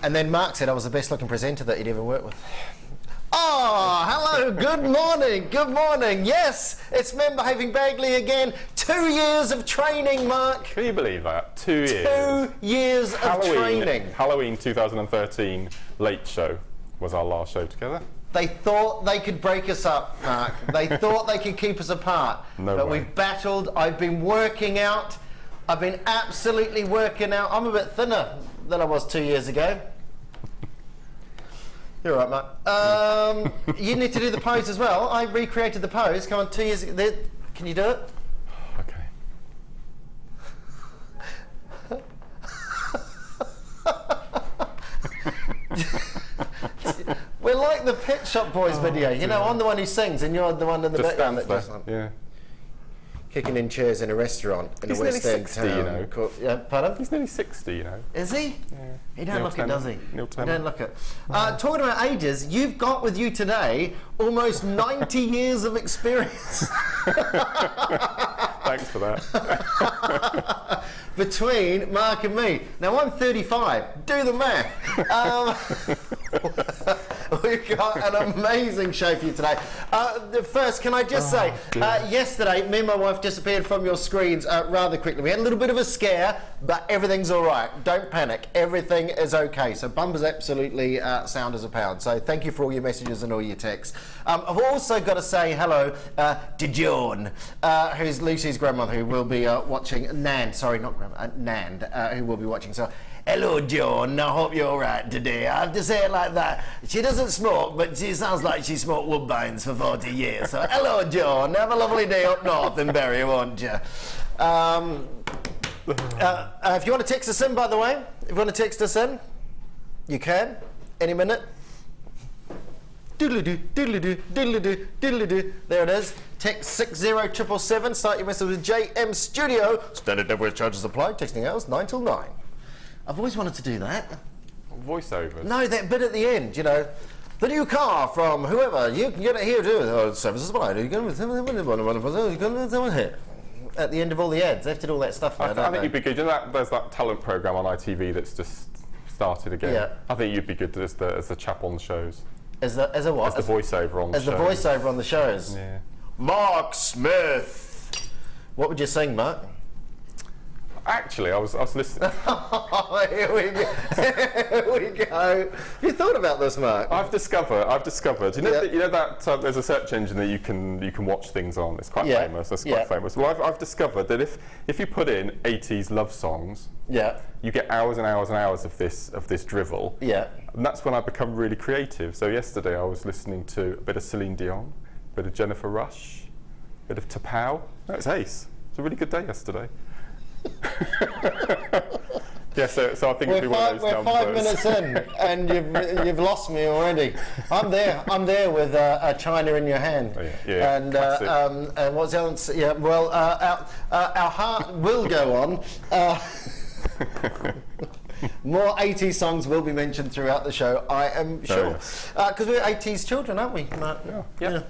And then Mark said I was the best looking presenter that he'd ever worked with. Oh, hello, good morning, good morning. Yes, it's Men Behaving Badly again. 2 years of training, Mark. Can you believe that? 2 years. 2 years of training. Halloween 2013 Late Show was our last show together. They thought they could break us up, Mark. They thought they could keep us apart. No but way. We've battled. I've been working out. I've been absolutely working out. I'm a bit thinner than I was 2 years ago. You're right, Mark. You need to do the pose as well. I recreated the pose. Come on, 2 years ago. Can you do it? Okay. We're like the Pet Shop Boys video. You know, I'm the one who sings and you're the one in the background that does something. Yeah. Kicking in chairs in a restaurant in a West End town. You know. Yeah, pardon? He's nearly 60, you know. Is he? Yeah. He don't look it, does he? He don't look it. No. Talking about ages, you've got with you today almost 90 years of experience. Thanks for that. Between Mark and me. Now I'm 35. Do the math. We've got an amazing show for you today. First, can I just say, yesterday, me and my wife disappeared from your screens rather quickly. We had a little bit of a scare, but everything's all right. Don't panic. Everything is okay. So Bumper's absolutely sound as a pound. So thank you for all your messages and all your texts. I've also got to say hello to John, who's Lucy's grandmother, who will be watching. Nan, sorry, not grandma, Nand, who will be watching. So. Hello, John. I hope you're all right today. I have to say it like that. She doesn't smoke, but she sounds like she smoked Woodbines for 40 years. So, hello, John. Have a lovely day up north in Bury, won't you? If you want to text us in, by the way, if you want to text us in, you can, any minute. Doodly-doo, doodly-doo, doodly-doo, doodly-doo. There it is. Text 60777. Start your message with JM Studio. Standard network charges apply. Texting hours 9 till 9. I've always wanted to do that. Voiceovers? No, that bit at the end, you know. The new car from whoever, you can get it here too. Oh, services applied. At the end of all the ads. They have to do all that stuff now, I think you'd be good. You know, there's that talent programme on ITV that's just started again. Yeah. I think you'd be good as the chap on the shows. As a what? As the voiceover on the shows. As the voiceover on the shows. Yeah. Mark Smith. What would you sing, Mark? Actually, I was listening. Here we go. Here we go. You thought about this, Mark? I've discovered. You know that there's a search engine that you can watch things on. It's quite famous. It's quite famous. Well, I've discovered that if you put in 80s love songs, you get hours and hours and hours of this drivel. Yeah. And that's when I become really creative. So yesterday I was listening to a bit of Celine Dion, a bit of Jennifer Rush, a bit of Tapao. That was ace. It's a really good day yesterday. Yeah, so I think it'd be one of those numbers. We're 5 minutes in, and you've lost me already. I'm there with a china in your hand. Oh, yeah. And what's the other? Yeah, well, our heart will go on. More 80s songs will be mentioned throughout the show, I am sure. Because we're 80s children, aren't we, Mark? Yeah.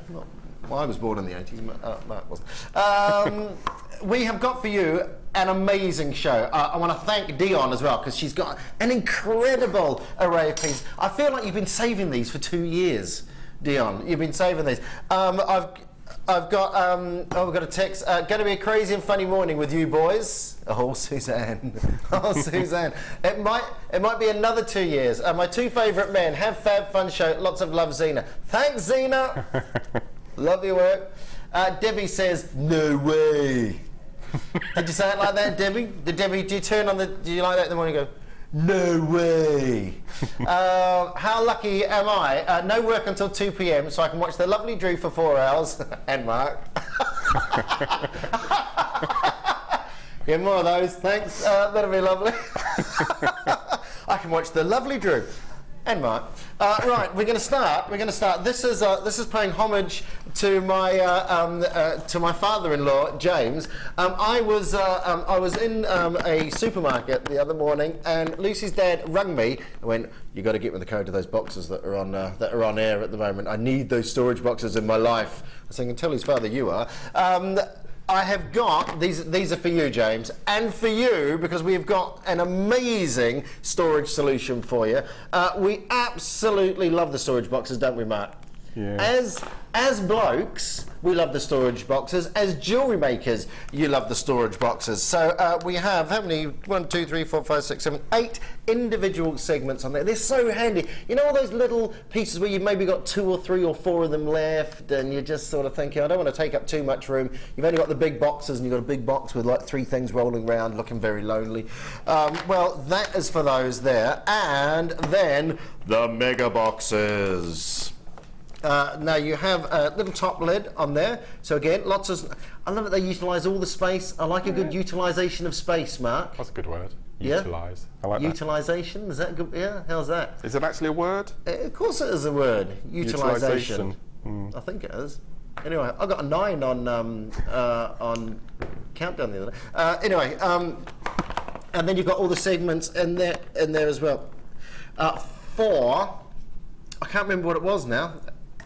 Well, I was born in the 80s, Mark wasn't. We have got for you an amazing show. I want to thank Dion as well, because she's got an incredible array of pieces. I feel like you've been saving these for 2 years, Dion. You've been saving these. I've got we've got a text. Going to be a crazy and funny morning with you boys. Oh, Suzanne. Oh, Suzanne. It might be another 2 years. My two favourite men. Have fab fun show. Lots of love, Zena. Thanks, Zena. Love your work. Debbie says, no way. Did you say it like that, Debbie? Do you turn on do you like that in the morning and go, no way. How lucky am I? No work until 2 p.m. so I can watch the lovely Drew for 4 hours. And Mark. Get more of those, thanks. That'll be lovely. I can watch the lovely Drew. And Mark. Right, we're going to start. This is paying homage to my father-in-law, James. I was in a supermarket the other morning, and Lucy's dad rang me and went, "You got to get me the code to those boxes that are on air at the moment. I need those storage boxes in my life." I was saying, "Tell his father you are." I have got, these are for you, James, and for you, because we've got an amazing storage solution for you. We absolutely love the storage boxes, don't we, Mark? Yeah. As blokes, we love the storage boxes. As jewellery makers, you love the storage boxes. So we have, how many? 1, 2, 3, 4, 5, 6, 7, 8 individual segments on there. They're so handy. You know all those little pieces where you've maybe got 2 or 3 or 4 of them left, and you're just sort of thinking, I don't want to take up too much room. You've only got the big boxes, and you've got a big box with like 3 things rolling around, looking very lonely. Well, that is for those there. And then the mega boxes. Now you have a little top lid on there. So again, lots of, I love that they utilise all the space. I like a good utilisation of space, Mark. That's a good word. Yeah? Utilise. I like utilisation, is that good? Yeah, how's that? Is it actually a word? Of course it is a word. Utilisation. I think it is. Anyway, I got a 9 on countdown the other day. Anyway, and then you've got all the segments in there as well. 4, I can't remember what it was now.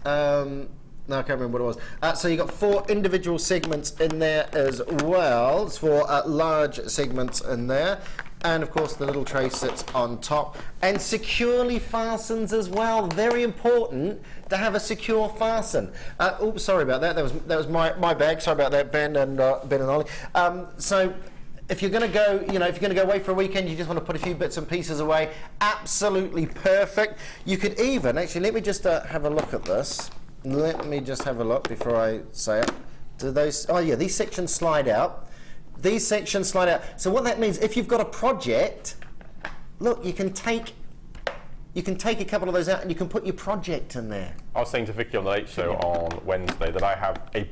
No, I can't remember what it was. So you've got 4 individual segments in there as well. It's 4 large segments in there. And of course the little tray sits on top and securely fastens as well. Very important to have a secure fasten. Oops, sorry about that. That was my bag. Sorry about that, Ben and Ollie. So if you're going to go, if you're going to go away for a weekend, you just want to put a few bits and pieces away, absolutely perfect. You could even, actually, let me just have a look at this. Let me just have a look before I say it. Do those, oh yeah, these sections slide out. These sections slide out. So what that means, if you've got a project, look, you can take a couple of those out and you can put your project in there. I was saying to Vicky on the Late Show on Wednesday that I have a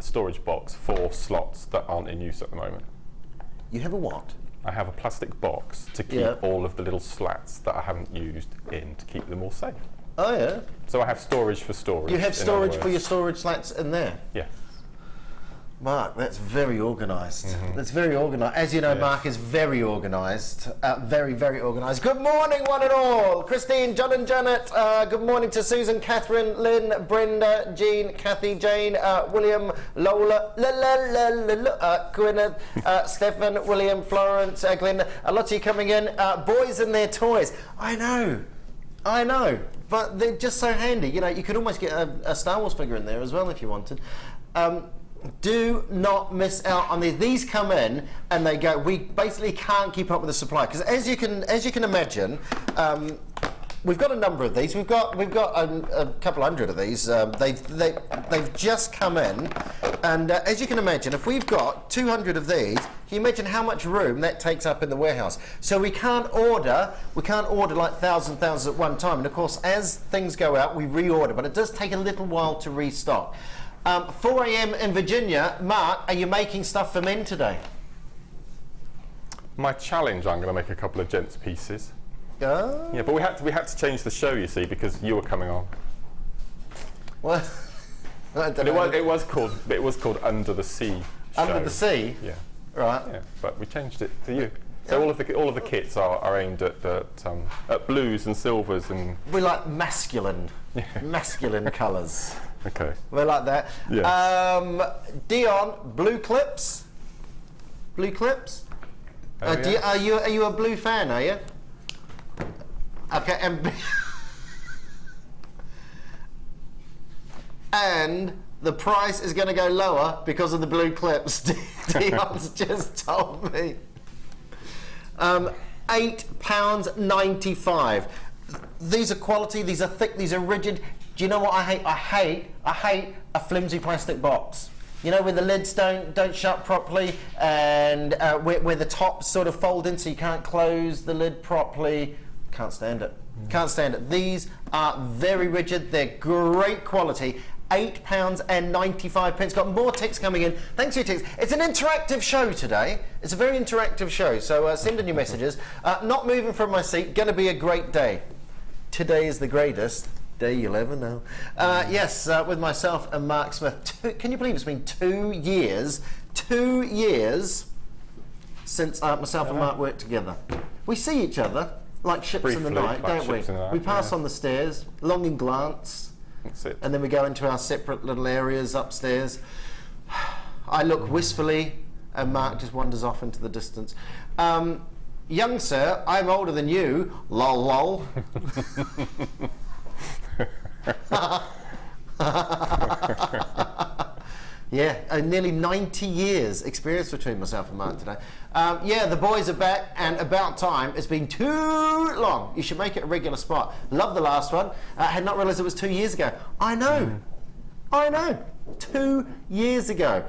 storage box for slots that aren't in use at the moment. You have a what? I have a plastic box to keep all of the little slats that I haven't used in to keep them all safe. Oh yeah. So I have storage for storage. You have storage for your storage slats in there? Yeah. Mark, that's very organised. That's very organised. As you know, Mark is very organised. Very, very organised. Good morning, one and all. Christine, John and Janet. Good morning to Susan, Catherine, Lynn, Brenda, Jean, Kathy, Jane, William, Lola, Gwyneth, Stefan, William, Florence, Glenn. Lots of you coming in. Boys and their toys. I know. But they're just so handy. You could almost get a Star Wars figure in there as well if you wanted. Do not miss out on these. These come in and they go. We basically can't keep up with the supply because, as you can imagine, we've got a number of these. We've got a couple hundred of these. They've just come in, and as you can imagine, if we've got 200 of these, can you imagine how much room that takes up in the warehouse? So we can't order like thousands at one time. And of course, as things go out, we reorder, but it does take a little while to restock. 4 a.m. in Virginia. Mark, are you making stuff for men today? My challenge, I'm going to make a couple of gents pieces. Oh. Yeah, but we had to change the show, you see, because you were coming on. Well, I don't know. It was called Under the Sea. Under the Sea. Yeah. Right. Yeah, but we changed it to you. So all of the kits are aimed at blues and silvers and. We like masculine colours. Okay. We like that. Yeah. Dion, blue clips. Blue clips. Oh, yeah. Are you a blue fan? Are you? Okay. And the price is going to go lower because of the blue clips. Dion's just told me. £8.95. These are quality. These are thick. These are rigid. Do you know what I hate? I hate a flimsy plastic box. Where the lids don't shut properly, and where the tops sort of fold in so you can't close the lid properly. Can't stand it. Can't stand it. These are very rigid. They're great quality. £8.95. Got more ticks coming in. Thanks for your ticks. It's an interactive show today. It's a very interactive show. So send in your messages. Not moving from my seat. Going to be a great day. Today is the greatest. Day you'll ever know. Yes, with myself and Mark Smith. Can you believe it's been 2 years? 2 years since myself and Mark worked together. We see each other like ships in the night, don't we? We pass on the stairs, longing glance, That's it. and then we go into our separate little areas upstairs. I look wistfully, and Mark just wanders off into the distance. Young sir, I'm older than you. Lol, lol. Yeah, nearly 90 years experience between myself and Mark today. Yeah, the boys are back, and about time. It's been too long. You should make it a regular spot. Love the last one. Had not realised it was 2 years ago. I know. I know. 2 years ago.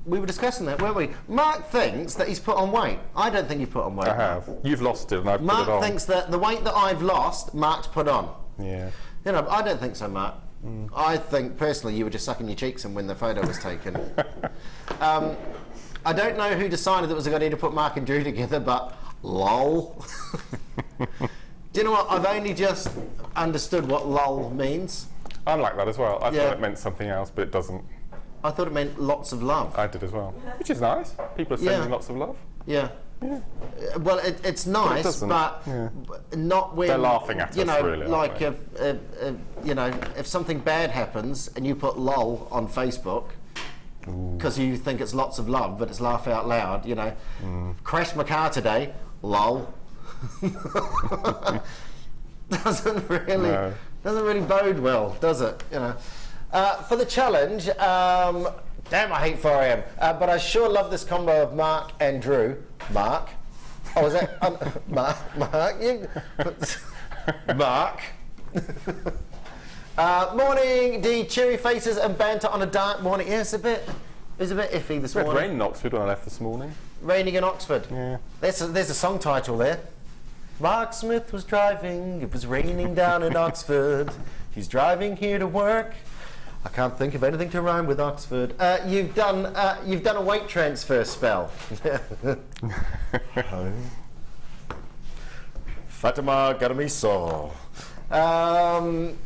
We were discussing that, weren't we? Mark thinks that he's put on weight. I don't think you've put on weight. I have. You've lost it and I've put it on. Mark thinks that the weight that I've lost, Mark's put on. Yeah. You know, I don't think so, Mark. I think, personally, you were just sucking your cheeks in when the photo was taken. I don't know who decided it was a good idea to put Mark and Drew together, but lol. Do you know what? I've only just understood what lol means. I'm like that as well. I thought it meant something else, but it doesn't. I thought it meant lots of love. I did as well, which is nice. People are sending lots of love. Yeah. Well, it's nice, but not when they're laughing at us. Really, like if you know, if something bad happens and you put lol on Facebook because you think it's lots of love, but it's laugh out loud. You know, crashed my car today. Lol. doesn't really bode well, does it? You know. For the challenge, damn, I hate 4 a.m. But I sure love this combo of Mark and Drew. Mark? Oh, is that Mark? Mark. Morning, the cheery faces and banter on a dark morning. Yeah, it's a bit iffy this morning. It rained in Oxford when I left this morning. Raining in Oxford. Yeah. There's a song title there. Mark Smith was driving. It was raining down in Oxford. He's driving here to work. I can't think of anything to rhyme with Oxford. You've done a weight transfer spell. Fatima got me sore. I'll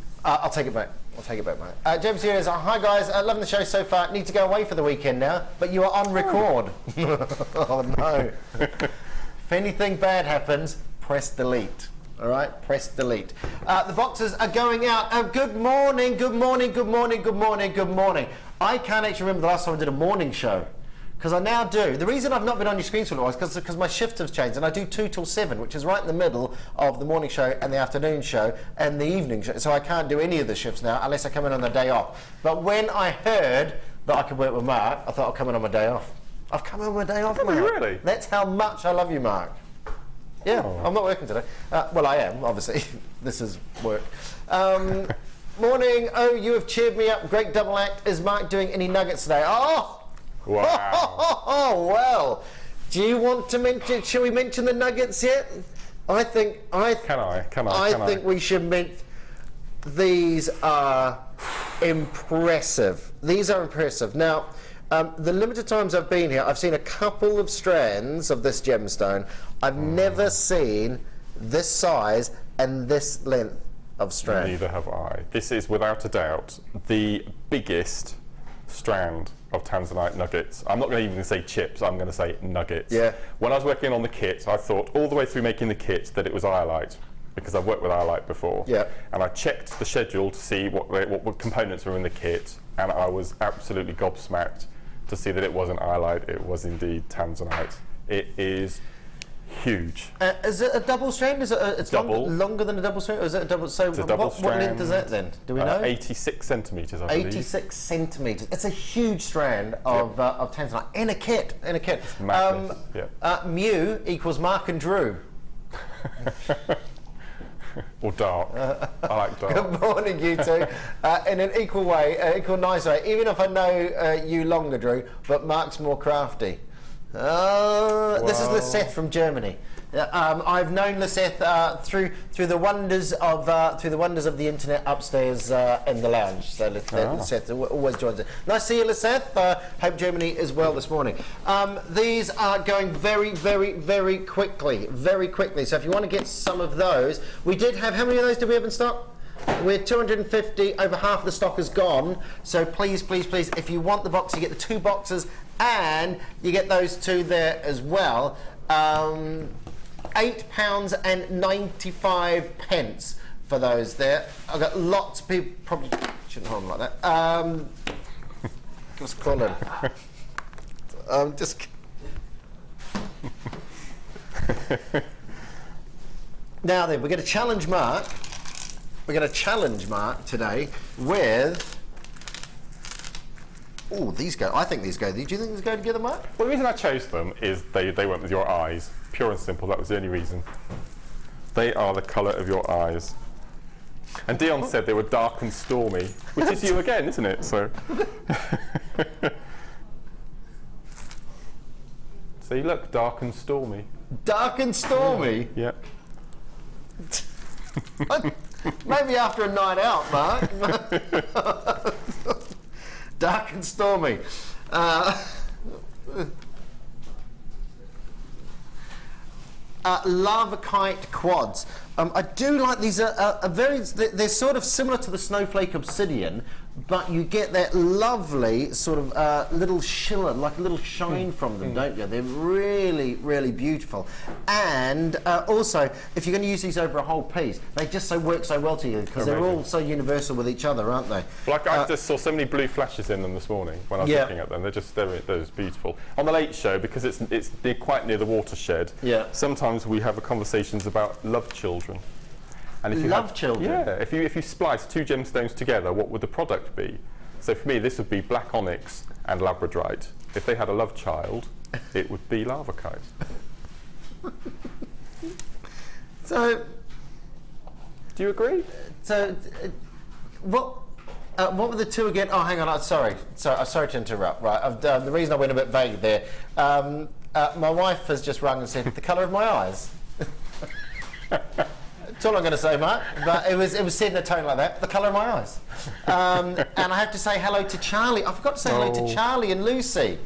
take it back. mate. James here is, hi guys, loving the show so far. Need to go away for the weekend now, but you are on record. Oh no. If anything bad happens, press delete. All right, press delete. The boxes are going out. Good morning. I can't actually remember the last time I did a morning show, because I now do. The reason I've not been on your screens for a while is because my shift has changed, and I do 2 till 7, which is right in the middle of the morning show and the afternoon show and the evening show. So I can't do any of the shifts now unless I come in on the day off. But when I heard that I could work with Mark, I thought I'd come in on my day off. I've come in on my day off, Mark. Really? That's how much I love you, Mark. Yeah, I'm not working today. Well, I am, obviously. This is work. Morning. Oh, you have cheered me up. Great double act. Is Mark doing any nuggets today? Oh! Wow. Oh, well. Do you want to mention, shall we mention the nuggets yet? I think we should mention, these are impressive. These are impressive. Now, the limited times I've been here, I've seen a couple of strands of this gemstone. I've never seen this size and this length of strand. Neither have I. This is, without a doubt, the biggest strand of Tanzanite nuggets. I'm not going to even say chips, I'm going to say nuggets. Yeah. When I was working on the kit, I thought all the way through making the kit that it was iolite, because I've worked with iolite before. Yeah. And I checked the schedule to see what components were in the kit, and I was absolutely gobsmacked to see that it wasn't iolite, it was indeed Tanzanite. It is huge. Is it a double strand? Is it it's double. Longer than a double strand? Or is it a double? So it's a double what length is that then? Do we know? 86 centimetres, I believe. 86 centimetres. It's a huge strand of Tanzanite in a kit. It's massive. Mu equals Mark and Drew. Or dark. I like dark. Good morning, you two. In an equal way, equal nice way. Even if I know you longer, Drew, but Mark's more crafty. This is Lisette from Germany. I've known Lisette through the wonders of the internet upstairs in the lounge. So Lisette always joins it. Nice to see you, Lisette. Hope Germany is well this morning. These are going very, very, very quickly. Very quickly. So if you want to get some of those, we did have, how many of those did we have in stock? We're 250, over half the stock is gone. So please, please, please, if you want the box, you get the 2 boxes and you get those 2 there as well. £8.95 for those there. I've got lots of people, probably shouldn't hold them like that. What's calling? Just. Now then, we're going to challenge Mark. We're going to challenge Mark today with. Oh, these go. I think these go. Do you think these go together, Mark? Well, the reason I chose them is they went with your eyes. Pure and simple. That was the only reason. They are the colour of your eyes. And Dion said they were dark and stormy, which is you again, isn't it? So. So you look dark and stormy. Dark and stormy? Yeah. Maybe after a night out, Mark. Dark and stormy. Lavakite quads. I do like these. They're sort of similar to the snowflake obsidian, but you get that lovely sort of little shimmer, like a little shine from them, don't you? They're really, really beautiful. And also, if you're going to use these over a whole piece, they just work so well together because they're all so universal with each other, aren't they? Like I just saw so many blue flashes in them this morning when I was looking at them. They're just beautiful. On the Late Show, because it's quite near the watershed. Yeah. Sometimes we have conversations about love children. And if you love children? Yeah. If you splice two gemstones together, what would the product be? So for me, this would be black onyx and labradorite. If they had a love child, it would be lavakite. So, do you agree? So, what were the two again? Oh, hang on. Sorry to interrupt. Right, the reason I went a bit vague there. My wife has just rung and said the colour of my eyes. That's all I'm going to say, Mark. But it was said in a tone like that. The colour of my eyes. And I have to say hello to Charlie. I forgot to say hello to Charlie and Lucy.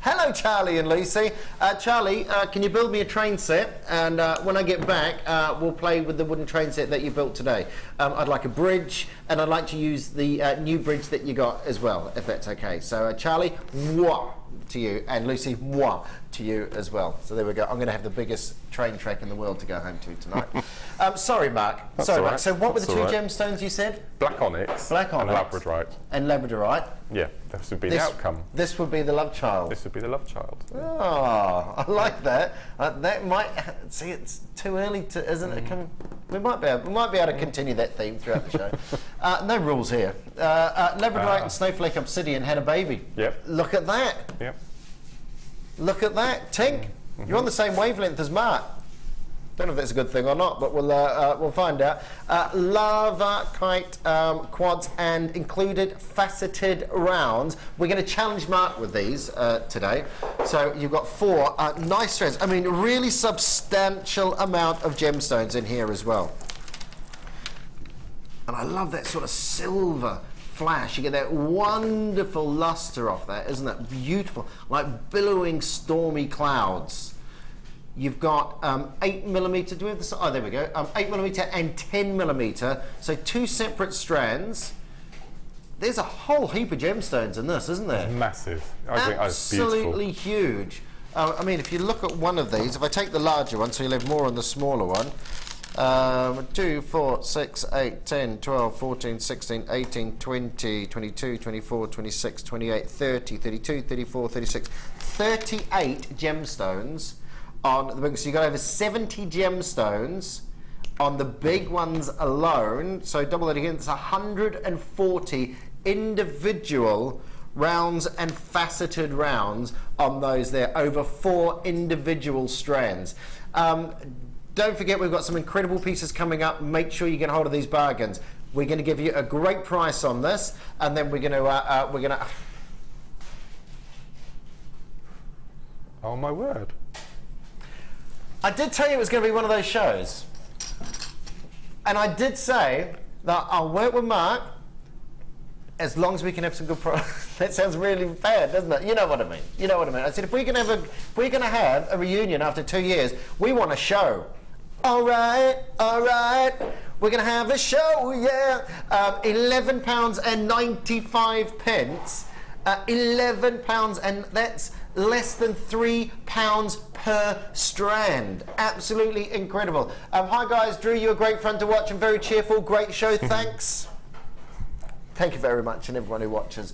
Hello, Charlie and Lucy. Charlie, can you build me a train set? And when I get back, we'll play with the wooden train set that you built today. I'd like a bridge, and I'd like to use the new bridge that you got as well, if that's okay. So, Charlie, mwah to you, and Lucy, mwah to you as well. So there we go. I'm going to have the biggest train track in the world to go home to tonight. Sorry, Mark. Mark. So what were the two gemstones you said? Black onyx. And labradorite. And labradorite. Yeah, this would be the outcome. This would be the love child. This would be the love child. Oh, I like that. That might see. It's too early to, isn't it? We might be able to continue that theme throughout the show. No rules here. Labradorite and snowflake obsidian had a baby. Yep. Look at that. Yep. Look at that, Tink. You're on the same wavelength as Mark. Don't know if that's a good thing or not, but we'll find out. Lavakite quads and included faceted rounds. We're going to challenge Mark with these today. So you've got 4 nice strands. I mean, really substantial amount of gemstones in here as well. And I love that sort of silver flash. You get that wonderful luster off that, isn't it? Beautiful, like billowing stormy clouds. You've got 8mm. Do we have this? Oh, there we go. 8mm and 10mm. So 2 separate strands. There's a whole heap of gemstones in this, isn't there? It's massive. I think that's beautiful. Absolutely huge. I mean, if you look at one of these, if I take the larger one, so you'll have more on the smaller one. 2, 4, 6, 8, 10, 12, 14, 16, 18, 20, 22, 24, 26, 28, 30, 32, 34, 36, 38 gemstones on the big. So you've got over 70 gemstones on the big ones alone. So double that again, it's 140 individual rounds and faceted rounds on those there, over 4 individual strands. Don't forget, we've got some incredible pieces coming up. Make sure you get hold of these bargains. We're going to give you a great price on this, and then we're going to. Oh my word! I did tell you it was going to be one of those shows, and I did say that I'll work with Mark as long as we can have some good products. That sounds really bad, doesn't it? You know what I mean. You know what I mean. I said if we're going to have a reunion after 2 years, we want a show. All right. We're going to have a show, yeah. £11.95. £11, and that's less than £3 per strand. Absolutely incredible. Hi guys, Drew, you're great fun to watch and very cheerful. Great show, thanks. Thank you very much, and everyone who watches.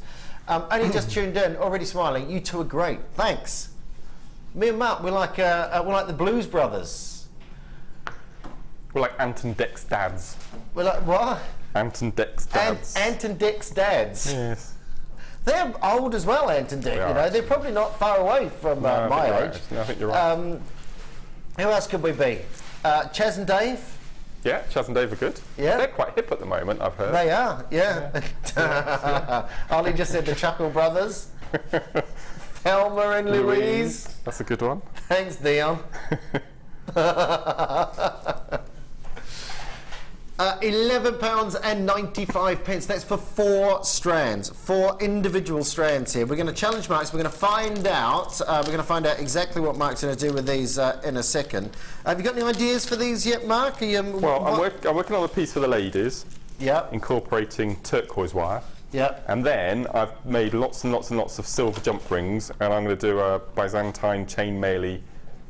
Only just tuned in, already smiling. You two are great. Thanks. Me and Matt, we're like the Blues Brothers. We're like Ant and Dec's dads. We're like what? Ant and Dec's dads. Ant and Dec's dads. Yes. They're old as well, Ant and Dick. You know, they're probably not far away from my age. Right. No, I think you're right. Who else could we be? Chaz and Dave. Yeah, Chaz and Dave are good. Yeah. They're quite hip at the moment, I've heard. They are, yeah. Ollie just said the Chuckle Brothers. Thelma and Louise. That's a good one. Thanks, Dion. £11.95. That's for 4 strands, 4 individual strands here. We're going to challenge Mark's. We're going to find out. Exactly what Mark's going to do with these in a second. Have you got any ideas for these yet, Mark? Well, I'm working on a piece for the ladies. Yeah. Incorporating turquoise wire. Yeah. And then I've made lots and lots and lots of silver jump rings, and I'm going to do a Byzantine chainmail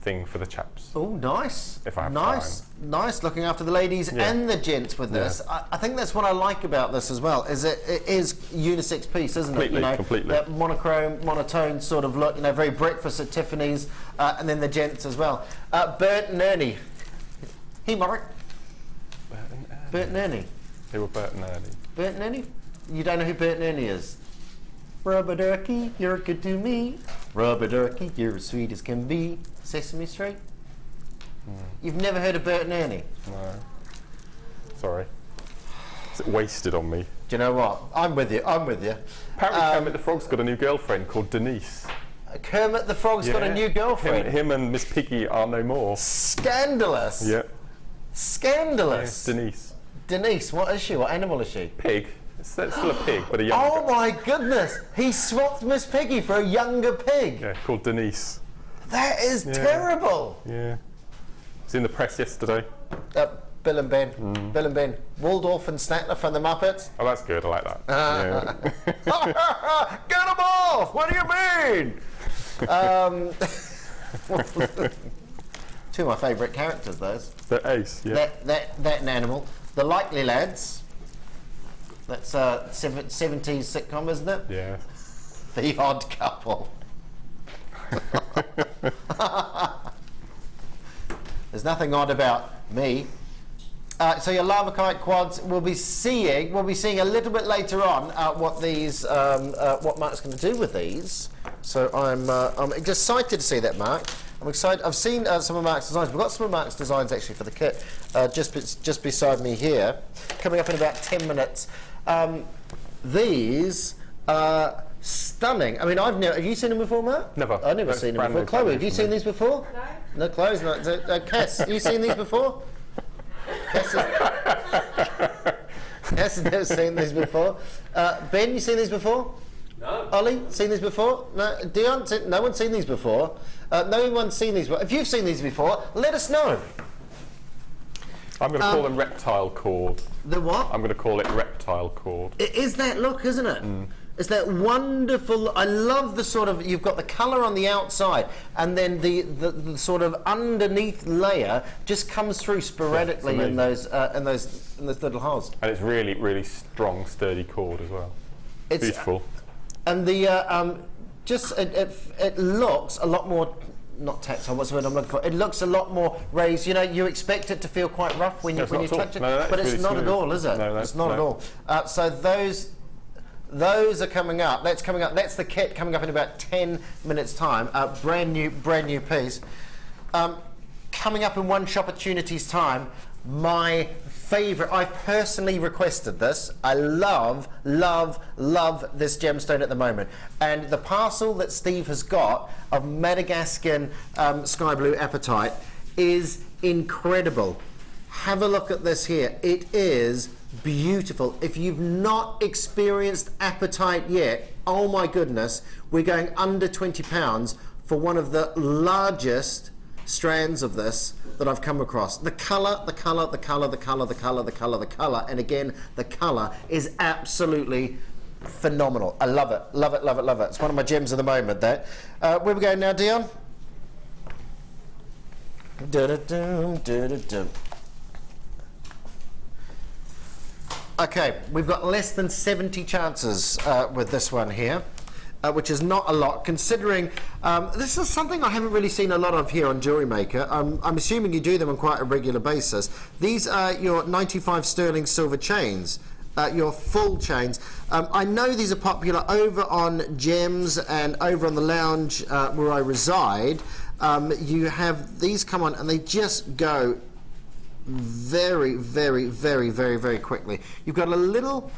thing for the chaps. Oh, nice. If I have nice. time. Nice, looking after the ladies and the gents with this. I think that's what I like about this as well, is it is unisex piece, isn't it? You know, completely. That monochrome, monotone sort of look, you know, very breakfast at Tiffany's, and then the gents as well. Bert and Ernie. Hey, Mark. Bert and Ernie. Who were Bert and Ernie? Bert and Ernie? You don't know who Bert and Ernie is? Rubber ducky, you're good to me. Rubber ducky, you're as sweet as can be. Sesame Street? You've never heard of Bert and Ernie? No. Sorry. Is it wasted on me? Do you know what? I'm with you. Apparently Kermit the Frog's got a new girlfriend called Denise. Kermit the Frog's got a new girlfriend? Him and Miss Piggy are no more. Scandalous! Yeah. Scandalous! Yeah, Denise. Denise, what is she? What animal is she? Pig. It's still a pig, but a younger. Oh my goodness! He swapped Miss Piggy for a younger pig! Yeah, called Denise. That is terrible! Yeah. It's in the press yesterday. Bill and Ben. Bill and Ben. Waldorf and Statler from the Muppets. Oh, that's good. I like that. Get them off! What do you mean? Two of my favourite characters, those. They're ace, yeah. That an animal. The Likely Lads. That's a 70s sitcom, isn't it? Yeah. The Odd Couple. There's nothing odd about me. So your lavakite quads, we'll be seeing a little bit later on what what Mark's going to do with these. So I'm excited to see that, Mark. I'm excited. I've seen some of Mark's designs. We've got some of Mark's designs actually for the kit just beside me here. Coming up in about 10 minutes. These are stunning. I mean, have you seen them before, Mark? Never. I've never seen them before. Chloe, have you seen these before? No. No, Chloe's not. Cass, have you seen these before? Cass has never seen these before. Ben, you seen these before? No. Ollie, seen these before? No. Dion, no one's seen these before. No one's seen these before. If you've seen these before, let us know. I'm going to call them reptile cord. The what? I'm going to call it reptile cord. It is that look, isn't it? It's that wonderful. I love the sort of. You've got the colour on the outside, and then the sort of underneath layer just comes through sporadically in those little holes. And it's really, really strong, sturdy cord as well. It's beautiful. And the it looks a lot more. Not tactile, what's the word I'm looking for? It looks a lot more raised. You know, you expect it to feel quite rough when you touch it, but it's not at all, is it? No, it's not at all. So those are coming up. That's coming up. That's the kit coming up in about 10 minutes' time. Brand new piece. Coming up in One Shop Opportunities time. My favourite. I've personally requested this. I love this gemstone at the moment. And the parcel that Steve has got of Madagascan sky blue apatite is incredible. Have a look at this here. It is beautiful. If you've not experienced apatite yet, oh my goodness, we're going under £20 for one of the largest strands of this that I've come across. The colour, and again, the colour is absolutely phenomenal. I love it. It's one of my gems of the moment, that. Where we go now, Dion? Okay, we've got less than 70 chances with this one here. Which is not a lot, considering this is something I haven't really seen a lot of here on JewelleryMaker. I'm assuming you do them on quite a regular basis. These are your 95 sterling silver chains, your full chains. I know these are popular over on Gems and over on the lounge where I reside. You have these come on and they just go very, very, very, very, very quickly. You've got a little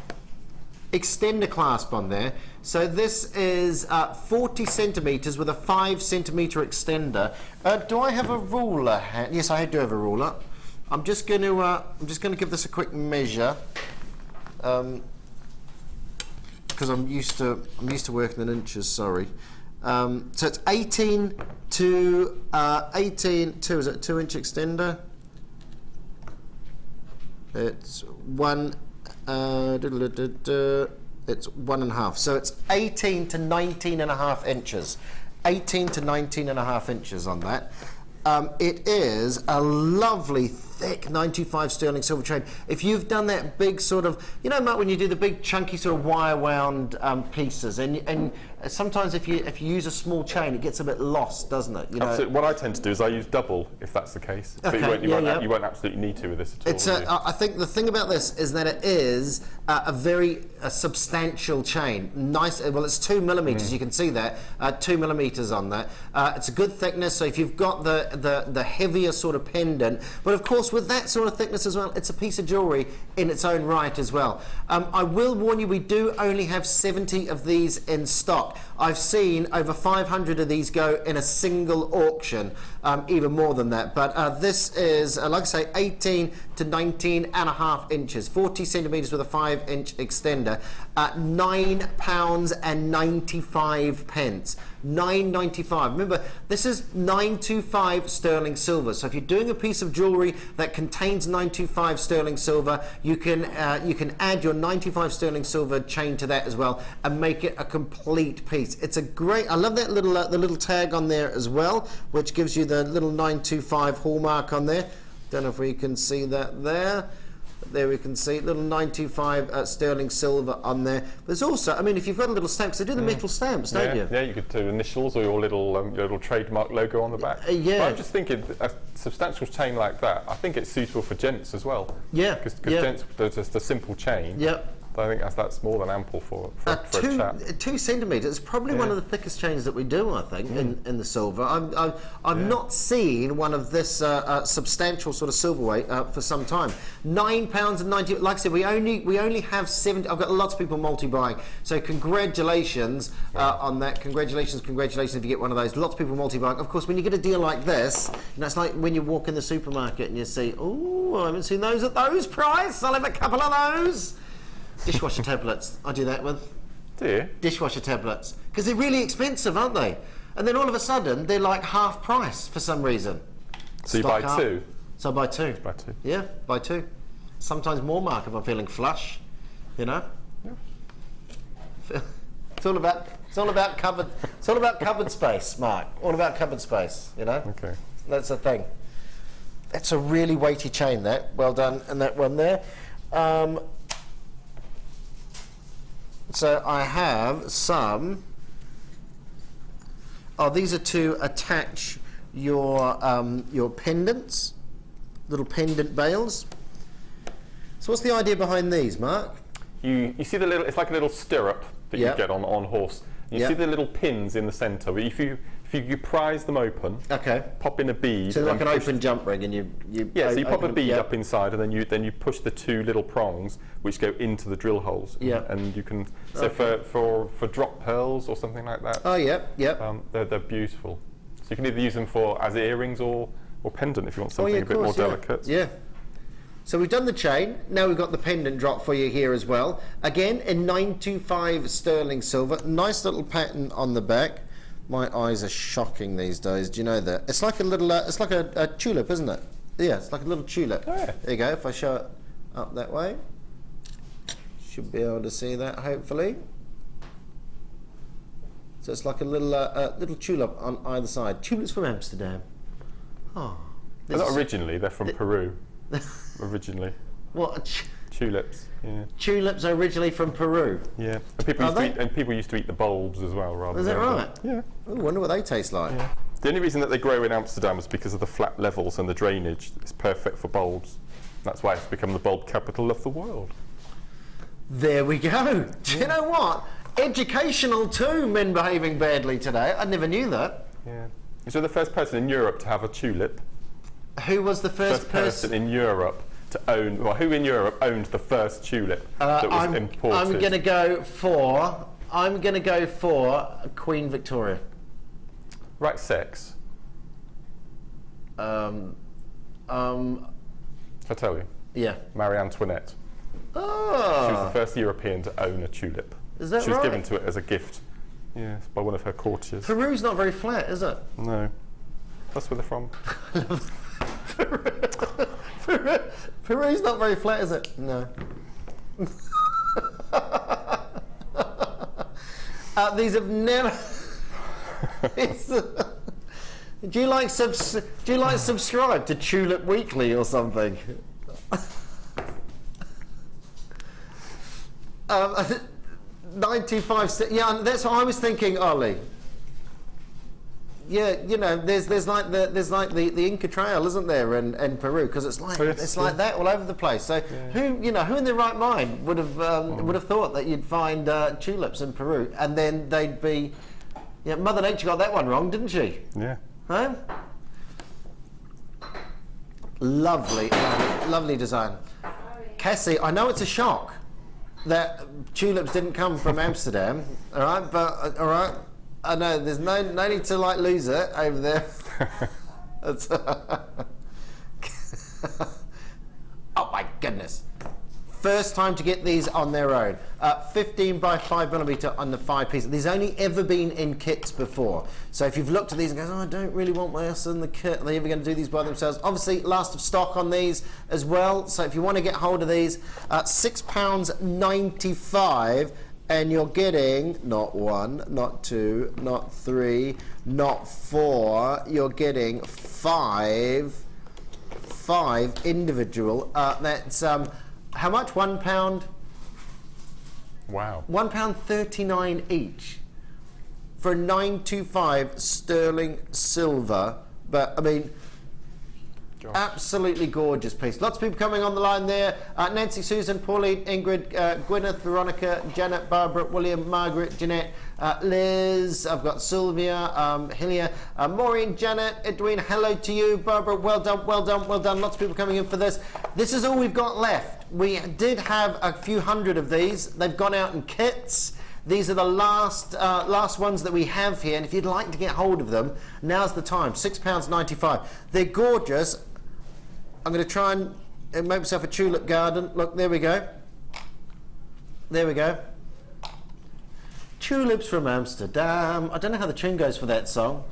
extender clasp on there. So this is 40 centimeters with a 5 centimeter extender. Do I have a ruler? Yes, I do have a ruler. I'm just going to give this a quick measure because I'm used to working in inches. Sorry. So it's 18 to 18 to, is it 2-inch extender? It's one. It's 1.5, so it's 18 to 19.5 inches. 18 to 19.5 inches on that. It is a lovely thick 95 sterling silver chain. If you've done that big sort of, you know, Mark, when you do the big chunky sort of wire wound pieces, and sometimes if you use a small chain, it gets a bit lost, doesn't it? You know? Absolutely. What I tend to do is I use double, if that's the case. Okay. But you won't absolutely need to with this at all. I think the thing about this is that it is a very substantial chain. Nice. Well, it's 2 millimeters. You can see that 2 millimeters on that. It's a good thickness. So if you've got the heavier sort of pendant, but of course with that sort of thickness as well, it's a piece of jewellery in its own right as well. I will warn you, we do only have 70 of these in stock. I've seen over 500 of these go in a single auction, even more than that. But this is, like I say, 18 to 19.5 inches, 40 centimetres with a 5-inch extender, at £9.95. £9.95. Remember, this is 925 sterling silver. So if you're doing a piece of jewellery that contains 925 sterling silver, you can add your 95 sterling silver chain to that as well and make it a complete piece. It's a great. I love that little the little tag on there as well, which gives you the little 925 hallmark on there. Don't know if we can see that there. There we can see little 925 sterling silver on there. There's also, I mean, if you've got a little stamp, because they do the metal stamps, don't you? Yeah, you could do initials or your little trademark logo on the back. Yeah. But I'm just thinking, a substantial chain like that, I think it's suitable for gents as well. Yeah. Because gents, there's just a simple chain. Yep. I think that's more than ample for a chap. 2 centimetres. It's probably one of the thickest chains that we do, I think, in the silver. I've not seen one of this substantial sort of silverweight for some time. £9.90. Like I said, we only have 70. I've got lots of people multi-buying. So congratulations on that. Congratulations if you get one of those. Lots of people multi-buying. Of course, when you get a deal like this, you know, it's like when you walk in the supermarket and you see, oh, I haven't seen those at those price. I'll have a couple of those. Dishwasher tablets, I do that with. Do you? Dishwasher tablets. Because they're really expensive, aren't they? And then all of a sudden, they're like half price for some reason. So you buy two? So I buy two. Buy two. Yeah, buy two. Sometimes more, Mark, if I'm feeling flush, you know? Yeah. It's all about cupboard space, Mark. All about cupboard space, you know? Okay. That's the thing. That's a really weighty chain, that. Well done, and that one there. So I have some. Oh, these are to attach your pendants, little pendant bales. So what's the idea behind these, Mark? You see the little. It's like a little stirrup that you get on horse. You see the little pins in the centre. But if you prise them open, pop in a bead. So like an open jump ring, and you so you pop a bead up inside, and then you push the two little prongs which go into the drill holes. Yeah. And you can for drop pearls or something like that. Oh yeah, they're beautiful. So you can either use them as earrings or pendant if you want something a bit more delicate. Yeah. So we've done the chain. Now we've got the pendant drop for you here as well. Again in 925 sterling silver. Nice little pattern on the back. My eyes are shocking these days. Do you know that? It's like a little. It's like a tulip, isn't it? Yeah, it's like a little tulip. Oh, yeah. There you go. If I show it up that way, should be able to see that hopefully. So it's like a little tulip on either side. Tulips from Amsterdam. Oh. Not originally. They're from Peru. Originally. What? Tulips. Yeah. Tulips are originally from Peru. Yeah. And people used to eat the bulbs as well, rather. Is that right? Yeah. I wonder what they taste like. Yeah. The only reason that they grow in Amsterdam is because of the flat levels and the drainage. It's perfect for bulbs. That's why it's become the bulb capital of the world. There we go. Do you know what? Educational too, men behaving badly today. I never knew that. Yeah. So the first person in Europe to have a tulip. Who was the first person in Europe to own? Well, who in Europe owned the first tulip that was imported? I'm going to go for Queen Victoria. Right sex. I'll tell you. Yeah. Marie Antoinette. Oh. She was the first European to own a tulip. Is that right? She was given to it as a gift. Yes, by one of her courtiers. Peru's not very flat, is it? No. That's where they're from. Peru's not very flat, is it? No. These have never. Do you like subscribe to Tulip Weekly or something? 95 yeah, that's what I was thinking, Ollie. Yeah, you know, there's like the Inca Trail, isn't there, in Peru, because it's like like that all over the place. So who in their right mind would have thought that you'd find tulips in Peru, and then they'd be, yeah, Mother Nature got that one wrong, didn't she? Yeah. Huh? Lovely, lovely design. Cassie, I know it's a shock that tulips didn't come from Amsterdam, all right, but all right, I know there's no need to like lose it over there. Oh my goodness. First time to get these on their own. 15 by 5mm on the 5-piece. These only ever been in kits before. So if you've looked at these and goes, oh, I don't really want my ass in the kit, are they ever going to do these by themselves? Obviously, last of stock on these as well. So if you want to get hold of these, £6.95, and you're getting not 1, not 2, not 3, not 4. You're getting 5 individual. That's how much? £1? Wow. £1.39 each for a 925 sterling silver. But I mean, gosh, absolutely gorgeous piece. Lots of people coming on the line there. Nancy, Susan, Pauline, Ingrid, Gwyneth, Veronica, Janet, Barbara, William, Margaret, Jeanette, Liz. I've got Sylvia, Hilia, Maureen, Janet, Edwin. Hello to you, Barbara. Well done, well done, well done. Lots of people coming in for this. This is all we've got left. We did have a few hundred of these. They've gone out in kits. These are the last ones that we have here, and if you'd like to get hold of them, now's the time. £6.95. They're gorgeous. I'm going to try and make myself a tulip garden. Look, there we go. There we go. Tulips from Amsterdam. I don't know how the tune goes for that song.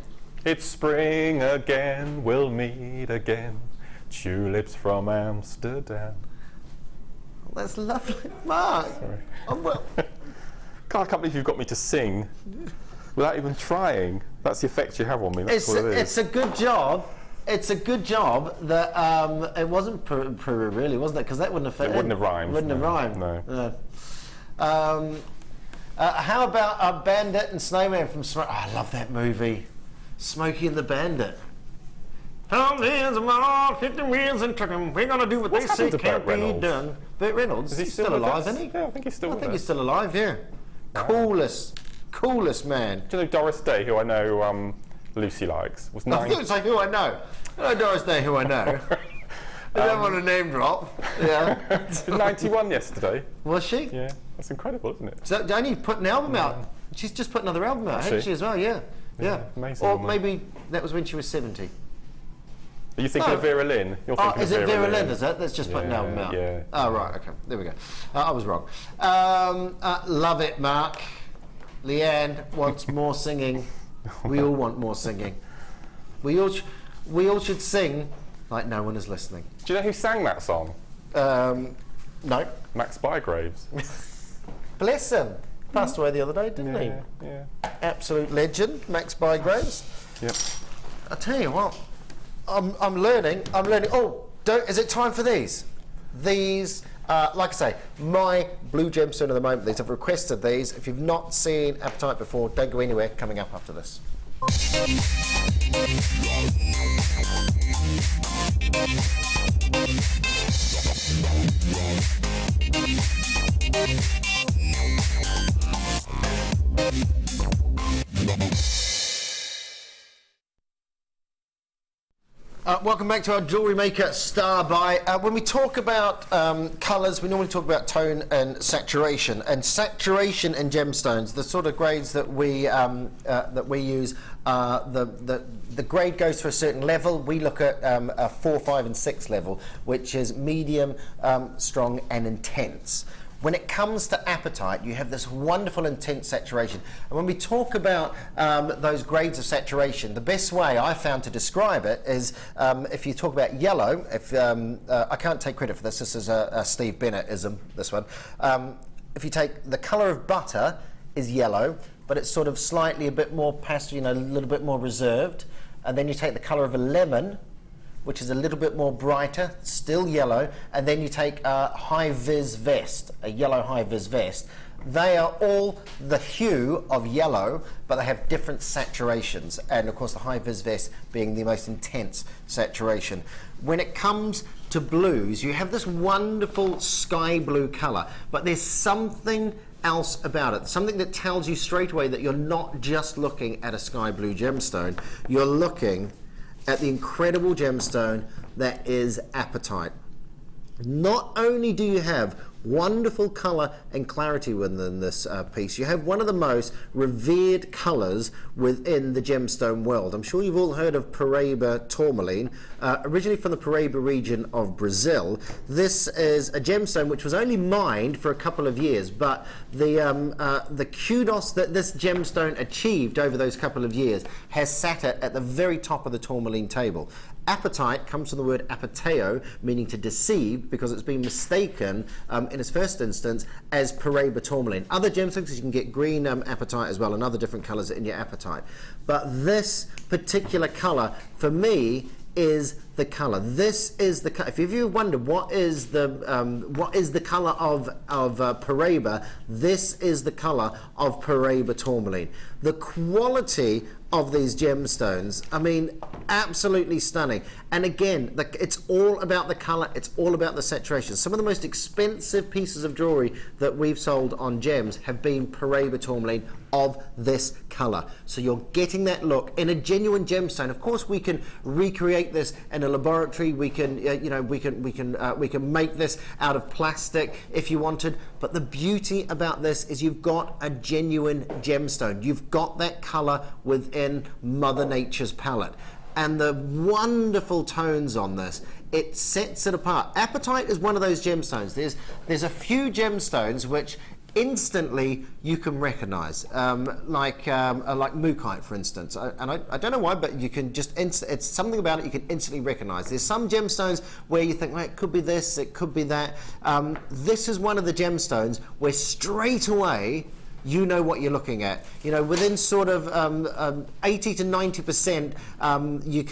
It's spring again, we'll meet again. Tulips from Amsterdam. That's lovely, Mark. Sorry. Oh, well. I can't believe you've got me to sing without even trying. That's the effect you have on me. That's what it is. It's a good job. It's a good job that it wasn't Peru, really, wasn't it? Because that wouldn't have. It wouldn't have rhymed. Wouldn't have rhymed. No. How about Bandit and Snowman from Smokey? Oh, I love that movie, Smokey and the Bandit. Hit the wheels and took them. We're gonna do what they say can't be done. Burt Reynolds. Is he still alive, isn't he? Yeah, I think he's still. I think he's still alive. Yeah. Wow. Coolest man. Do you know Doris Day, who I know Lucy likes, was 9. I think it's like who I know. I know Doris Day, who I know. I don't want to name drop. Yeah. 91 yesterday. Was she? Yeah. That's incredible, isn't it? So only put an album out. She's just put another album out, hasn't she as well? Yeah. Yeah. Amazing. Or maybe that was when she was 70. Are you thinking of Vera Lynn? You're thinking is of it Vera Lynn, is it? That's just put an album out. Yeah. Oh, right, okay. There we go. I was wrong. Love it, Mark. Leanne wants more singing. We all want more singing. We all should sing like no one is listening. Do you know who sang that song? No. Max Bygraves. Bless him. Passed away the other day, didn't he? Yeah. Absolute legend, Max Bygraves. Yep. I tell you what. I'm learning. Oh, is it time for these? These Like I say, my blue gemstone at the moment, these have requested these. If you've not seen Apatite before, don't go anywhere, coming up after this. Welcome back to our Jewellery Maker Star By. When we talk about colours, we normally talk about tone and saturation. And saturation in gemstones, the sort of grades that we use, the grade goes to a certain level. We look at a 4, 5 and 6 level, which is medium, strong and intense. When it comes to Apatite, you have this wonderful intense saturation. And when we talk about those grades of saturation, the best way I found to describe it is if you talk about yellow, I can't take credit for this, this is a Steve Bennett-ism, this one. If you take the colour of butter is yellow, but it's sort of slightly a bit more pastel, you know, a little bit more reserved. And then you take the colour of a lemon, which is a little bit more brighter, still yellow, and then you take a high-vis vest, a yellow high-vis vest. They are all the hue of yellow, but they have different saturations, and of course the high-vis vest being the most intense saturation. When it comes to blues, you have this wonderful sky blue colour, but there's something else about it, something that tells you straight away that you're not just looking at a sky blue gemstone, you're looking at the incredible gemstone that is Apatite. Not only do you have wonderful colour and clarity within this piece, you have one of the most revered colours within the gemstone world. I'm sure you've all heard of Paraíba tourmaline, originally from the Paraíba region of Brazil. This is a gemstone which was only mined for a couple of years, but the kudos that this gemstone achieved over those couple of years has sat it at the very top of the tourmaline table. Apatite comes from the word apateo, meaning to deceive, because it's been mistaken in its first instance as Paraíba tourmaline. Other gemstones, you can get green apatite as well, and other different colours in your apatite. But this particular colour, for me, is the colour. This is the colour. If you wonder what is the colour of Paraíba, this is the colour of Paraíba tourmaline. The quality of these gemstones, I mean, absolutely stunning. And again, it's all about the colour, it's all about the saturation. Some of the most expensive pieces of jewellery that we've sold on gems have been Paraíba tourmaline of this colour. So you're getting that look in a genuine gemstone. Of course, we can recreate this in a laboratory. We can, we can make this out of plastic if you wanted. But the beauty about this is you've got a genuine gemstone. You've got that colour within Mother Nature's palette. And the wonderful tones on this, it sets it apart. Apatite is one of those gemstones. There's a few gemstones which instantly you can recognize, like mookaite, for instance. And I don't know why, but you can just, it's something about it you can instantly recognize. There's some gemstones where you think, well, it could be this, it could be that. This is one of the gemstones where straight away you know what you're looking at. You know, within sort of 80 to 90%, you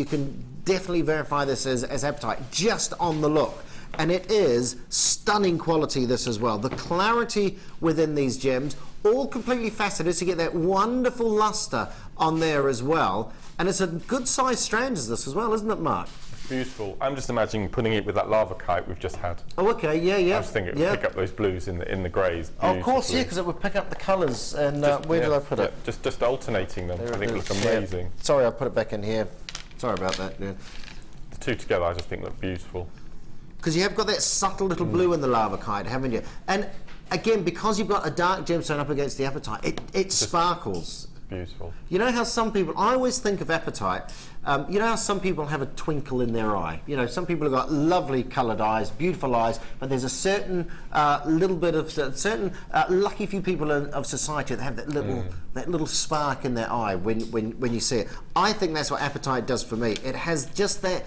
can definitely verify this as apatite just on the look. And it is stunning quality, this as well. The clarity within these gems, all completely faceted, so you get that wonderful luster on there as well. And it's a good size strand as this as well, isn't it, Mark? Beautiful. I'm just imagining putting it with that lava kite we've just had. Oh, okay, yeah, yeah. I was thinking it would pick up those blues in the greys. Oh, of course, yeah, because it would pick up the colours. And where did I put it? Just alternating them. I think look amazing. Yeah. Sorry, I put it back in here. Sorry about that. Yeah. The two together, I just think look beautiful. Because you have got that subtle little blue in the lava kite, haven't you? And again, because you've got a dark gemstone up against the apatite, it sparkles. Beautiful. You know how some people, I always think of apatite, you know how some people have a twinkle in their eye. You know, some people have got lovely coloured eyes, beautiful eyes, but there's a certain little bit of, certain lucky few people of society that have that little spark in their eye when you see it. I think that's what apatite does for me. It has just that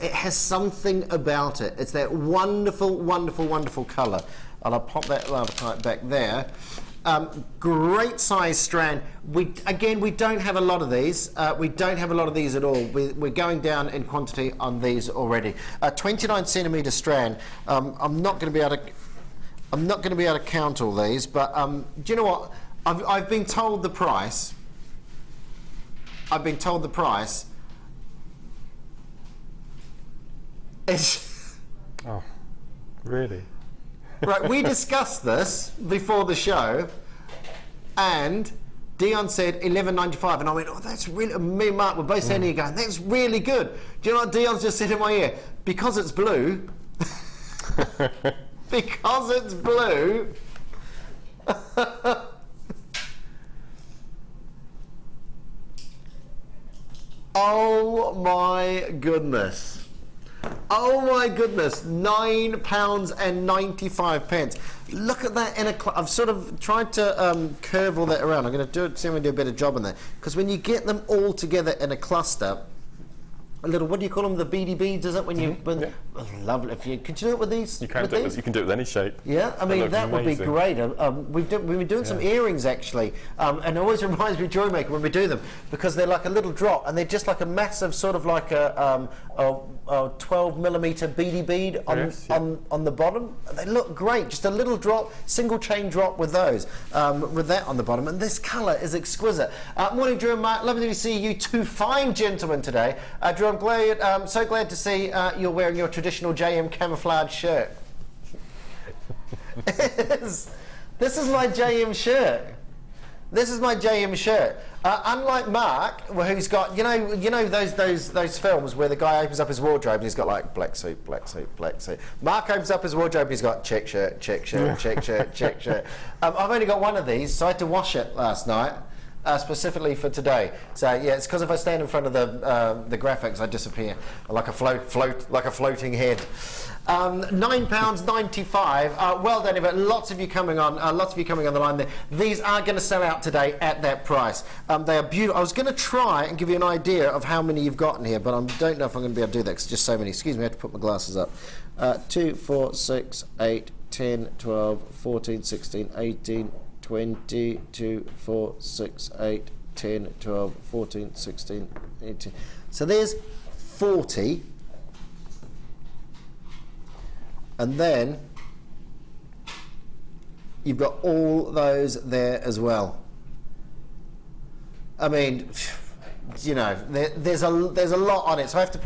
It has something about it. It's that wonderful, wonderful, wonderful colour. And I'll pop that Apatite back there. Great size strand. We don't have a lot of these. We don't have a lot of these at all. We're going down in quantity on these already. 29 centimetre strand. I'm not going to be able to count all these, but do you know what? I've been told the price. I've been told the price. Oh, really? Right, we discussed this before the show, and Dion said $11.95, and I went, oh, that's really. Me and Mark were both standing here going, that's really good. Do you know what Dion's just said in my ear? Because it's blue. Because it's blue. Oh my goodness. Oh my goodness, £9.95. Look at that in a I've sort of tried to curve all that around. I'm going to see if we can do a better job on that. Because when you get them all together in a cluster, a little, what do you call them, the beady beads, is it? When you, yeah. Oh, lovely. Could you do it with these? You can do it. You can do it with any shape. Yeah, I mean that would be great. We've been doing some earrings actually, and it always reminds me of JewelleryMaker when we do them, because they're like a little drop, and they're just like a massive sort of like a 12mm beady bead on the bottom. They look great. Just a little drop, single chain drop with those, with that on the bottom, and this colour is exquisite. Morning, Drew and Mark. Lovely to see you two fine gentlemen today. Drew, I'm glad, so glad to see you're wearing your traditional JM camouflage shirt. This is my JM shirt. This is my JM shirt. Unlike Mark, who's got, you know those films where the guy opens up his wardrobe and he's got like black suit, black suit, black suit. Mark opens up his wardrobe and he's got check shirt, check shirt, check shirt, check shirt. I've only got one of these, so I had to wash it last night. Specifically for today, so yeah, it's because if I stand in front of the graphics, I disappear like a floating head. £9.95. Well done, Eva. Lots of you coming on. Lots of you coming on the line there. These are going to sell out today at that price. They are beautiful. I was going to try and give you an idea of how many you've got in here, but I don't know if I'm going to be able to do that because just so many. Excuse me, I have to put my glasses up. 2, 4, 6, 8, 10, 12, 14, 16, 18. 20, 2, 4, 6, 8, 10, 12, 14, 16, 18. So there's 40. And then you've got all those there as well. I mean, you know, there's a lot on it. So I have to.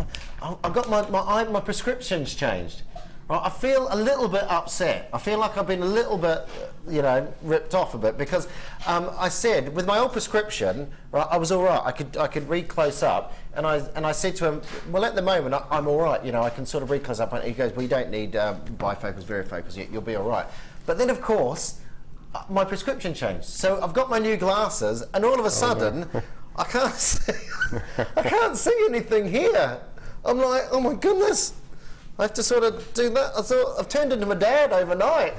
I've got my prescription's changed. Right, I feel a little bit upset. I feel like I've been a little bit, you know, ripped off a bit because I said with my old prescription, right, I was all right. I could read close up, and I said to him, well, at the moment I'm all right. You know, I can sort of read close up. And he goes, well, you don't need bifocals, varifocals yet. You'll be all right. But then, of course, my prescription changed. So I've got my new glasses, and all of a sudden, no. I can't see anything here. I'm like, oh my goodness. I have to sort of do that. I've turned into my dad overnight.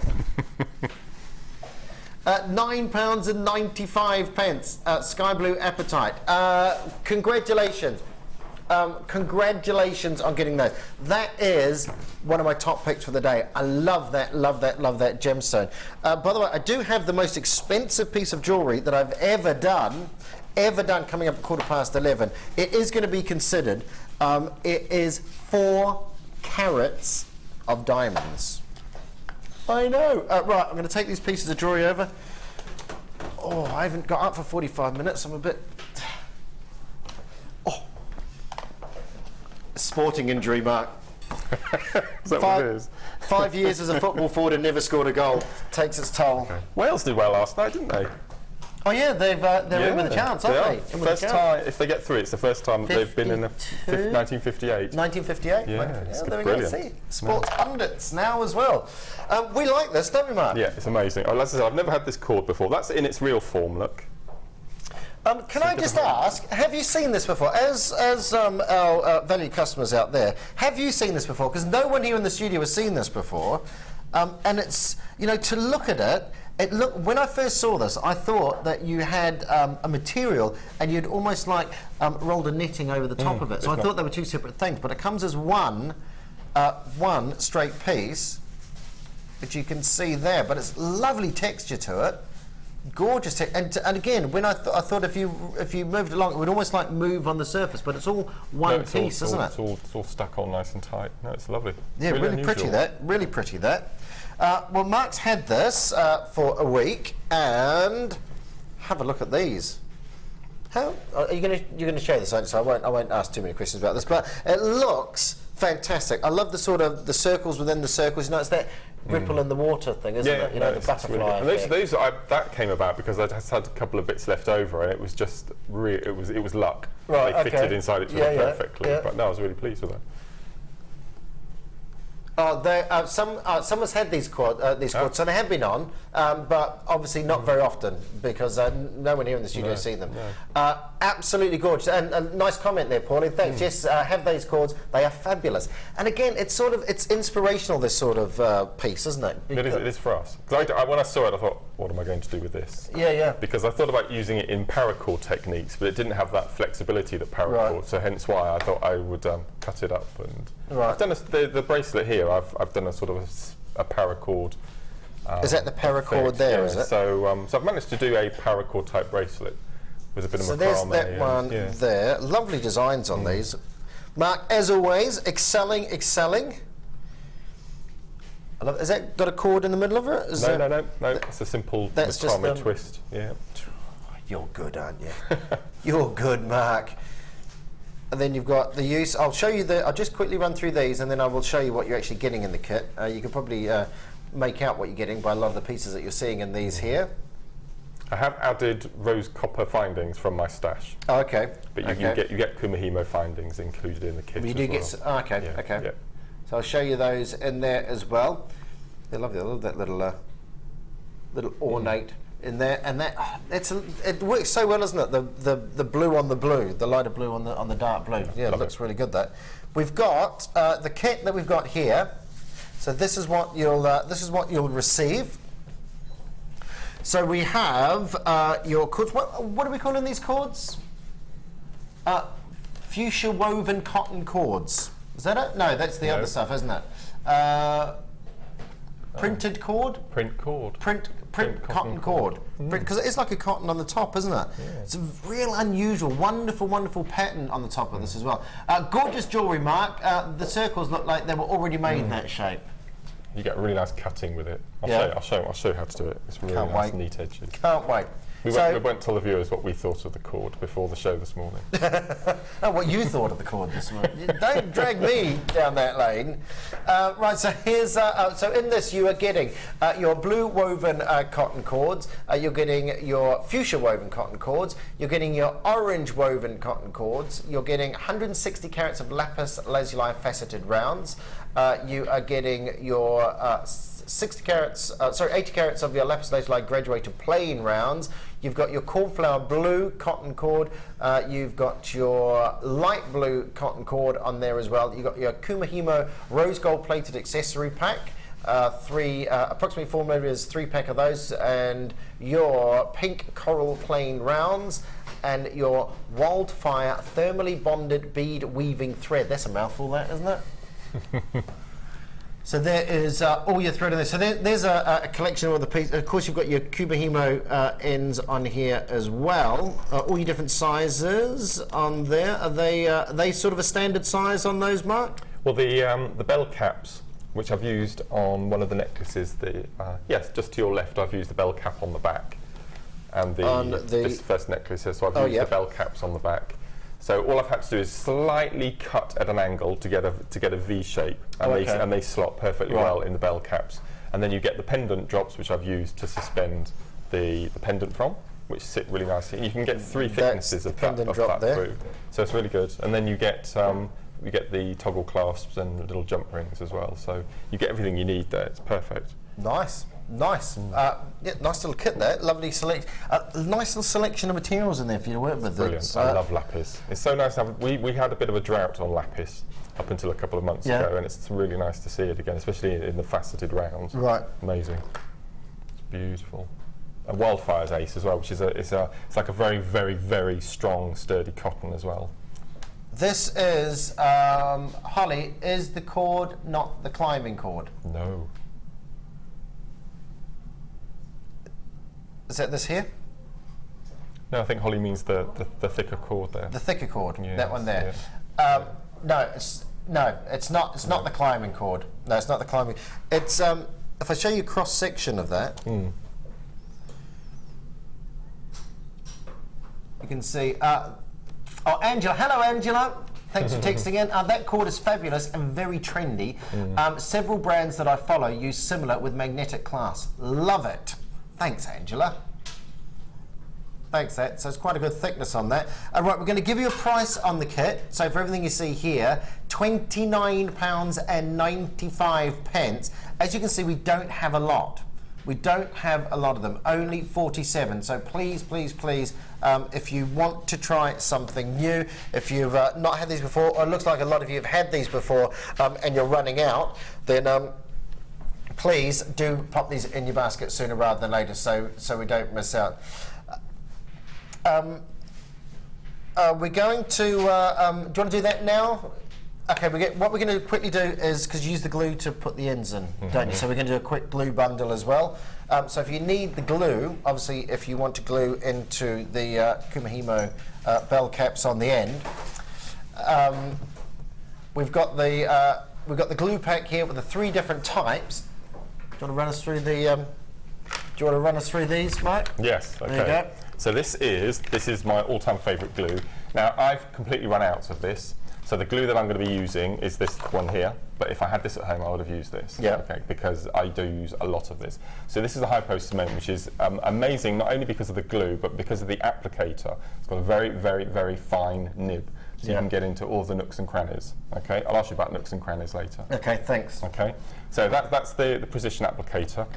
£9.95. Sky blue apatite. Congratulations. Congratulations on getting those. That is one of my top picks for the day. I love that, love that, love that gemstone. By the way, I do have the most expensive piece of jewellery that I've ever done coming up at 11:15. It is going to be considered. It is 4 carats of diamonds. I know. Right, I'm going to take these pieces of jewellery over. Oh, I haven't got up for 45 minutes. I'm a bit... Oh. Sporting injury, Mark. Is that what it is? 5 years as a football forward and never scored a goal. Takes its toll. Okay. Wales did well last night, didn't they? Oh yeah, they're in with a chance, aren't they? First time, if they get through, it's the first time they've been in 1958. 1958? Yeah, it's brilliant. See, sports pundits now as well. We like this, don't we, Mark? Yeah, it's amazing. As I said, I've never had this cord before. That's in its real form, look. Can I just ask, have you seen this before? As our valued customers out there, have you seen this before? Because no one here in the studio has seen this before. And it's, you know, to look at it, When I first saw this, I thought that you had a material and you'd almost like rolled a netting over the top of it. So I thought they were two separate things, but it comes as one straight piece, which you can see there. But it's lovely texture to it, gorgeous texture. And again, when I thought if you moved along, it would almost like move on the surface, but it's all one piece, isn't it? It's all stuck on nice and tight. No, it's lovely. Yeah, really pretty that. Really pretty that. Well, Mark's had this for a week, and have a look at these. How are you going to show this? So I won't ask too many questions about this, but it looks fantastic. I love the sort of the circles within the circles. You know, it's that ripple in the water thing, isn't it? You know, the butterfly. Really that came about because I just had a couple of bits left over, and it was just it was luck. Right, they fitted inside each other perfectly. But no, I was really pleased with that. Someone's had these cords, so they have been on, but obviously not very often because no one here in the studio has seen them. No. Absolutely gorgeous, and a nice comment there, Pauline. Thanks. Yes, have these cords; they are fabulous. And again, it's inspirational. This sort of piece, isn't it? It is for us. When I saw it, I thought, what am I going to do with this? Yeah. Because I thought about using it in paracord techniques, but it didn't have that flexibility that paracord. So hence why I thought I would cut it up. And I've done the bracelet here. I've done a sort of a paracord. Is that the paracord there? Is it? So I've managed to do a paracord type bracelet with a bit of macrame. So there's that one there. Lovely designs on these. Mark, as always, excelling. I love. Has that got a cord in the middle of it? No. It's a simple macrame twist. Yeah. You're good, aren't you? You're good, Mark. And then you've got the use. I'll show you I'll just quickly run through these, and then I will show you what you're actually getting in the kit. You can probably make out what you're getting by a lot of the pieces that you're seeing in these here. I have added rose copper findings from my stash. Oh, okay. But you get kumihimo findings included in the kit. You do get. Okay. Yeah. So I'll show you those in there as well. They're lovely. I love that little ornate in there, and it works so well, doesn't it? The blue on the blue, the lighter blue on the dark blue. Yeah, it looks really good. That we've got the kit that we've got here. So this is what you'll receive. So we have your cords. What are we calling these cords? Fuchsia woven cotton cords. Is that it? No, that's the other stuff, isn't it? Printed cord? Print cord. Print cotton cord. Because it is like a cotton on the top, isn't it? Yeah. It's a real unusual, wonderful pattern on the top of this as well. Gorgeous jewellery, Mark. The circles look like they were already made in that shape. You get really nice cutting with it. I'll show you how to do it. It's really nice, neat edges. Can't wait. We won't tell the viewers what we thought of the cord before the show this morning. Oh, what you thought of the cord this morning. Don't drag me down that lane. Right, so here's so in this you are getting your blue woven cotton cords, you're getting your fuchsia woven cotton cords, you're getting your orange woven cotton cords, you're getting 160 carats of lapis lazuli faceted rounds, you are getting your 80 carats of your lapis lazuli graduated plain rounds. You've got your cornflower blue cotton cord. You've got your light blue cotton cord on there as well. You've got your kumihimo rose gold plated accessory pack. Approximately 4 millimeters, 3-pack of those, and your pink coral plain rounds, and your wildfire thermally bonded bead weaving thread. That's a mouthful, that, isn't it? So there is all your thread in there. So there's a collection of all the pieces. Of course, you've got your kumihimo ends on here as well. All your different sizes on there. Are they sort of a standard size on those, Mark? Well, the bell caps, which I've used on one of the necklaces. Yes, just to your left, I've used the bell cap on the back, and this first necklace here. So I've used the bell caps on the back. So all I've had to do is slightly cut at an angle to get a V shape, and they slot perfectly well in the bell caps. And then you get the pendant drops, which I've used to suspend the pendant from, which sit really nicely. And you can get 3 thicknesses of that through. So it's really good. And then you get the toggle clasps and little jump rings as well. So you get everything you need there. It's perfect. Nice. Nice. Yeah, nice little kit there. Lovely nice little selection of materials in there for you to work with. Brilliant. I love lapis. It's so nice to have. We had a bit of a drought on lapis up until a couple of months ago, and it's really nice to see it again, especially in the faceted rounds. Right. Amazing. Beautiful. And Wildfire's ace as well, which is it's like a very, very, very strong, sturdy cotton as well. This is, Holly, is the cord not the climbing cord? No. Is that this here? No, I think Holly means the thicker cord there. The thicker cord, yes, that one there. Yeah. No, it's not. It's not the climbing cord. No, it's not the climbing. It's if I show you cross section of that, you can see. Oh, Angela. Hello, Angela. Thanks for texting in. That cord is fabulous and very trendy. Several brands that I follow use similar with magnetic clasps. Love it. Thanks, Angela. Thanks, that. So it's quite a good thickness on that. All right, we're going to give you a price on the kit. So for everything you see here, £29.95. As you can see, we don't have a lot. We don't have a lot of them, only 47. So please, please, please, if you want to try something new, if you've not had these before, or it looks like a lot of you have had these before and you're running out, then please do pop these in your basket sooner rather than later so we don't miss out. We're going to, do you want to do that now? Okay, what we're going to quickly do is, because you use the glue to put the ends in, don't you? So we're going to do a quick glue bundle as well. So if you need the glue, obviously if you want to glue into the Kumihimo bell caps on the end, we've got the glue pack here with the 3 different types. Do you want to run us through the? Do you want to run us through these, Mike? Yes. Okay. There you go. So this is my all-time favourite glue. Now I've completely run out of this. So the glue that I'm going to be using is this one here. But if I had this at home, I would have used this. Yeah. Okay. Because I do use a lot of this. So this is a high-post cement, which is amazing not only because of the glue, but because of the applicator. It's got a very, very, very fine nib. So you can get into all the nooks and crannies. Okay, I'll ask you about nooks and crannies later. Okay, thanks. Okay, so that's the precision applicator.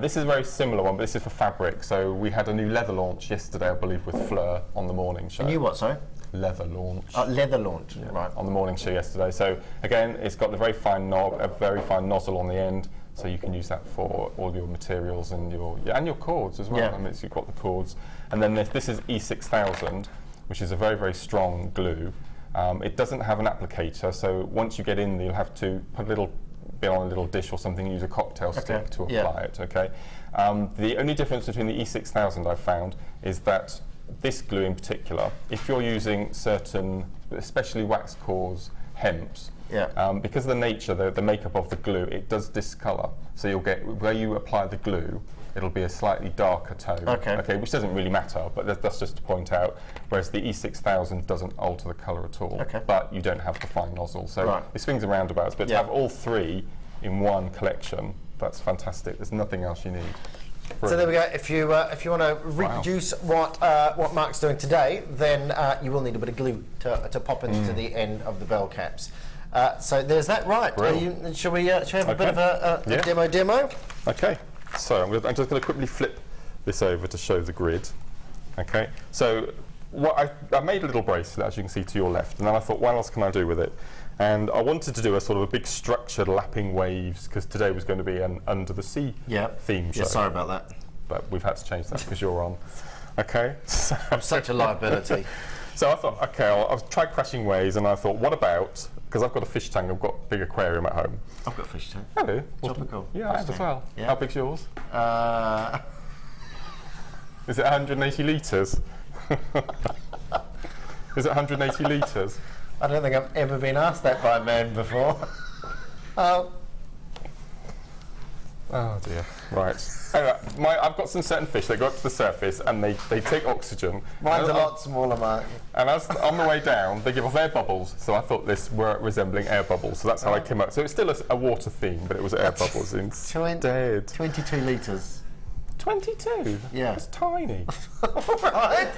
This is a very similar one, but this is for fabric. So we had a new leather launch yesterday, I believe, with Fleur on the morning show. A new what, sorry? Leather launch. Leather launch, yeah. Right. On the morning show yesterday. So again, it's got the very fine knob, a very fine nozzle on the end. So you can use that for all your materials and your cords as well. Yeah. I mean, you've got the cords. And then this is E6000, which is a very, very strong glue. It doesn't have an applicator, so once you get in there, you'll have to put a little bit on a little dish or something, use a cocktail stick to apply it, okay? The only difference between the E6000 I've found is that this glue in particular, if you're using certain, especially wax cores, hemps, because of the nature, the makeup of the glue, it does discolour. So you'll get, where you apply the glue, it'll be a slightly darker tone, okay, which doesn't really matter, but that's just to point out, whereas the E6000 doesn't alter the colour at all, but you don't have the fine nozzle. So it swings and roundabouts, but to have all 3 in one collection, that's fantastic. There's nothing else you need. Brilliant. So there we go. If you want to reproduce what Mark's doing today, then you will need a bit of glue to pop into the end of the bell caps. So there's that. Right. Shall we have a bit of a demo? Okay. So I'm just going to quickly flip this over to show the grid. Okay. So what I made a little bracelet, as you can see to your left, and then I thought, what else can I do with it? And I wanted to do a sort of a big structured lapping waves, because today was going to be an under the sea theme show. Yeah, sorry about that. But we've had to change that because you're on. Okay. So I'm such a liability. So I thought, okay, I'll try crashing waves, and I thought, what about, because I've got a fish tank, I've got a big aquarium at home. I've got a fish tank. Hello. Tropical. Yeah, I have as well. Yeah. How big's yours? Is it 180 litres? Is it 180 litres? I don't think I've ever been asked that by a man before. Oh dear. Right. Anyway, I've got some certain fish that go up to the surface and they take oxygen. Mine's a lot smaller, Mark. And as on the way down, they give off air bubbles. So I thought this were resembling air bubbles. So that's how I came up. So it's still a water theme, but it was air bubbles instead. 22 litres. 22? Yeah. It's tiny. Right.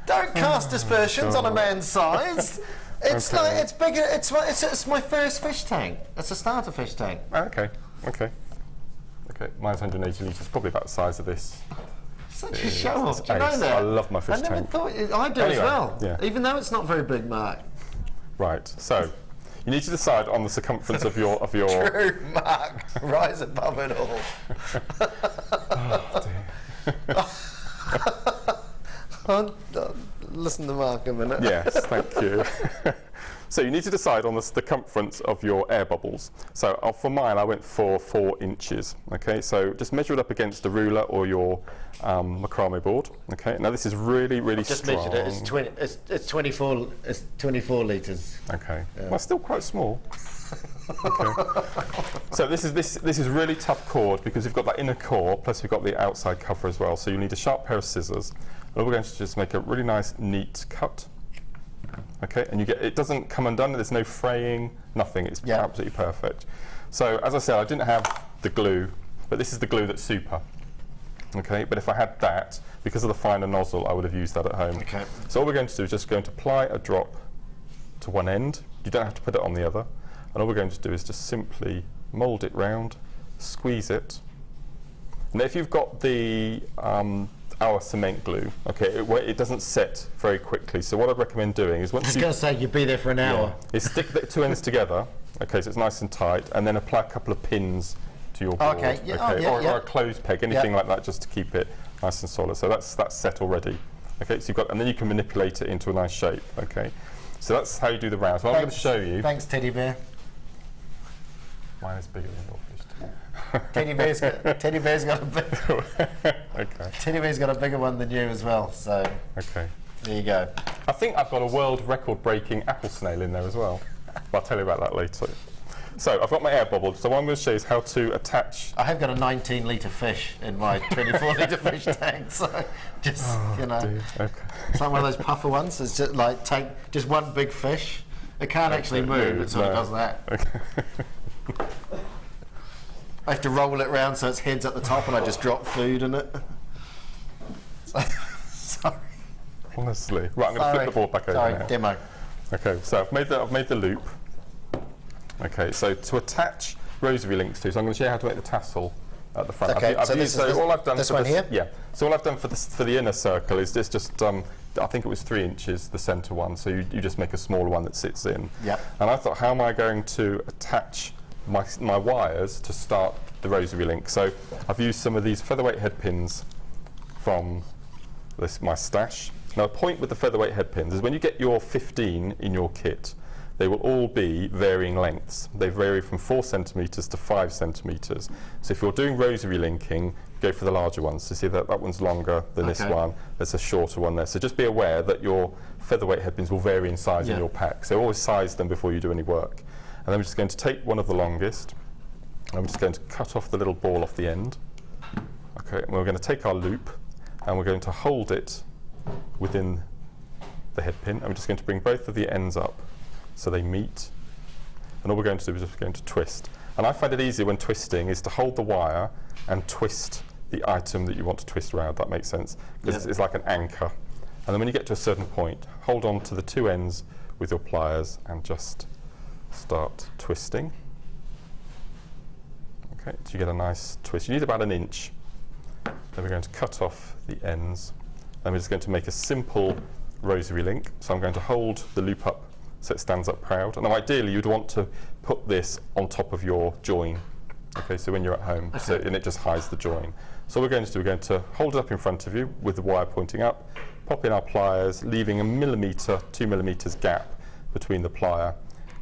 Don't cast aspersions on a man's size. It's like, it's bigger. It's my first fish tank. It's a starter fish tank. Okay. Mine's 180 litres, probably about the size of this. Such a show off. Do you know that? I love my fish tank. I never thought I do as well. Yeah. Even though it's not very big, Mark. Right. So you need to decide on the circumference of your True, Mark. Rise above it all. Oh, dear. Listen to Mark a minute. Yes, thank you. So you need to decide on the circumference of your air bubbles. So for mine, I went for 4 inches. Okay, so just measure it up against a ruler or your macrame board. Okay, now this is really, really just strong. Measured it. It's 24. It's 24 litres. Okay, well, still quite small. Okay. So this is really tough cord because we've got that inner core plus we've got the outside cover as well. So you need a sharp pair of scissors. And we're going to just make a really nice, neat cut. Okay, and it doesn't come undone. There's no fraying, nothing. It's absolutely perfect. So as I said, I didn't have the glue, but this is the glue that's super. Okay, but if I had that, because of the finer nozzle, I would have used that at home. Okay. So all we're going to do is just going to apply a drop to one end. You don't have to put it on the other. And all we're going to do is just simply mould it round, squeeze it. Now if you've got the our cement glue, okay, it doesn't set very quickly. So what I'd recommend doing is once I was going to say you'd be there for an hour. Is stick the 2 ends together, okay, so it's nice and tight, and then apply a couple of pins to your board, okay, or a clothes peg, anything like that, just to keep it nice and solid. So that's set already. Okay, so you've got, and then you can manipulate it into a nice shape. Okay, so that's how you do the rounds. Well, I'm going to show you. Thanks, Teddy Bear. Mine is bigger than your fish. Teddy Bear's got a big. Okay. Teddy Bear's got a bigger one than you as well. So. Okay. There you go. I think I've got a world record-breaking apple snail in there as well. But I'll tell you about that later. So I've got my air bubble. So what I'm going to show you is how to attach. I have got a 19-litre fish in my 24-litre fish tank. So just you know, okay. It's like one of those puffer ones. It's just like take just one big fish. It can't actually move. It sort of does that. Okay. I have to roll it round so its head's at the top, and I just drop food in it. Sorry. Honestly, right. I'm going to flip the board back over now. Demo. Okay, so I've made the loop. Okay, so to attach rosary links to, so I'm going to show you how to make the tassel at the front. Okay, all I've done this one here. Yeah. So all I've done for the inner circle is just I think it was 3 inches, the centre one. So you just make a smaller one that sits in. Yeah. And I thought, how am I going to attach my wires to start the rosary link? So I've used some of these featherweight head pins from my stash. Now the point with the featherweight head pins is when you get your 15 in your kit, they will all be varying lengths. They vary from 4 centimetres to 5 centimetres. So if you're doing rosary linking, go for the larger ones. So see that one's longer than this one. There's a shorter one there. So just be aware that your featherweight head pins will vary in size in your pack. So always size them before you do any work. And then we're just going to take one of the longest, and I'm just going to cut off the little ball off the end. Okay, and we're going to take our loop, and we're going to hold it within the head pin. And we're just going to bring both of the ends up so they meet. And all we're going to do is just going to twist. And I find it easier when twisting is to hold the wire and twist the item that you want to twist around. That makes sense, because it's like an anchor. And then when you get to a certain point, hold on to the 2 ends with your pliers and just start twisting. Okay, so you get a nice twist. You need about 1 inch. Then we're going to cut off the ends. And we're just going to make a simple rosary link. So I'm going to hold the loop up so it stands up proud. And now ideally you'd want to put this on top of your join. Okay, so when you're at home, and it just hides the join. So what we're going to do, we're going to hold it up in front of you with the wire pointing up, pop in our pliers, leaving 1 millimetre, 2 millimetres gap between the plier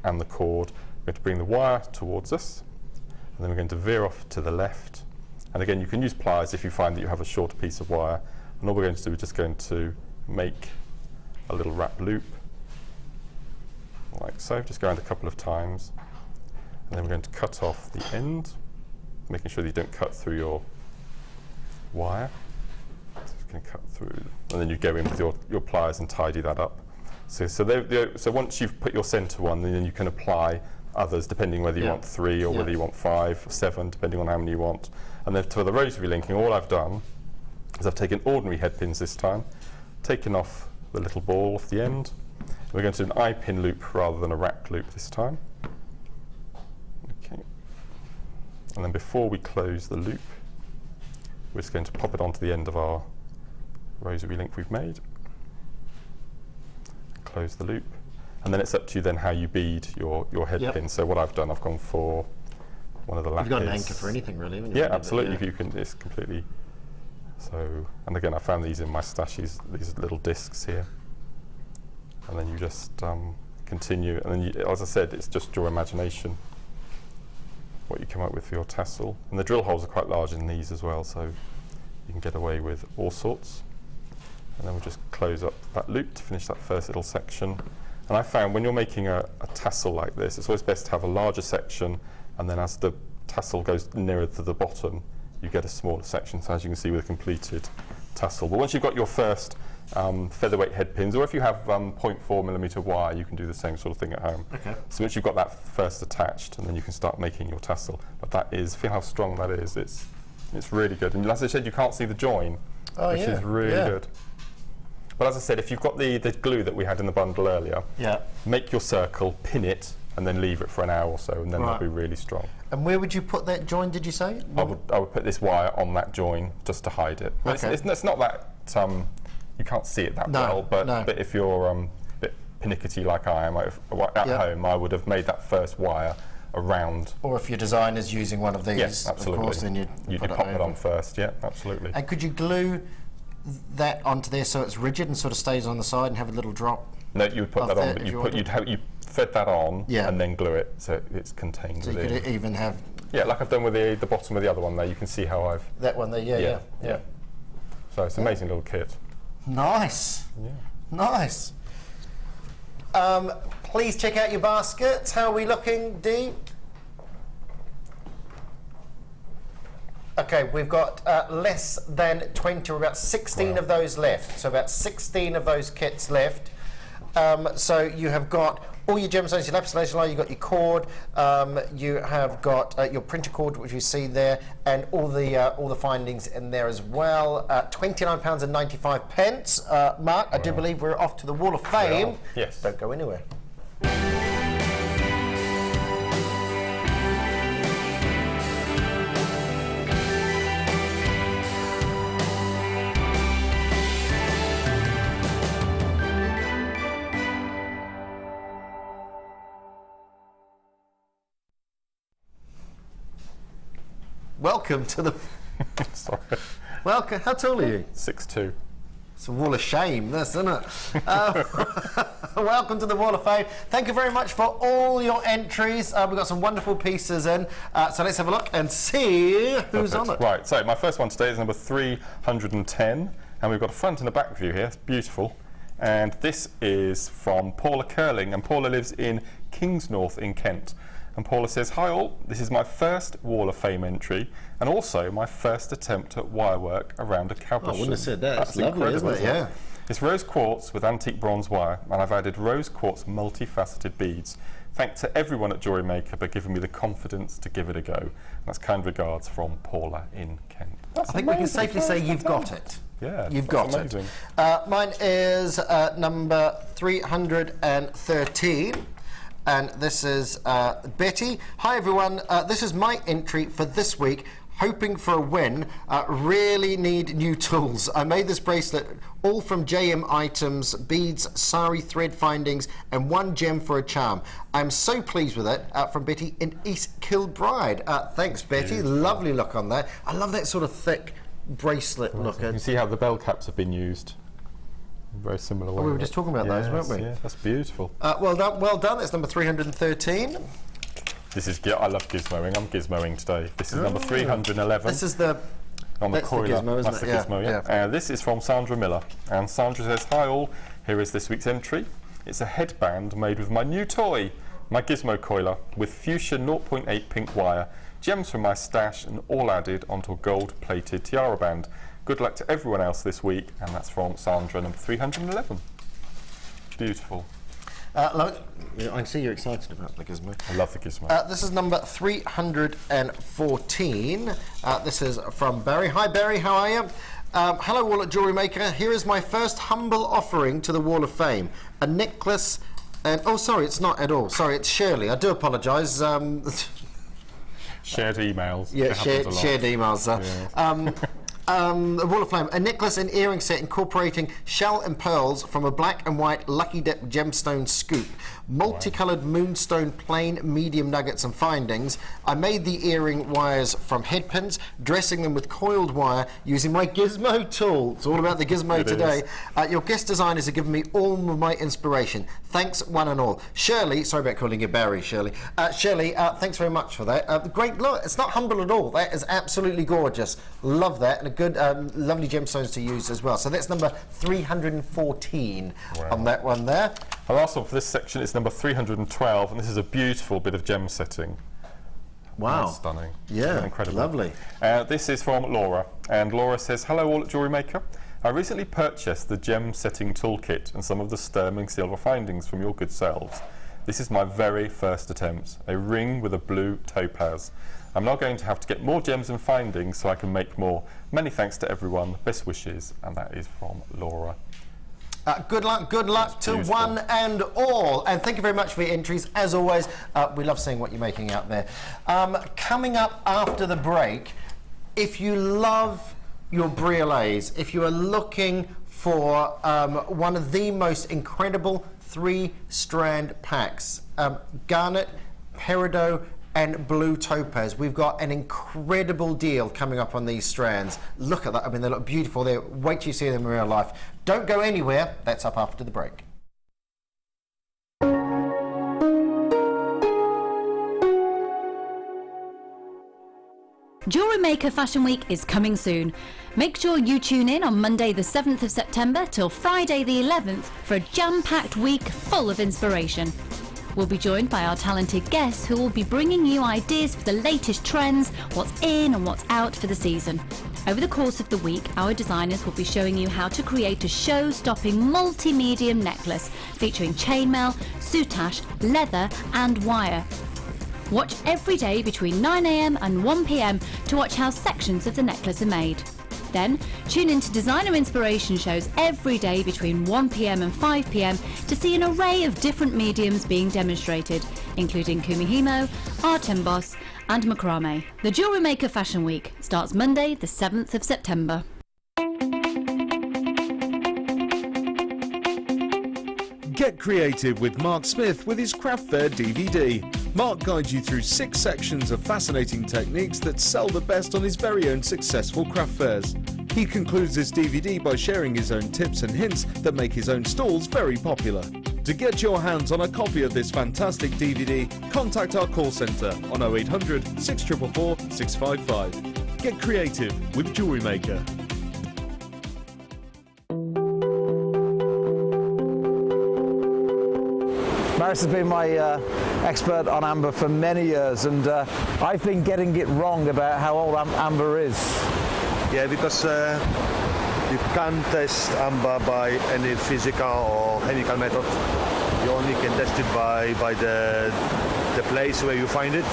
and the cord. We're going to bring the wire towards us, and then we're going to veer off to the left. And again, you can use pliers if you find that you have a shorter piece of wire. And all we're going to do, we're just going to make a little wrap loop, like so. Just go around a couple of times. And then we're going to cut off the end, making sure that you don't cut through your wire. Just going to cut through, and then you go in with your pliers and tidy that up. So once you've put your centre one, then you can apply others depending whether you want 3 or whether you want 5 or 7, depending on how many you want. And then for the rosary linking, all I've done is I've taken ordinary head pins this time, taken off the little ball off the end. We're going to do an eye pin loop rather than a rack loop this time. Okay. And then before we close the loop, we're just going to pop it onto the end of our rosary link we've made. Close the loop. And then it's up to you then how you bead your head pin. So what I've done, I've gone for one of the lacquers. You've got an anchor for anything really, haven't you? Yeah, absolutely. You can, it's completely, so, and again, I found these in my stash, these little discs here. And then you just continue, and then you, as I said, it's just your imagination, what you come up with for your tassel. And the drill holes are quite large in these as well, so you can get away with all sorts. And then we'll just close up that loop to finish that first little section. And I found when you're making a tassel like this, it's always best to have a larger section, and then as the tassel goes nearer to the bottom, you get a smaller section, so as you can see with a completed tassel. But once you've got your first featherweight head pins, or if you have 0.4mm wire, you can do the same sort of thing at home. Okay. So once you've got that first attached, and then you can start making your tassel. But that is, feel how strong that is. It's really good. And as I said, you can't see the join, which is really good. But as I said, if you've got the glue that we had in the bundle earlier, make your circle, pin it, and then leave it for an hour or so, and then they'll be really strong. And where would you put that join, did you say? I would put this wire on that join just to hide it. Okay. It's not that, you can't see it that well, but if you're a bit pernickety like I am, at home, I would have made that first wire around. Or if your designer's using one of these, yes, absolutely. Of course, then you'd pop it on first, yeah, absolutely. And could you glue that onto there so it's rigid and sort of stays on the side and have a little drop? No, you would put that on, but you fed that on and then glue it so it's contained so within. You could even have... Yeah, like I've done with the bottom of the other one there, you can see how I've... That one there, yeah. So it's an amazing little kit. Nice. Yeah. Nice. Please check out your baskets. How are we looking, Dee? Okay, we've got less than 20, or about 16 of those left. So about 16 of those kits left. So you have got all your gemstones, your lapis lazuli, you've got your cord, you have got your printer cord, which you see there, and all the findings in there as well. £29.95. Mark, I do believe we're off to the Wall of Fame. Well, yes. Don't go anywhere. Welcome to the... Sorry. Welcome. How tall are you? 6'2". It's a wall of shame, this, isn't it? Welcome to the Wall of Fame. Thank you very much for all your entries. We've got some wonderful pieces in. So let's have a look and see who's on it. Right, so my first one today is number 310. And we've got a front and a back view here. It's beautiful. And this is from Paula Curling. And Paula lives in Kingsnorth in Kent. And Paula says, "Hi all, this is my first Wall of Fame entry and also my first attempt at wire work around a cow cushion." I wouldn't have said that. That's lovely, isn't it? Yeah. It's rose quartz with antique bronze wire, and I've added rose quartz multifaceted beads. Thanks to everyone at JewelleryMaker for giving me the confidence to give it a go. And that's kind regards from Paula in Kent. I think we can safely say you've got it. Yeah, you've got amazing. It. Mine is number 313. And this is Betty. Hi everyone, this is my entry for this week. Hoping for a win, really need new tools. I made this bracelet all from JM items, beads, sari thread findings, and one gem for a charm. I'm so pleased with it. From Betty in East Kilbride. Thanks Betty, beautiful. Lovely look on that. I love that sort of thick bracelet look. You can see how the bell caps have been used. Very similar way. We were just talking about those, weren't we? Yeah, that's beautiful. Well done, well done. That's number 313. This is, I love gizmoing. I'm gizmoing today. This is number 311. This is the... On the coiler. The gizmo, isn't that's it? The gizmo, yeah. This is from Sandra Miller. And Sandra says, "Hi all, here is this week's entry. It's a headband made with my new toy, my gizmo coiler, with fuchsia 0.8 pink wire, gems from my stash, and all added onto a gold-plated tiara band. Good luck to everyone else this week," and that's from Sandra, number 311. Beautiful. I can see you're excited about the gizmo. I love the gizmo. This is number 314. This is from Barry. Hi Barry, how are you? Hello all at JewelleryMaker. Here is my first humble offering to the Wall of Fame. A necklace and... Oh, sorry, it's not at all. Sorry, it's Shirley. I do apologise. Shared emails. Yeah, shared emails. A Wall of Flame, a necklace and earring set incorporating shell and pearls from a black and white Lucky Dip gemstone scoop. Multicoloured moonstone plain medium nuggets and findings. I made the earring wires from headpins, dressing them with coiled wire using my gizmo tool. It's all about the gizmo today. Your guest designers have given me all of my inspiration. Thanks, one and all. Shirley, sorry about calling you Barry, Shirley. Shirley, thanks very much for that. Great, look, it's not humble at all. That is absolutely gorgeous. Love that, and a good, lovely gemstones to use as well. So that's number 314 on that one there. The last one for this section is number 312, and this is a beautiful bit of gem setting. Wow. That's stunning. Yeah, incredible. Lovely. This is from Laura, and Laura says, hello all at JewelleryMaker. I recently purchased the gem setting toolkit and some of the sterling silver findings from your good selves. This is my very first attempt, a ring with a blue topaz. I'm now going to have to get more gems and findings so I can make more. Many thanks to everyone. Best wishes, and that is from Laura. Good luck to one and all. And thank you very much for your entries. As always, we love seeing what you're making out there. Coming up after the break, if you love your briolets, if you are looking for one of the most incredible 3-strand packs, garnet, peridot, and blue topaz. We've got an incredible deal coming up on these strands. Look at that. I mean, they look beautiful. Wait till you see them in real life. Don't go anywhere. That's up after the break. JewelleryMaker Fashion Week is coming soon. Make sure you tune in on Monday the 7th of September till Friday the 11th for a jam-packed week full of inspiration. We'll be joined by our talented guests who will be bringing you ideas for the latest trends, what's in and what's out for the season. Over the course of the week, our designers will be showing you how to create a show-stopping multi-medium necklace featuring chainmail, soutache, leather and wire. Watch every day between 9 AM and 1 PM to watch how sections of the necklace are made. Then, tune in to designer inspiration shows every day between 1 PM and 5 PM to see an array of different mediums being demonstrated, including kumihimo, art emboss and macrame. The JewelleryMaker Fashion Week starts Monday the 7th of September. Get creative with Mark Smith with his Craft Fair DVD. Mark guides you through 6 sections of fascinating techniques that sell the best on his very own successful craft fairs. He concludes this DVD by sharing his own tips and hints that make his own stalls very popular. To get your hands on a copy of this fantastic DVD, contact our call centre on 0800 644 655. Get creative with JewelleryMaker. Maris has been my expert on amber for many years, and I've been getting it wrong about how old amber is. Yeah, because you can't test amber by any physical or chemical method. You only can test it by the place where you find it,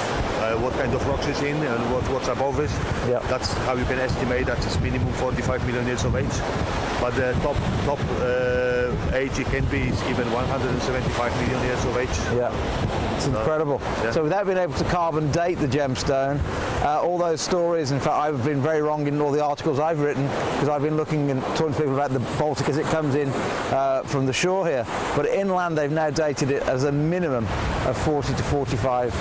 what kind of rocks it's in, and what's above it. Yeah. That's how you can estimate that it's minimum 45 million years of age. But the top age it can be is even 175 million years of age. Yeah, it's incredible. Yeah. So without being able to carbon date the gemstone, all those stories, in fact I've been very wrong in all the articles I've written, because I've been looking and talking to people about the Baltic as it comes in from the shore here. But inland they've now dated it as a minimum of 40 to 45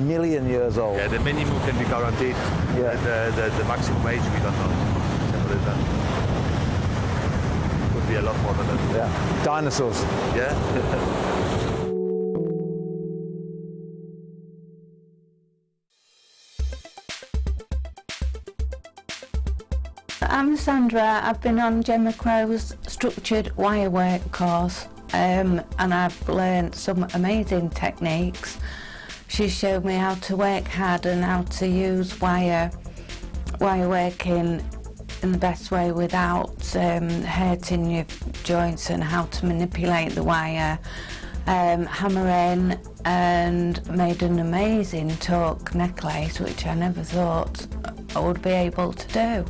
million years old. Yeah, the minimum can be guaranteed. Yeah. The maximum age we don't know. Could be a lot more than that. Yeah, dinosaurs. Yeah. I'm Sandra. I've been on Gemma Crow's structured wirework course, and I've learned some amazing techniques. She showed me how to work hard and how to use wire working in the best way without hurting your joints, and how to manipulate the wire, hammer in, and made an amazing torque necklace, which I never thought I would be able to do.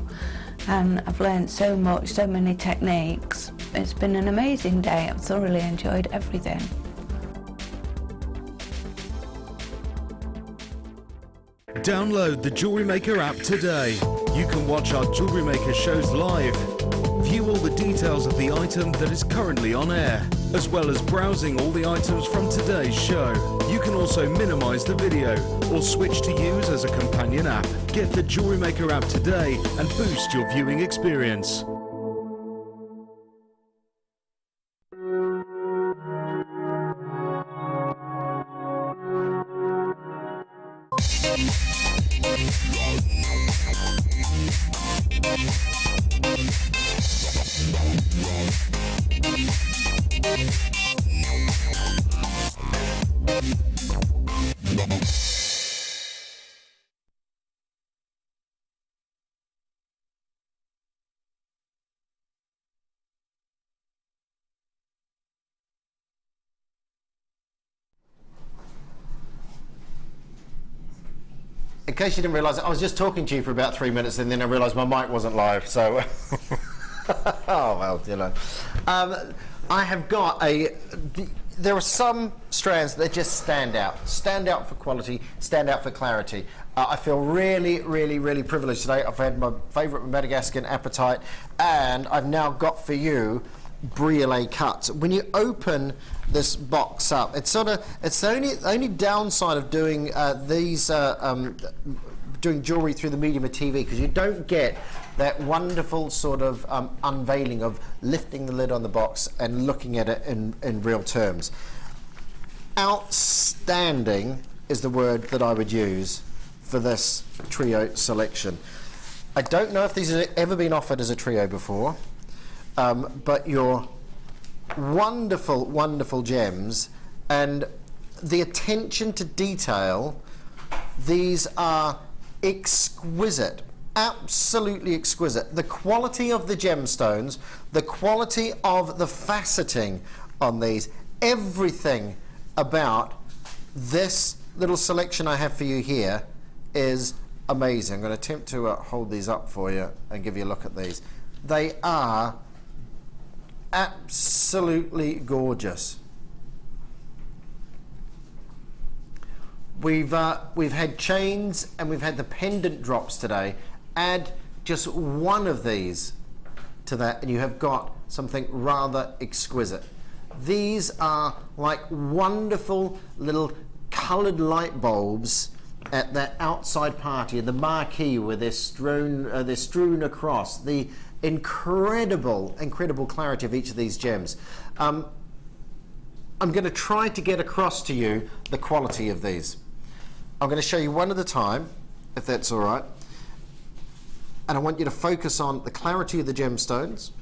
And I've learned so much, so many techniques. It's been an amazing day. I've thoroughly enjoyed everything. Download the JewelleryMaker app today. You can watch our JewelleryMaker shows live, view all the details of the item that is currently on air, as well as browsing all the items from today's show. You can also minimize the video or switch to use as a companion app. Get the JewelleryMaker app today and boost your viewing experience. In case you didn't realise, I was just talking to you for about 3 minutes and then I realised my mic wasn't live, so... oh, well, you know. I have got there are some strands that just stand out for quality, stand out for clarity. I feel really, really, really privileged today. I've had my favourite Madagascan Apatite, and I've now got for you Bale cuts. When you open this box up, it's the only downside of doing doing jewellery through the medium of TV, because you don't get that wonderful sort of unveiling of lifting the lid on the box and looking at it in real terms. Outstanding is the word that I would use for this trio selection. I don't know if these have ever been offered as a trio before, but your wonderful, wonderful gems and the attention to detail, these are exquisite, absolutely exquisite. The quality of the gemstones, the quality of the faceting on these, everything about this little selection I have for you here is amazing. I'm going to attempt to hold these up for you and give you a look at these. They are absolutely gorgeous. We've had chains and we've had the pendant drops today. Add just one of these to that and you have got something rather exquisite. These are like wonderful little coloured light bulbs at that outside party, the marquee where they're strewn across. The incredible clarity of each of these gems. I'm going to try to get across to you the quality of these. I'm going to show you one at a time, if that's all right. And I want you to focus on the clarity of the gemstones,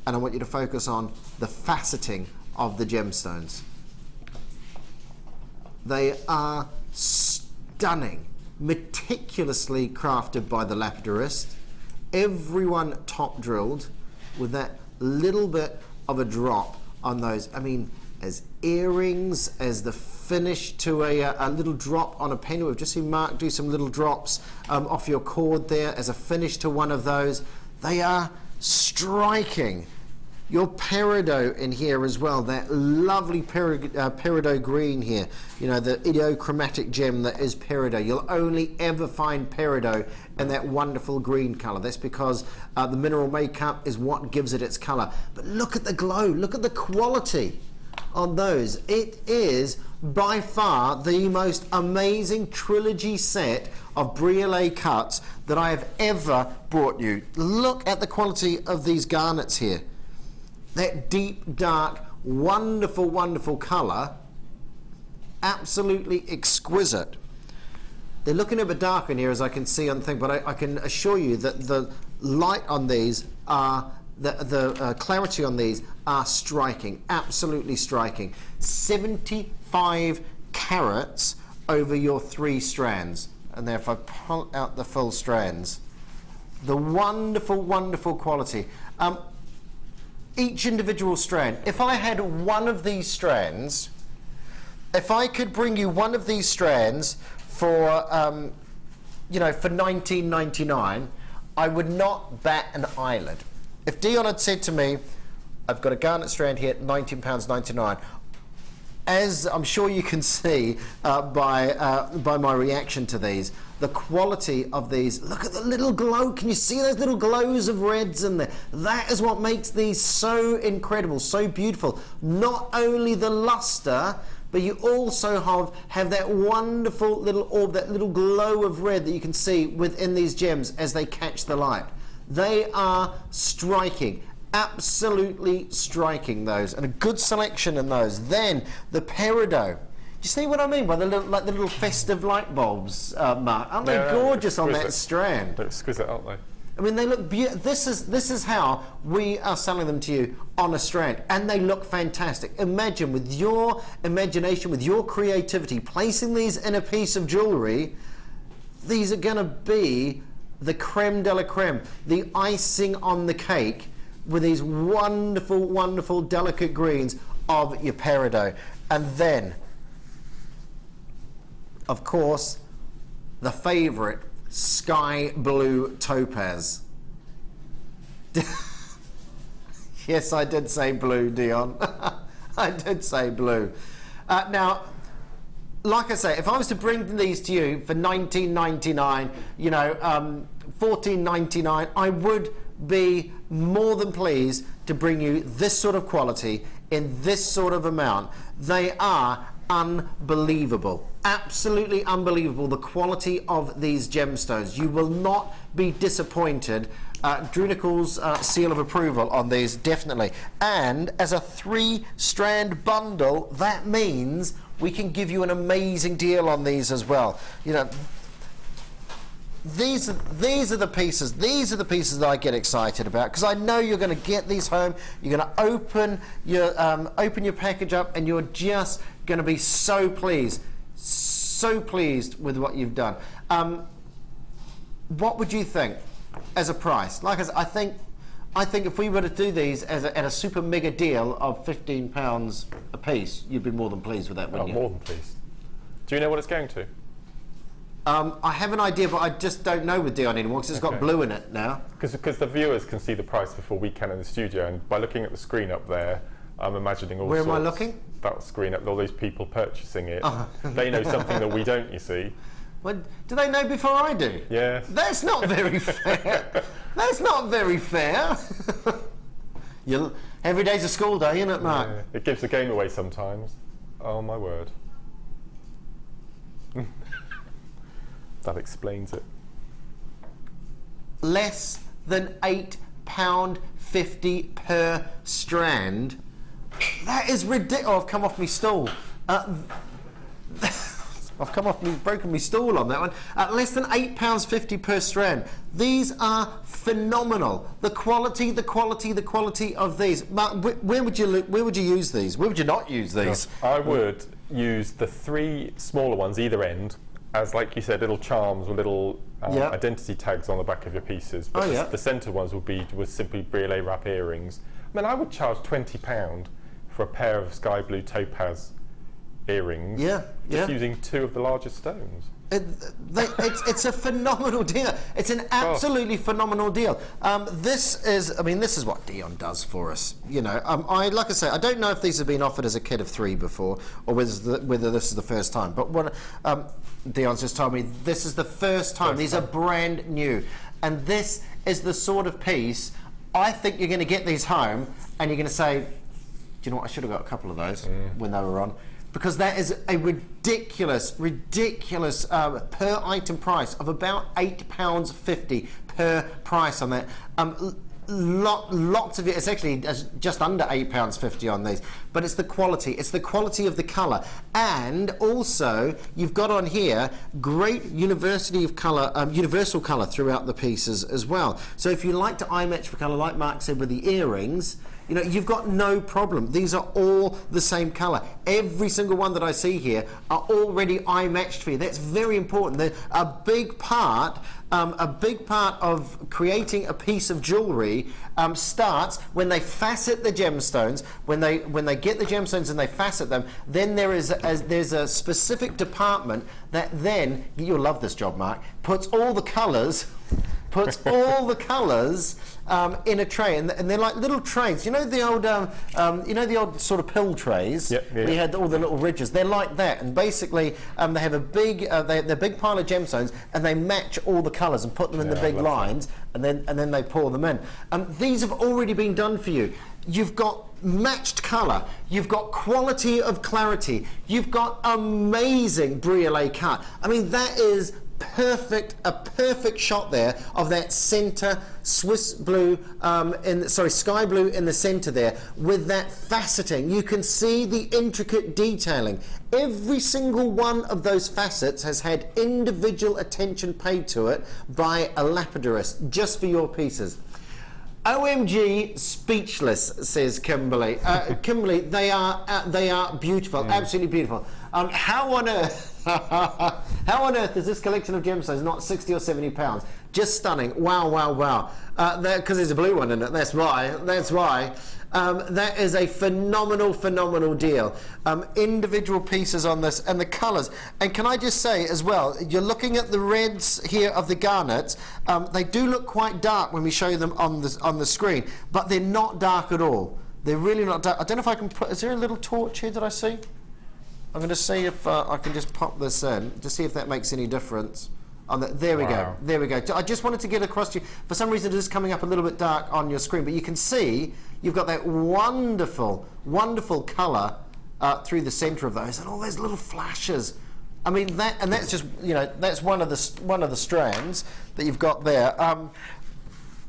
and I want you to focus on the faceting of the gemstones. They are stunning, meticulously crafted by the lapidarist. Everyone top drilled with that little bit of a drop on those. I mean, as earrings, as the finish to a little drop on a penny. We've just seen Mark do some little drops off your cord there as a finish to one of those. They are striking. Your peridot in here as well, that lovely peridot green here, you know, the idiochromatic gem that is peridot. You'll only ever find peridot in that wonderful green colour. That's because the mineral makeup is what gives it its colour. But look at the glow, look at the quality on those. It is by far the most amazing trilogy set of Bale cuts that I have ever brought you. Look at the quality of these garnets here. That deep, dark, wonderful, wonderful colour, absolutely exquisite. They're looking a bit dark in here, as I can see on the thing, but I can assure you that the light on these are, the clarity on these are striking, absolutely striking. 75 carats over your 3 strands. And there, if I pull out the full strands, the wonderful, wonderful quality. Each individual strand, if I had one of these strands, if I could bring you one of these strands for, you know, for $19.99, I would not bat an eyelid. If Dion had said to me, I've got a garnet strand here at £19.99, as I'm sure you can see by my reaction to these, the quality of these. Look at the little glow. Can you see those little glows of reds in there? That is what makes these so incredible, so beautiful. Not only the luster, but you also have that wonderful little orb, that little glow of red that you can see within these gems as they catch the light. They are striking. Absolutely striking, those, and a good selection in those. Then the peridot. You see what I mean by the little, like the little festive light bulbs, Mark? Aren't they gorgeous on that strand? They're exquisite, aren't they? I mean, they look beautiful. This is how we are selling them to you on a strand, and they look fantastic. Imagine, with your imagination, with your creativity, placing these in a piece of jewellery. These are going to be the creme de la creme, the icing on the cake, with these wonderful, wonderful, delicate greens of your peridot. And then, of course, the favourite, sky blue topaz. Yes, I did say blue, Dion. I did say blue. Now, like I say, if I was to bring these to you for $19.99, you know, $14.99, I would be more than pleased to bring you this sort of quality in this sort of amount. They are unbelievable, absolutely unbelievable, the quality of these gemstones. You will not be disappointed. Drew Nicholls' seal of approval on these, definitely. And as a 3-strand bundle, that means we can give you an amazing deal on these as well. You know, these are the pieces. These are the pieces that I get excited about, because I know you're going to get these home. You're going to open your package up, and you're just going to be so pleased with what you've done. What would you think as a price? Like I think if we were to do these at a super mega deal of £15 a piece, you'd be more than pleased with that, wouldn't you? More than pleased. Do you know what it's going to? I have an idea, but I just don't know with Dion anymore, because it's got blue in it now. Because the viewers can see the price before we can in the studio, and by looking at the screen up there, I'm imagining all sorts. Where am I looking? That screen up, all these people purchasing it. They know something that we don't, you see. Well, do they know before I do? Yes. That's not very fair. That's not very fair. Every day's a school day, isn't it, Mark? Yeah. It gives the game away sometimes. Oh, my word. That explains it. Less than £8.50 per strand. That is ridiculous. Oh, I've come off my stool. Broken my stool on that one. Less than £8.50 per strand. These are phenomenal. The quality of these. Mark, where would you use these? Where would you not use these? I would use the 3 smaller ones either end as, like you said, little charms or little identity tags on the back of your pieces. But the centre ones would simply Bale wrap earrings. I mean, I would charge £20 for a pair of sky blue topaz earrings. Just using 2 of the largest stones. It's a phenomenal deal. It's an absolutely phenomenal deal. This is what Dion does for us. You know, like I say, I don't know if these have been offered as a kit of 3 before, or whether this is the first time. But what Dion's just told me, this is the first time. These are brand new, and this is the sort of piece. I think you're going to get these home, and you're going to say, "Do you know what? I should have got a couple of those when they were on." Because that is a ridiculous per item price of about £8.50 per price on that. Lots of it. It's actually just under £8.50 on these, but it's the quality. It's the quality of the colour, and also you've got on here great universal colour throughout the pieces as well. So if you like to eye match for colour, like Mark said with the earrings, you know, you've got no problem. These are all the same colour. Every single one that I see here are already eye matched for you. That's very important. They're a big part of creating a piece of jewellery starts when they facet the gemstones. When they get the gemstones and they facet them, then there's a specific department that then, you'll love this job, Mark, puts all the colours puts all the colours in a tray, and they're like little trays. You know the old sort of pill trays. Yep, We had all the little ridges. They're like that, and basically they have a big, they're big pile of gemstones, and they match all the colours and put them in the big lines, and then they pour them in. These have already been done for you. You've got matched colour, you've got quality of clarity, you've got amazing briolet cut. I mean, that is perfect, a perfect shot there of that centre Swiss blue, sky blue in the centre there with that faceting. You can see the intricate detailing. Every single one of those facets has had individual attention paid to it by a lapidarist just for your pieces. OMG, speechless, says Kimberly. Kimberly, they are beautiful, absolutely beautiful. How on earth is this collection of gemstones not 60 or 70 pounds? Just stunning. Wow, wow, wow. Because there's a blue one in it, that's why. That is a phenomenal deal. Individual pieces on this, and the colours. And can I just say as well, you're looking at the reds here of the garnets. They do look quite dark when we show them on the screen, but they're not dark at all. They're really not dark. I don't know if I can put, is there a little torch here that I see? I'm going to see if I can just pop this in to see if that makes any difference. There we go. There we go. I just wanted to get across to you. For some reason, it is coming up a little bit dark on your screen, but you can see you've got that wonderful colour through the centre of those, and all those little flashes. I mean, that's just, you know, that's one of the strands that you've got there.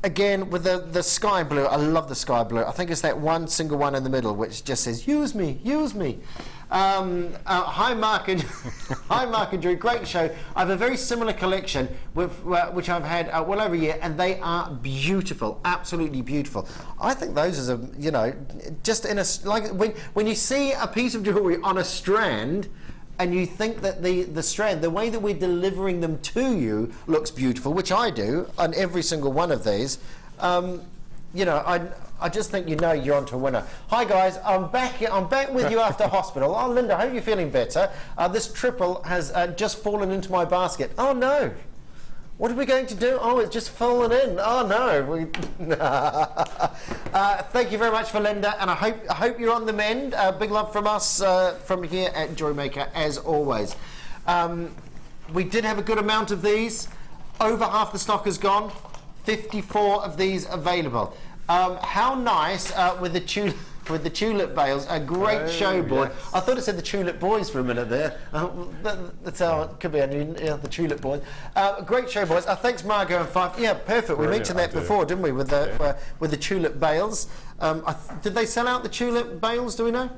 Again, with the sky blue, I love the sky blue. I think it's that one single one in the middle which just says, use me, use me. Hi Mark and hi Mark and Drew, great show. I have a very similar collection with which I've had well over a year, and they are beautiful, absolutely beautiful. I think those are, you know, just in a, like when you see a piece of jewellery on a strand, and you think that the strand, the way that we're delivering them to you looks beautiful, which I do on every single one of these. You know, I just think you know you're onto a winner. Hi guys, I'm back with you after hospital. Oh Linda, I hope you're feeling better. This triple has just fallen into my basket. Oh no. What are we going to do? Oh, it's just fallen in. Oh no. Thank you very much for Linda, and I hope you're on the mend. Big love from us from here at JewelleryMaker as always. We did have a good amount of these. Over half the stock is gone. 54 of these available. How nice with the tulip bales, a great show board. Yes. I thought it said the tulip boys for a minute there. That's how it could be. The tulip boys. Great show boys. Thanks Margot and Five. Yeah, perfect. We mentioned that before, didn't we? With the tulip bales. Did they sell out the tulip bales? Do we know?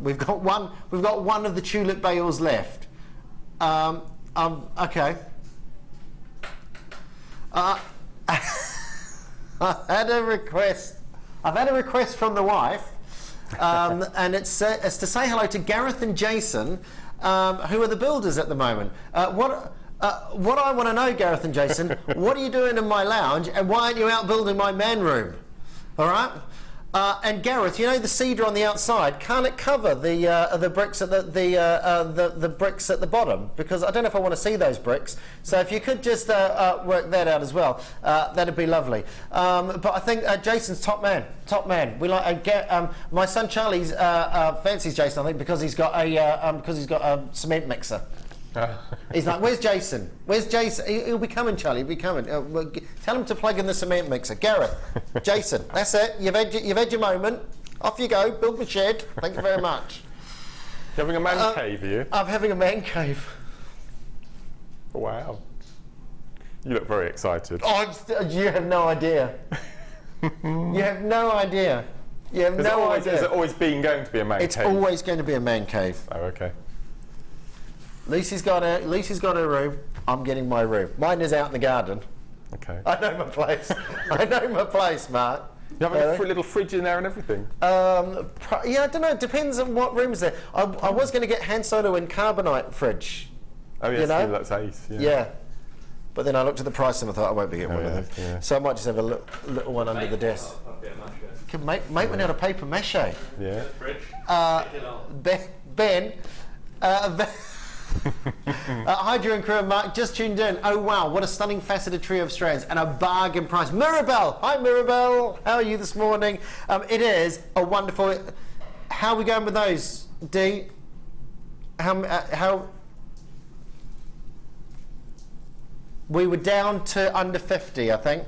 We've got one. We've got one of the tulip bales left. Okay. I've had a request from the wife, and it's to say hello to Gareth and Jason, who are the builders at the moment. What I want to know, Gareth and Jason, what are you doing in my lounge, and why aren't you out building my man room? All right. And Gareth, you know the cedar on the outside, can't it cover the bricks at the bricks at the bottom? Because I don't know if I want to see those bricks. So if you could just work that out as well, that'd be lovely. But I think Jason's top man. We like my son Charlie's fancies Jason, I think, because he's got a cement mixer. He's like, where's Jason? Where's Jason? He'll be coming, Charlie. He'll be coming. Tell him to plug in the cement mixer. Gareth, Jason, that's it. You've had your moment. Off you go. Build the shed. Thank you very much. You're having a man cave, are you? I'm having a man cave. Wow. You look very excited. Oh, you have no idea. You have no idea. You have no idea. Has it always been going to be a man cave? It's always going to be a man cave. Oh, okay. Lucy's got her room. I'm getting my room. Mine is out in the garden. Okay. I know my place. I know my place, Mark. You have a little fridge in there and everything? Yeah, I don't know. It depends on what room's there. I was going to get hand soda and carbonite fridge. Oh yes, you know? that's ace. Yeah. But then I looked at the price and I thought I won't be getting one of them. Yeah. So I might just have a little one under the desk. Can make one out of paper mache. Yeah. Ben. Hi, Drew and crew and Mark. Just tuned in. Oh, wow. What a stunning faceted trio of strands and a bargain price. Mirabelle. Hi, Mirabelle. How are you this morning? It is a wonderful... How are we going with those, D? How... We were down to under 50, I think.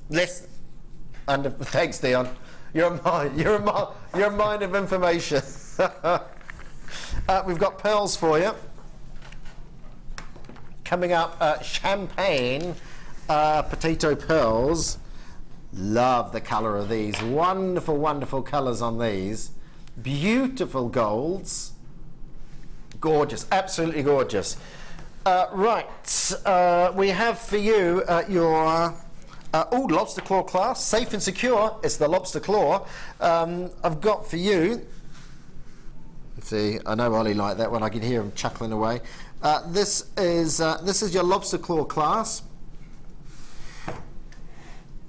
Less... Under... Thanks, Dion. You're a mine. You're a mine of information. We've got pearls for you. Coming up, champagne potato pearls. Love the colour of these. Wonderful, wonderful colours on these. Beautiful golds. Gorgeous, absolutely gorgeous. Right, we have for you your lobster claw clasp, safe and secure. It's the lobster claw. I've got for you. Let's see, I know Ollie liked that one. I can hear him chuckling away. This is your lobster claw clasp.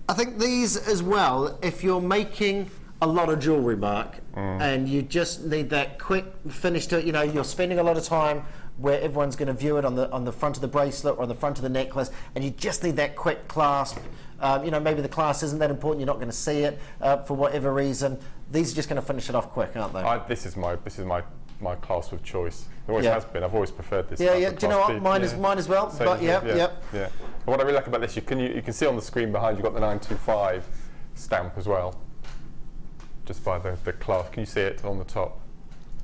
I think these as well, if you're making a lot of jewellery, Mark, and you just need that quick finish to it, you know, you're spending a lot of time where everyone's going to view it on the front of the bracelet or on the front of the necklace, and you just need that quick clasp. You know, maybe the clasp isn't that important, you're not going to see it for whatever reason. These are just going to finish it off quick, aren't they? This is my clasp of choice. It always has been. I've always preferred this. Yeah, yeah. Do you know what? Mine as well. Same but yeah. And what I really like about this, you can see on the screen behind you've got the 925 stamp as well. Just by the clasp. Can you see it on the top?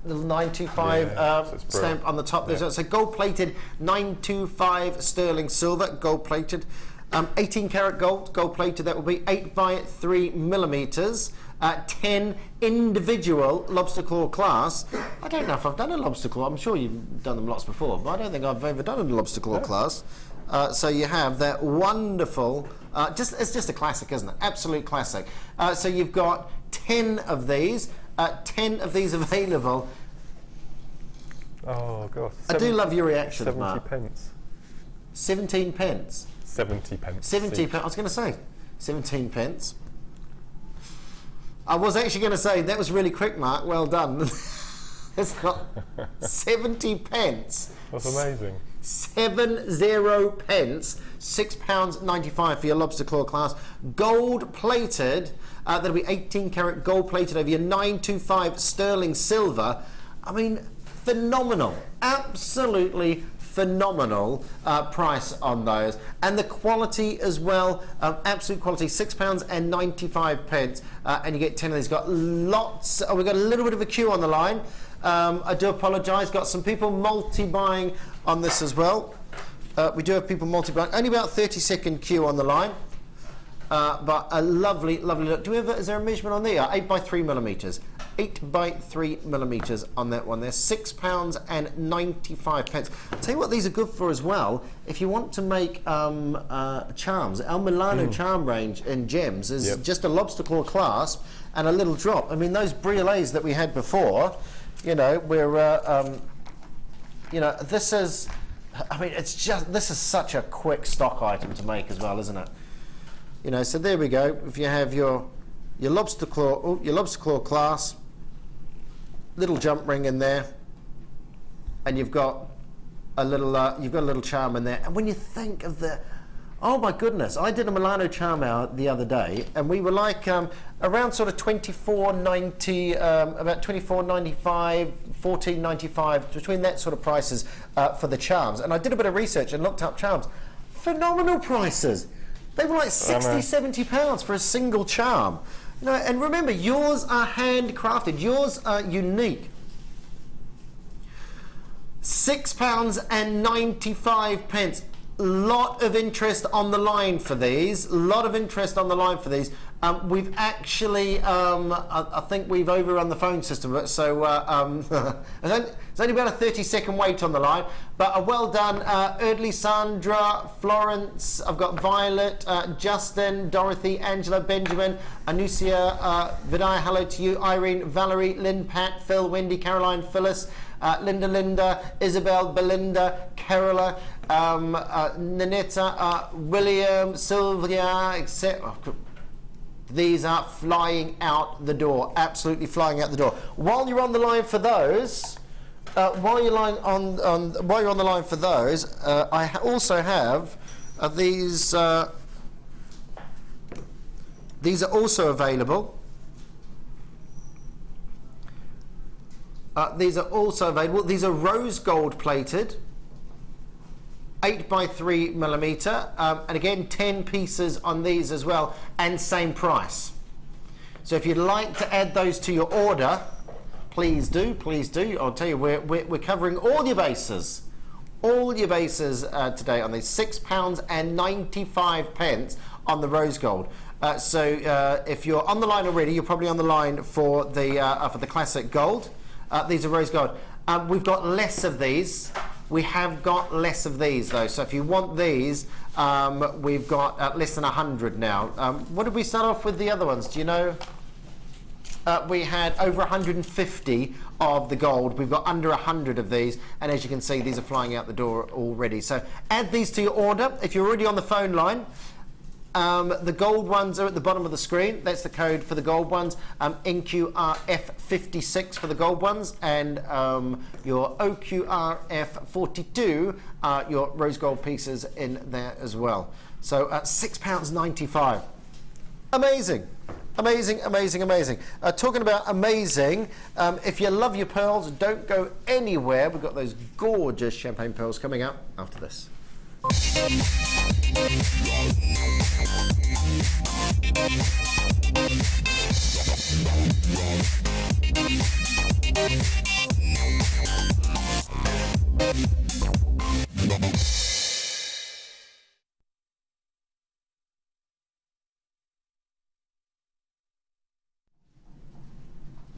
Little 925 stamp on the top. There's a gold-plated 925 sterling silver, gold-plated. 18 karat gold-plated. That will be 8 by 3 millimeters. 10 individual lobster claw clasps. I don't know if I've done a lobster claw. I'm sure you've done them lots before, but I don't think I've ever done a lobster claw clasp. So you have that wonderful. It's just a classic, isn't it? Absolute classic. So you've got 10 of these. 10 of these available. Oh gosh! I do love your reactions, 70 Mark. pence. 17 pence. 70 pence. 70 pence. I was going to say 17 pence. I was actually going to say that was really quick, Mark. Well done. It's got 70 pence. That's amazing. 70 pence. £6.95 for your lobster claw clasp. Gold plated. That'll be 18 karat gold plated over your 925 sterling silver. I mean, phenomenal. Absolutely phenomenal price on those, and the quality as well, absolute quality. £6.95, and you get 10 of these. Got lots. We've got a little bit of a queue on the line. I do apologise. Got some people multi-buying on this as well. We do have people multi-buying. Only about 30-second queue on the line. But a lovely, lovely look. Is there a measurement on there? 8 by 3 millimeters. 8 by 3 millimeters on that one there. £6.95. I'll tell you what these are good for as well. If you want to make charms, El Milano charm range in gems is just a lobster claw clasp and a little drop. I mean, those briolets that we had before, you know, you know, this is, I mean, it's just, this is such a quick stock item to make as well, isn't it? You know, so there we go. If you have your lobster claw clasp, little jump ring in there, and you've got a little charm in there. And when you think of the, oh my goodness, I did a Milano charm hour the other day, and we were like around sort of $24.90, about $24.95, $14.95, between that sort of prices for the charms. And I did a bit of research and looked up charms. Phenomenal prices. They were like 60, 70 pounds for a single charm. You know, and remember, yours are handcrafted. Yours are unique. £6.95. Lot of interest on the line for these. We've actually, I think we've overrun the phone system, so there's only about a 30-second wait on the line. But well done, Erdly, Sandra, Florence. I've got Violet, Justin, Dorothy, Angela, Benjamin, Anusia, Vidya. Hello to you, Irene, Valerie, Lynn, Pat, Phil, Wendy, Caroline, Phyllis. Linda, Isabel, Belinda, Carola, Nanetta, William, Sylvia, etc. These are flying out the door, absolutely flying out the door. While you're on the line for those, while you're while you're on the line for those, I also have these. These are also available. These are also available. These are rose gold plated, 8x3mm, and again 10 pieces on these as well, and same price. So if you'd like to add those to your order, please do, please do. I'll tell you, we're covering all your bases today on these. £6.95 on the rose gold. So if you're on the line already, you're probably on the line for the classic gold. These are rose gold. We've got less of these. We have got less of these though. So if you want these, we've got less than 100 now. What did we start off with the other ones? Do you know? We had over 150 of the gold. We've got under 100 of these, and as you can see, these are flying out the door already. So add these to your order. If you're already on the phone line, the gold ones are at the bottom of the screen. That's the code for the gold ones. NQRF56 for the gold ones, and your OQRF42 your rose gold pieces in there as well. So £6.95. Amazing. Amazing, amazing, amazing. Talking about amazing, if you love your pearls, don't go anywhere. We've got those gorgeous champagne pearls coming up after this.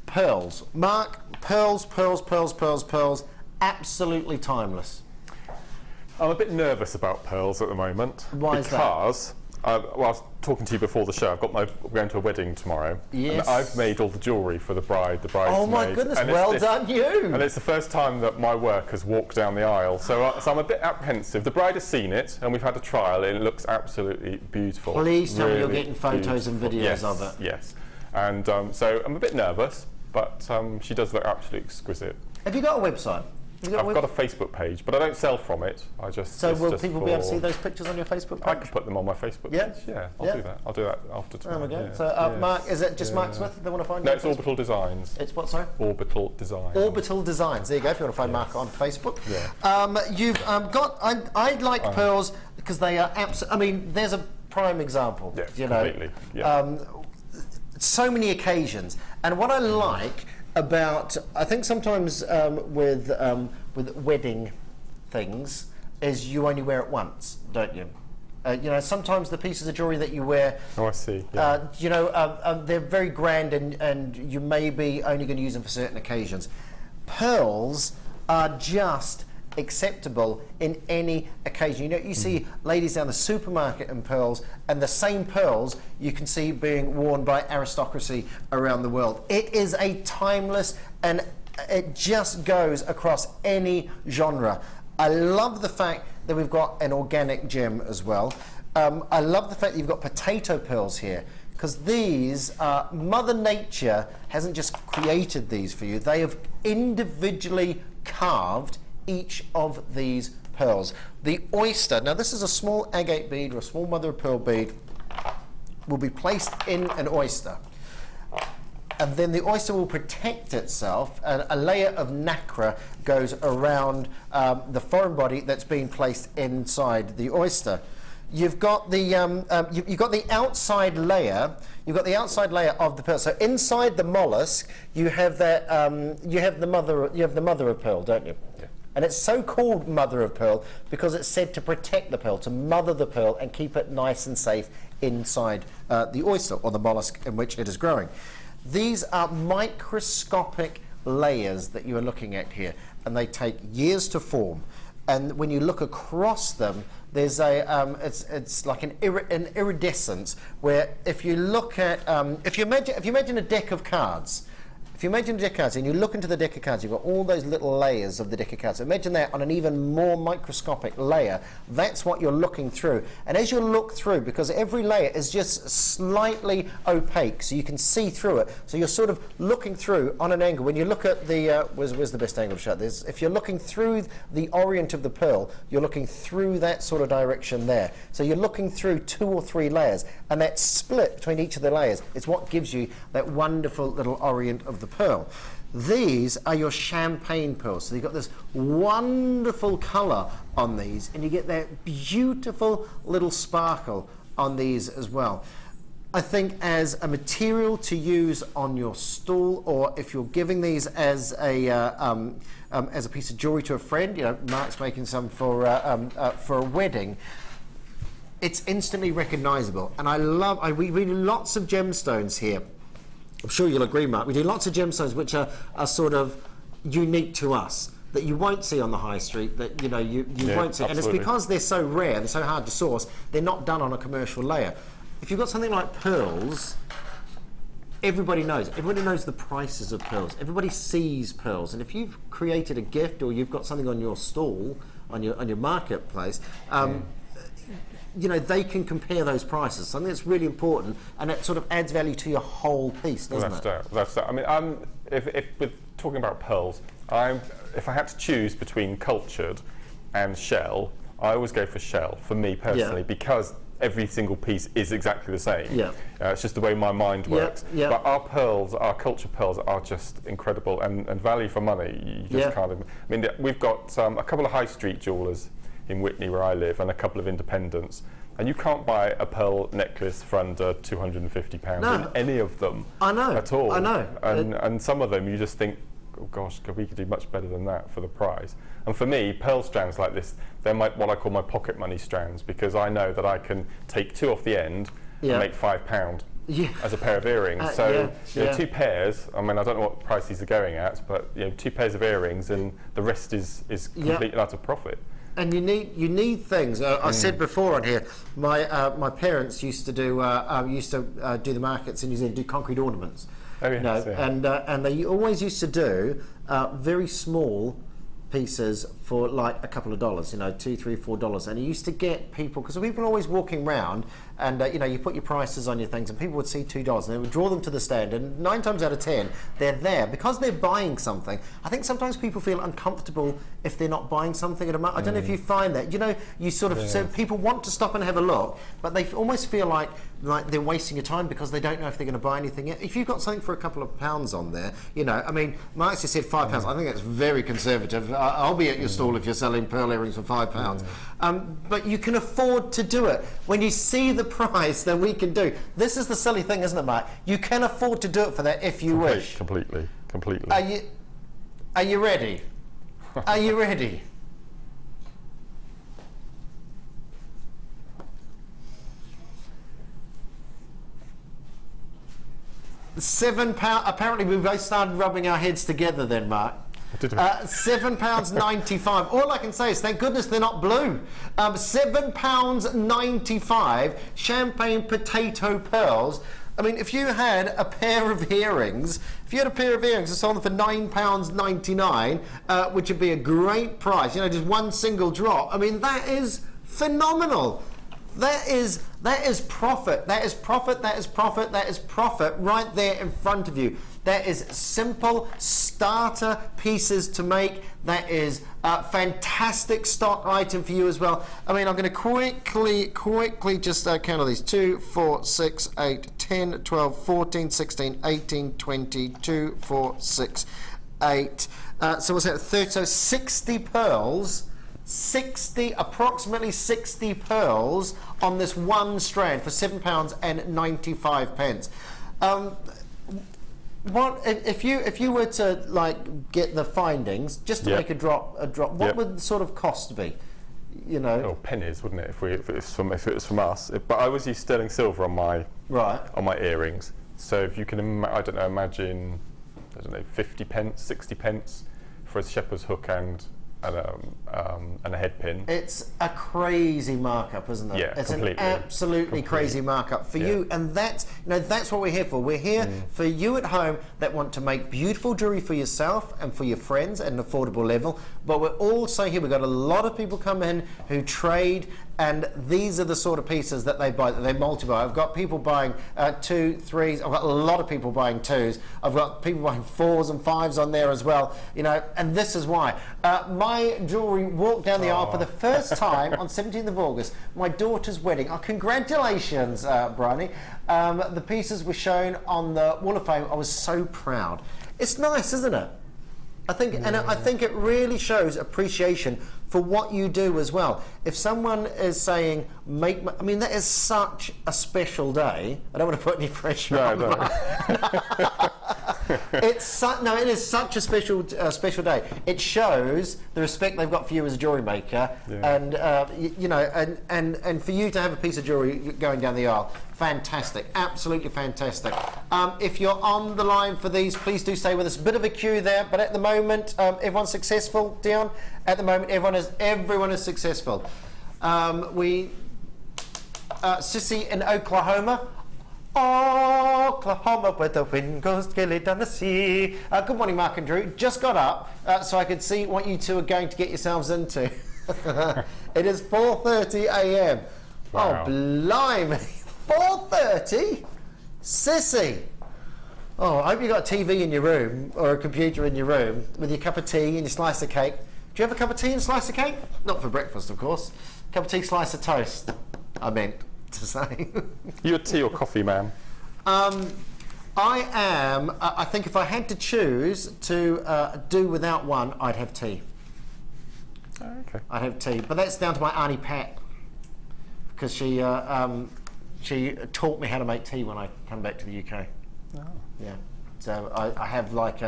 Pearls. Mark, pearls, pearls, pearls, pearls, pearls, absolutely timeless. I'm a bit nervous about pearls at the moment. Why is that? Because, well, I was talking to you before the show. We're going to a wedding tomorrow. Yes. And I've made all the jewellery for the bride, the bridesmaids. Oh my goodness, well done you! And it's the first time that my work has walked down the aisle. So I'm a bit apprehensive. The bride has seen it, and we've had a trial, and it looks absolutely beautiful. Please tell me you're getting beautiful. photos and videos of it. Yes. And so I'm a bit nervous, but she does look absolutely exquisite. Have you got a website? I've got a Facebook page, but I don't sell from it. I just. So will people be able to see those pictures on your Facebook page? I can put them on my Facebook page. Yeah, I'll do that. I'll do that after tomorrow. There we go. Yeah. So Mark, is it just Mark Smith if they want to find you? No, it's Orbital Designs. It's what, sorry? Orbital Designs. Orbital Designs. There you go. If you want to find Mark on Facebook. Yeah. You've got. I like pearls because they are absolutely. I mean, there's a prime example. Yeah, you know, completely. Yeah. So many occasions, and what I like about, I think sometimes with wedding things is you only wear it once, don't you? You know, sometimes the pieces of jewellery that you wear, oh, I see. Yeah. You know, they're very grand, and you may be only going to use them for certain occasions. Pearls are just acceptable in any occasion. You know, you see ladies down the supermarket in pearls, and the same pearls you can see being worn by aristocracy around the world. It is a timeless, and it just goes across any genre. I love the fact that we've got an organic gem as well. I love the fact that you've got potato pearls here, because these, Mother Nature hasn't just created these for you, they have individually carved each of these pearls. The oyster, now this is a small agate bead or a small mother of pearl bead, will be placed in an oyster. And then the oyster will protect itself, and a layer of nacre goes around the foreign body that's been placed inside the oyster. You've got the you've got the outside layer. You've got the outside layer of the pearl. So inside the mollusk, you have that you have the mother of pearl, don't you? Yeah. And it's so called mother of pearl because it's said to protect the pearl, to mother the pearl and keep it nice and safe inside the oyster or the mollusk in which it is growing. These are microscopic layers that you are looking at here, and they take years to form. And when you look across them, there's a it's like an iridescence where if you look at if you imagine a deck of cards. If you imagine a deck of cards and you look into the deck of cards, you've got all those little layers of the deck of cards. So imagine that on an even more microscopic layer. That's what you're looking through. And as you look through, because every layer is just slightly opaque, so you can see through it. So you're sort of looking through on an angle. When you look at the, where's the best angle to shot this? If you're looking through the orient of the pearl, you're looking through that sort of direction there. So you're looking through 2 or 3 layers, and that split between each of the layers is what gives you that wonderful little orient of the pearl. These are your champagne pearls. So you've got this wonderful colour on these, and you get that beautiful little sparkle on these as well. I think as a material to use on your stool, or if you're giving these as a piece of jewellery to a friend, you know, Mark's making some for a wedding, it's instantly recognisable. And we do lots of gemstones here. I'm sure you'll agree, Mark. We do lots of gemstones which are sort of unique to us, that you won't see on the high street, that you won't see. Absolutely. And it's because they're so rare, they're so hard to source, they're not done on a commercial layer. If you've got something like pearls, everybody knows. Everybody knows the prices of pearls. Everybody sees pearls. And if you've created a gift, or you've got something on your stall, on your marketplace, you know, they can compare those prices. Something that's really important, and it sort of adds value to your whole piece, doesn't it? That's it. I mean, if with talking about pearls, if I had to choose between cultured and shell, I always go for shell, for me personally, because every single piece is exactly the same. Yeah. It's just the way my mind works. Yeah. But our pearls, our culture pearls, are just incredible, and value for money. You just can't. I mean, we've got a couple of high street jewellers in Witney, where I live, and a couple of independents, and you can't buy a pearl necklace for under £250 in any of them. I know. At all. I know. And some of them you just think, oh gosh, we could do much better than that for the price. And for me, pearl strands like this, they're what I call my pocket money strands, because I know that I can take 2 off the end and make £5 as a pair of earrings. So you know, 2 pairs, I mean, I don't know what price these are going at, but you know, 2 pairs of earrings, and the rest is complete and utter profit. And you need things. I said before on here, my parents used to do the markets in New Zealand, do concrete ornaments. Oh, yes, and they always used to do very small pieces for like a couple of dollars, you know, $2, $3, $4, and you used to get people, because people are always walking around, and you know, you put your prices on your things, and people would see $2, and they would draw them to the stand, and 9 times out of 10 they're there because they're buying something. I think sometimes people feel uncomfortable if they're not buying something at a I don't know if you find that, you know, you sort of so people want to stop and have a look, but they almost feel like they're wasting your time because they don't know if they're going to buy anything. If you've got something for a couple of pounds on there, you know, I mean, Mark's just said £5. I think that's very conservative. I'll be at your stall if you're selling pearl earrings for £5. But you can afford to do it. When you see the price, then we can do. This is the silly thing, isn't it, Mark? You can afford to do it for that if you wish. Completely. Are you ready? Are you ready? £7. Apparently, we both started rubbing our heads together then, Mark. £7.95. All I can say is thank goodness they're not blue. £7.95 champagne potato pearls. I mean, if you had a pair of earrings, and sold them for £9.99, which would be a great price, you know, just one single drop. I mean, that is phenomenal. That is profit. That is profit. That is profit. That is profit right there in front of you. That is simple starter pieces to make. That is a fantastic stock item for you as well. I mean, I'm going to quickly just count all these. 2, 4, 6, 8, 10, 12, 14, 16, 18, 20, 2, 4, 6, 8. So what's that? 30, so 60 pearls. Approximately 60 pearls on this one strand for £7.95. What if you were to like get the findings just to make a drop? What would the sort of cost be? You know, oh, pennies, wouldn't it? If it was from us. But I always use sterling silver on my earrings. So if you can, imagine 50 pence, 60 pence for a shepherd's hook and and a head pin. It's a crazy markup, isn't it? Yeah, it's completely. an absolutely crazy markup for you, and that's that's what we're here for. We're here for you at home that want to make beautiful jewellery for yourself and for your friends at an affordable level. But we're also here. We've got a lot of people come in who trade, and these are the sort of pieces that they buy, that they multiply. I've got people buying 2, 3s. I've got a lot of people buying 2s. I've got people buying 4s and 5s on there as well. You know, and this is why. My jewellery walked down the aisle for the first time on 17th of August, my daughter's wedding. Oh, congratulations, Bryony. The pieces were shown on the Wall of Fame. I was so proud. It's nice, isn't it? I think, and I think it really shows appreciation for what you do as well. If someone is saying, I mean, that is such a special day. I don't want to put any pressure on. No. It is such a special day. It shows the respect they've got for you as a jewellery maker, and you know, and for you to have a piece of jewellery going down the aisle. Fantastic, absolutely fantastic. If you're on the line for these, please do stay with us. A bit of a queue there, but at the moment, everyone's successful, Dion. At the moment, everyone is successful. Sissy in Oklahoma. Oklahoma, where the wind goes gaily down the sea. Good morning, Mark and Drew. Just got up so I could see what you two are going to get yourselves into. It is 4:30 a.m. Wow. Oh, blimey. 4:30? Sissy. Oh, I hope you got a TV in your room or a computer in your room with your cup of tea and your slice of cake. Do you have a cup of tea and slice of cake? Not for breakfast, of course. Cup of tea, slice of toast, I meant to say. You a tea or coffee man? I am, I think if I had to choose to do without one, I'd have tea. Oh, okay. I'd have tea, but that's down to my Auntie Pat, because she taught me how to make tea when I come back to the UK. Oh. Yeah, so I have like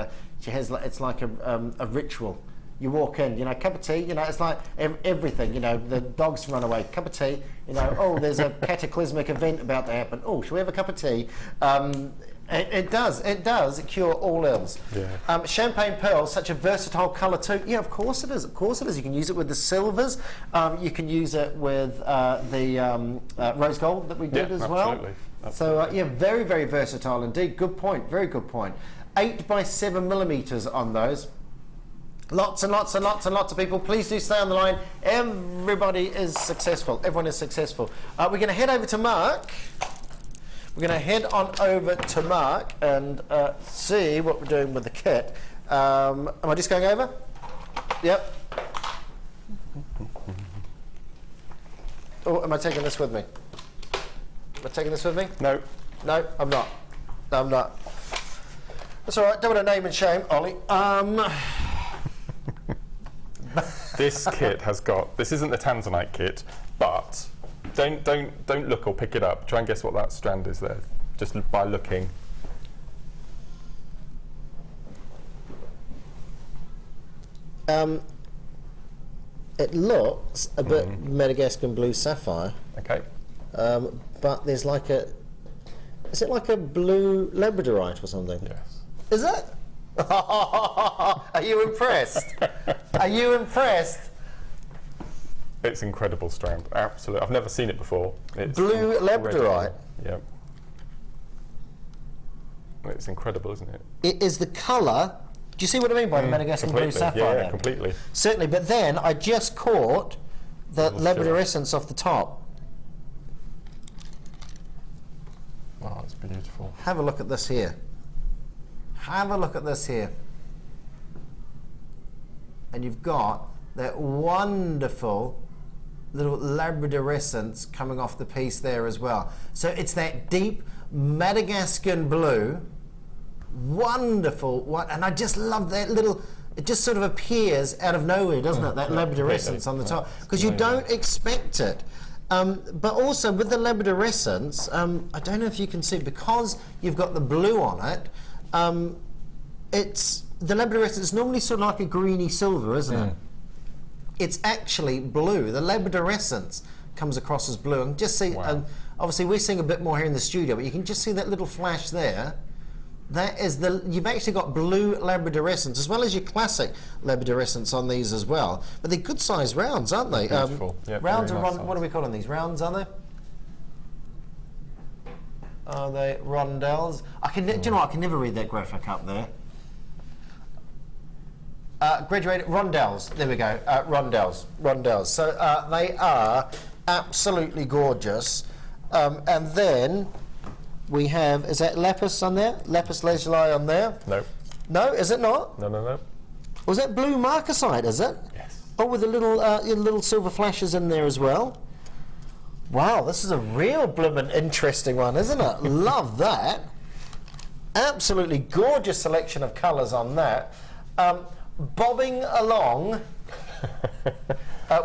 it's like a ritual. You walk in, you know, cup of tea, you know, it's like everything, you know, the dogs run away, cup of tea, you know, oh, there's a cataclysmic event about to happen, oh, shall we have a cup of tea? It does cure all ills. Yeah. Champagne pearl, such a versatile colour too. Yeah, of course it is. Of course it is. You can use it with the silvers. You can use it with the rose gold that we did as well. Absolutely. So yeah, very, very versatile indeed. Good point. Very good point. 8 by 7 millimeters on those. Lots and lots and lots and lots of people. Please do stay on the line. Everybody is successful. Everyone is successful. We're going to head over to Mark. We're going to head on over to Mark and see what we're doing with the kit. Am I just going over? Yep. Oh, am I taking this with me? Am I taking this with me? No. No, I'm not. No, I'm not. That's all right. Don't want to name and shame, Ollie. This kit has got. This isn't the Tanzanite kit, but don't look or pick it up. Try and guess what that strand is there, just by looking. It looks a bit Madagascar blue sapphire. Okay. But there's like a. Is it like a blue labradorite or something? Yes. Is it? Are you impressed? Are you impressed? It's incredible strand. Absolutely. I've never seen it before. It's blue labradorite. Yep. It's incredible, isn't it? It is the colour. Do you see what I mean by the Madagascar blue sapphire? Yeah, completely. Certainly, but then I just caught the labradorescence off the top. Oh, it's beautiful. Have a look at this here. Have a look at this here. And you've got that wonderful little labradorescence coming off the piece there as well. So it's that deep Madagascan blue. Wonderful one. And I just love that little, it just sort of appears out of nowhere, doesn't it? That labradorescence on the top. Because you don't expect it. But also with the labradorescence, I don't know if you can see, because you've got the blue on it, it's the labradorescence is normally sort of like a greeny silver, isn't it? It's actually blue. The labradorescence comes across as blue. And just see, obviously we're seeing a bit more here in the studio, but you can just see that little flash there. That is you've actually got blue labradorescence as well as your classic labradorescence on these as well. But they're good sized rounds, aren't they? Beautiful. Rounds are what are we calling these? Rounds, are they? Are they rondelles? Do you know what? I can never read that graphic up there. Graduated rondelles. There we go. Rondelles. So they are absolutely gorgeous. And then we have, is that lapis on there? Lapis lazuli on there? No. No, is it not? No. Was that blue marcasite, is it? Yes. Oh, with the little silver flashes in there as well. Wow, this is a real bloomin' interesting one, isn't it? Love that. Absolutely gorgeous selection of colours on that. Bobbing along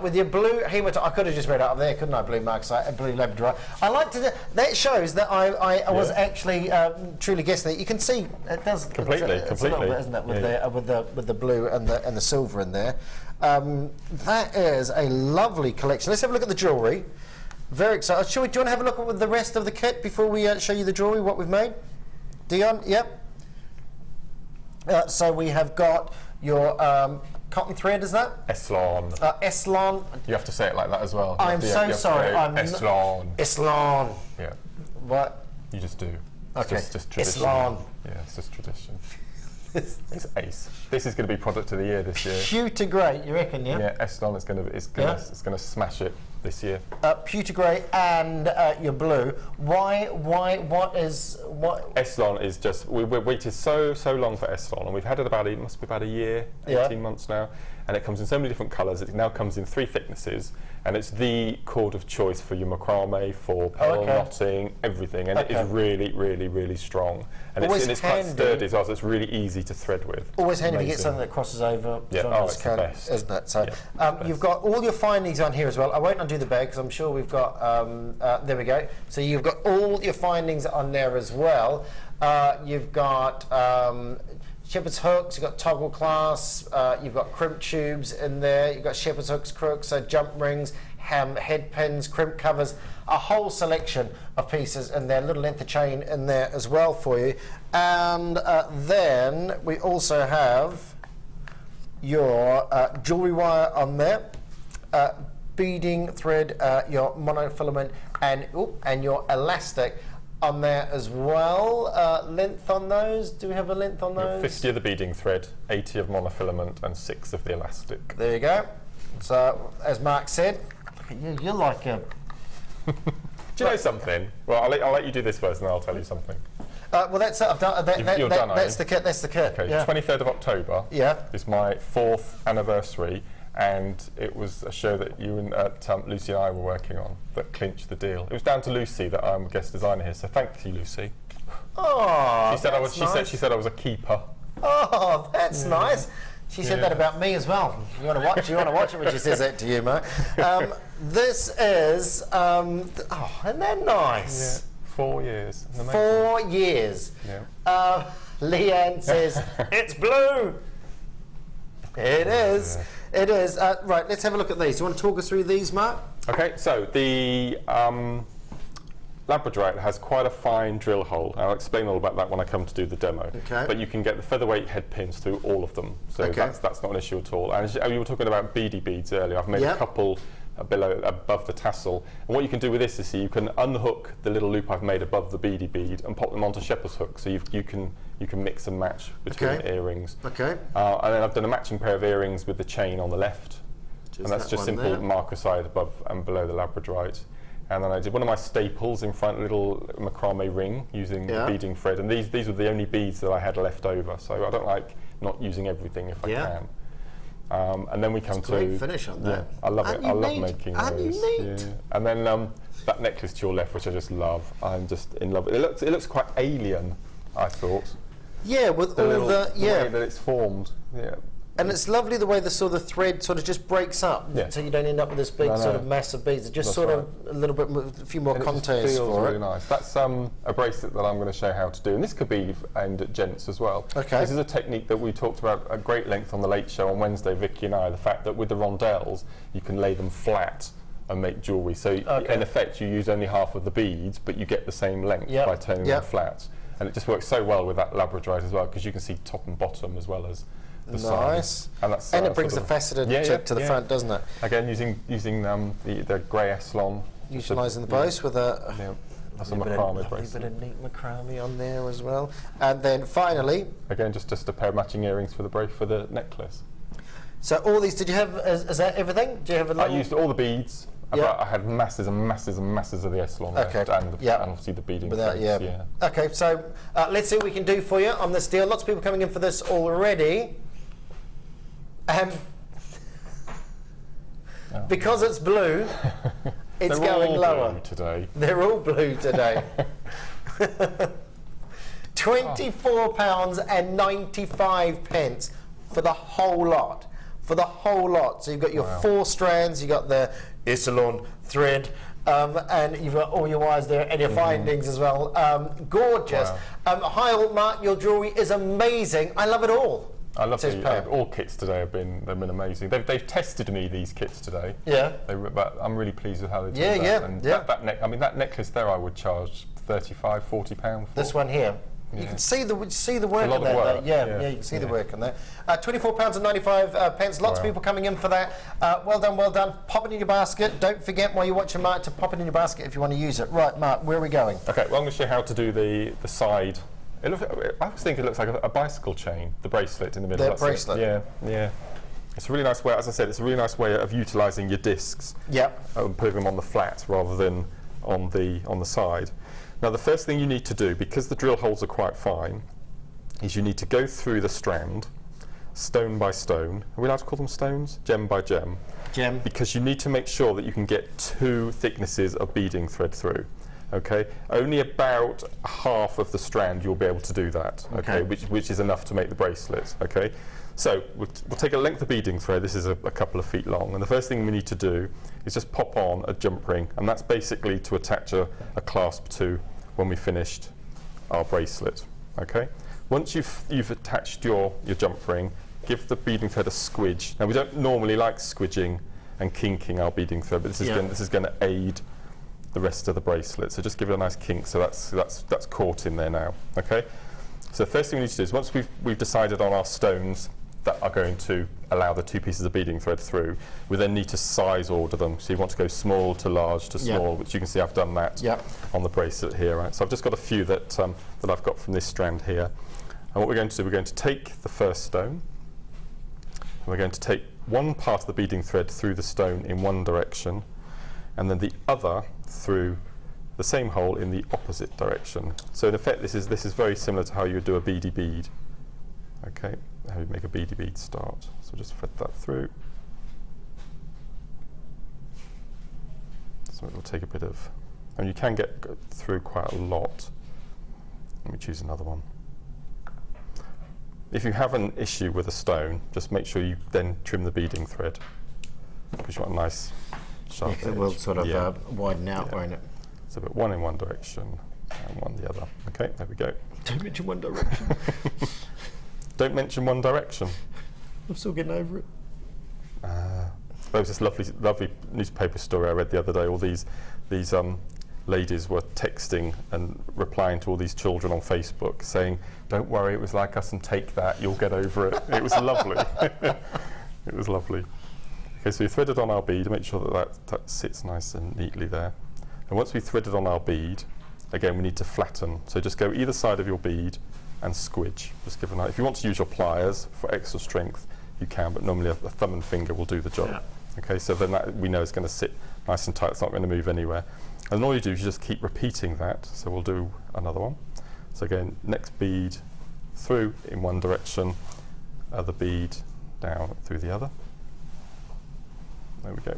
with your blue hematite. I could have just read out of there, couldn't I? Blue marcasite, blue labradorite. I like to. That shows that I was actually truly guessing it. You can see it does completely, it's a little bit, isn't it, with the blue and the silver in there. That is a lovely collection. Let's have a look at the jewellery. Very excited. Do you want to have a look at the rest of the kit before we show you the jewellery? What we've made, Dion? Yep. So we have got your cotton thread, is that? Eslon. Eslon. You have to say it like that as well. I'm so sorry. Eslon. Eslon. Yeah. What? You just do. Okay. It's just tradition. Eslon. Yeah, it's just tradition. It's ace. This is going to be product of the year this year. Pewter grey, you reckon? Yeah. Yeah, Eslon is going to smash it this year. Pewter grey and your blue. Why? What? Eslon is just we waited so long for Eslon, and we've had it it must be about a year, 18 months now, and it comes in so many different colours. It now comes in 3 thicknesses, and it's the cord of choice for your macrame, for pearl knotting, everything, and it is really strong, and it's quite sturdy as well, so it's really easy to thread with. Always handy to get something that crosses over. Yeah, it's the best, isn't it? So yeah, you've got all your findings on here as well. I won't undo the bag because I'm sure we've got. There we go. So you've got all your findings on there as well. You've got shepherd's hooks, you've got toggle clasps, you've got crimp tubes in there, you've got shepherd's hooks, crooks, jump rings, head pins, crimp covers, a whole selection of pieces in there, little length of chain in there as well for you. And then we also have your jewellery wire on there, beading thread, your monofilament, and your elastic on there as well. Length on those, do we have a length on those? 50 of the beading thread, 80 of monofilament, and 6 of the elastic. There you go. So, as Mark said, you're like a... Do you know something? Well, I'll let you do this first and then I'll tell you something. Well, that's it. I've done, you're done, that's the kit, that's the kit. Okay, yeah. 23rd of October is my 4th anniversary, and it was a show that you and Lucy and I were working on that clinched the deal. It was down to Lucy that I'm a guest designer here, so thank you, Lucy. Oh, she said I was a keeper. Oh, that's nice. She said that about me as well. You want to watch? You want to watch it when she says that to you, mate. This is isn't that nice? Yeah. 4 years. Amazing. 4 years. Yeah. Leanne says it's blue. It is. Yeah. It is. Right. Let's have a look at these. Do you want to talk us through these, Mark? Okay. So the labradorite has quite a fine drill hole. I'll explain all about that when I come to do the demo. Okay. But you can get the featherweight head pins through all of them, so that's not an issue at all. And as you were talking about beady beads earlier, I've made a couple above the tassel. And what you can do with this is you can unhook the little loop I've made above the beady bead and pop them onto shepherd's hooks, so you can mix and match between earrings. Okay. And then I've done a matching pair of earrings with the chain on the left, and that's just simple marcasite above and below the labradorite. And then I did one of my staples in front, a little macrame ring using beading thread. And these were the only beads that I had left over, so I don't like not using everything if I can. And then we come to great finish on that. I love it. I love making those. Yeah. And then that necklace to your left, which I just love. I'm just in love with it. It looks quite alien, I thought. Yeah, with all the way that it's formed. Yeah. And it's lovely the way the sort of thread sort of just breaks up, so you don't end up with this big sort of mass of beads. It's just sort of a little bit, a few more contours feels for really it. Nice. That's a bracelet that I'm going to show how to do, and this could be aimed at gents as well. Okay. This is a technique that we talked about at great length on the Late Show on Wednesday, Vicky and I. The fact that with the rondelles you can lay them flat and make jewellery. So in effect, you use only half of the beads, but you get the same length by turning them flat. And it just works so well with that labradorite as well, because you can see top and bottom as well as the sides. And, and it brings the faceted to the front, doesn't it? Again, using the grey Eslon. Utilising the brace with a... That's a macrame bracelet. A bit of neat macrame on there as well. And then finally... Again, just a pair of matching earrings for the necklace. So all these, did you have, is that everything? Do you have a I used all the beads. I had masses and masses and masses of the Eslon left, and obviously the beading threads. Okay, so let's see what we can do for you on this deal. Lots of people coming in for this already. Because it's blue, it's going lower. Blue today. They're all blue today. £24.95 for the whole lot. For the whole lot. So you've got your 4 strands, you've got the Isilon thread, and you've got all your wires there and your findings as well. Gorgeous. Hi all, Mark, your jewellery is amazing. I love it all. I love all kits today they've been amazing. They've tested me, these kits today. Yeah. But I'm really pleased with how they did that. And that necklace there I would charge £35, £40 for. This one here. Yeah. You can see the work in there. Yeah, you can see the work in there. £24.95. Lots of people coming in for that. Well done, well done. Pop it in your basket. Don't forget while you're watching Mark to pop it in your basket if you want to use it. Right, Mark, where are we going? Okay, well I'm going to show you how to do the side. I was thinking it looks like a bicycle chain, the bracelet in the middle. The bracelet. Yeah. It's a really nice way, as I said, it's a really nice way of utilising your discs. Yep. And putting them on the flat rather than on the side. Now the first thing you need to do, because the drill holes are quite fine, is you need to go through the strand, stone by stone. Are we allowed to call them stones? Gem by gem. Gem. Because you need to make sure that you can get 2 thicknesses of beading thread through. Okay, only about half of the strand you'll be able to do that. Okay, which is enough to make the bracelet. Okay, so we'll take a length of beading thread. This is a couple of feet long, and the first thing we need to do is just pop on a jump ring, and that's basically to attach a clasp to when we finished our bracelet. Okay, once you've attached your jump ring, give the beading thread a squidge. Now we don't normally like squidging and kinking our beading thread, but this is going to aid the rest of the bracelet. So just give it a nice kink. So that's caught in there now. Okay. So the first thing we need to do is, once we've decided on our stones that are going to allow the 2 pieces of beading thread through, we then need to size order them. So you want to go small to large to small, which you can see I've done that on the bracelet here. Right. So I've just got a few that I've got from this strand here. And what we're going to do, we're going to take the first stone, and we're going to take one part of the beading thread through the stone in one direction, and then the other through the same hole in the opposite direction. So in effect, this is very similar to how you would do a beady bead. Okay, how you make a beady bead start. So just thread that through. So it will take a bit of, and you can get through quite a lot. Let me choose another one. If you have an issue with a stone, just make sure you then trim the beading thread, because you want a nice sharp edge. It will sort of widen out, won't it? So but one in one direction and one the other. Okay, there we go. Don't mention one direction. Don't mention one direction. I'm still getting over it. There was this lovely newspaper story I read the other day. All these ladies were texting and replying to all these children on Facebook saying, "Don't worry, it was like us and take that, you'll get over it." It was lovely. It was lovely. Okay, so we threaded on our bead, make sure that sits nice and neatly there. And once we've threaded on our bead, again we need to flatten. So just go either side of your bead and squidge. Just give if you want to use your pliers for extra strength, you can, but normally a thumb and finger will do the job. Yeah. Okay, so then that we know it's going to sit nice and tight, it's not going to move anywhere. And all you do is you just keep repeating that. So we'll do another one. So again, next bead through in one direction, other bead down through the other. There we go.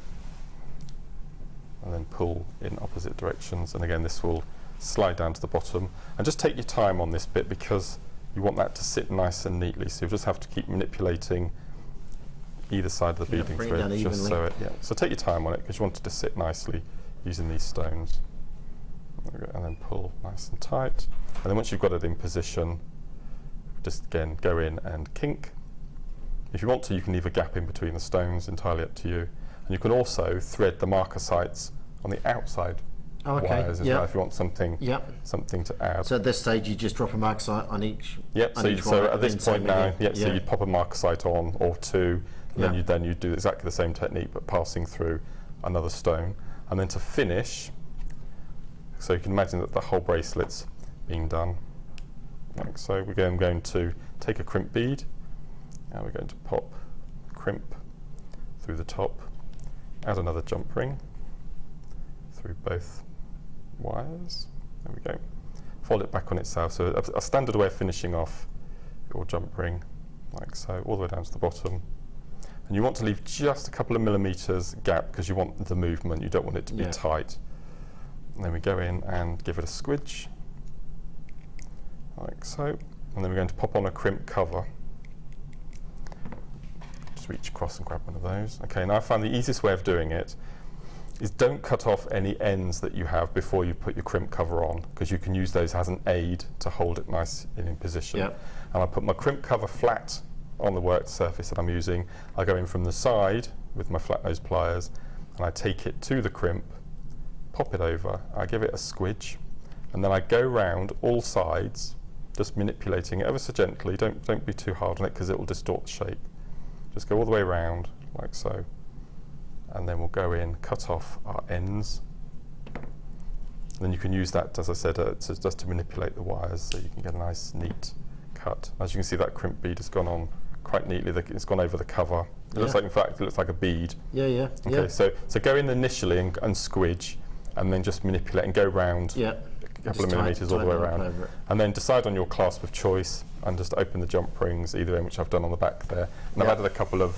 And then pull in opposite directions. And again, this will slide down to the bottom. And just take your time on this bit, because you want that to sit nice and neatly. So you just have to keep manipulating either side of the beading thread. Just so it, so take your time on it, because you want it to sit nicely using these stones. And then pull nice and tight. And then once you've got it in position, just again go in and kink. If you want to, you can leave a gap in between the stones, entirely up to you. And you can also thread the marker sites on the outside wires as well, if you want something something to add. So at this stage, you just drop a marcasite on each. Yep. So at this point now, so you pop a marcasite on or two, and then you do exactly the same technique, but passing through another stone, and then to finish. So you can imagine that the whole bracelet's being done. Like so, we're going to take a crimp bead, and we're going to pop crimp through the top, add another jump ring through both wires. There we go. Fold it back on itself. So a standard way of finishing off your jump ring, like so, all the way down to the bottom. And you want to leave just a couple of millimeters gap because you want the movement. You don't want it to be tight. And then we go in and give it a squidge, like so. And then we're going to pop on a crimp cover. Just reach across and grab one of those. Okay, now I found the easiest way of doing it is don't cut off any ends that you have before you put your crimp cover on, because you can use those as an aid to hold it nice in position. And I put my crimp cover flat on the worked surface that I'm using. I go in from the side with my flat nose pliers, and I take it to the crimp, pop it over, I give it a squidge, and then I go round all sides, just manipulating it ever so gently. Don't be too hard on it because it will distort the shape. Just go all the way around, like so. And then we'll go in, cut off our ends. And then you can use that, as I said, just to manipulate the wires so you can get a nice, neat cut. As you can see, that crimp bead has gone on quite neatly. It's gone over the cover. It looks like, in fact, it looks like a bead. Okay, so go in initially and squidge, and then just manipulate and go round a couple of millimeters all the way around. And then decide on your clasp of choice and just open the jump rings, either end, which I've done on the back there. And I've added a couple of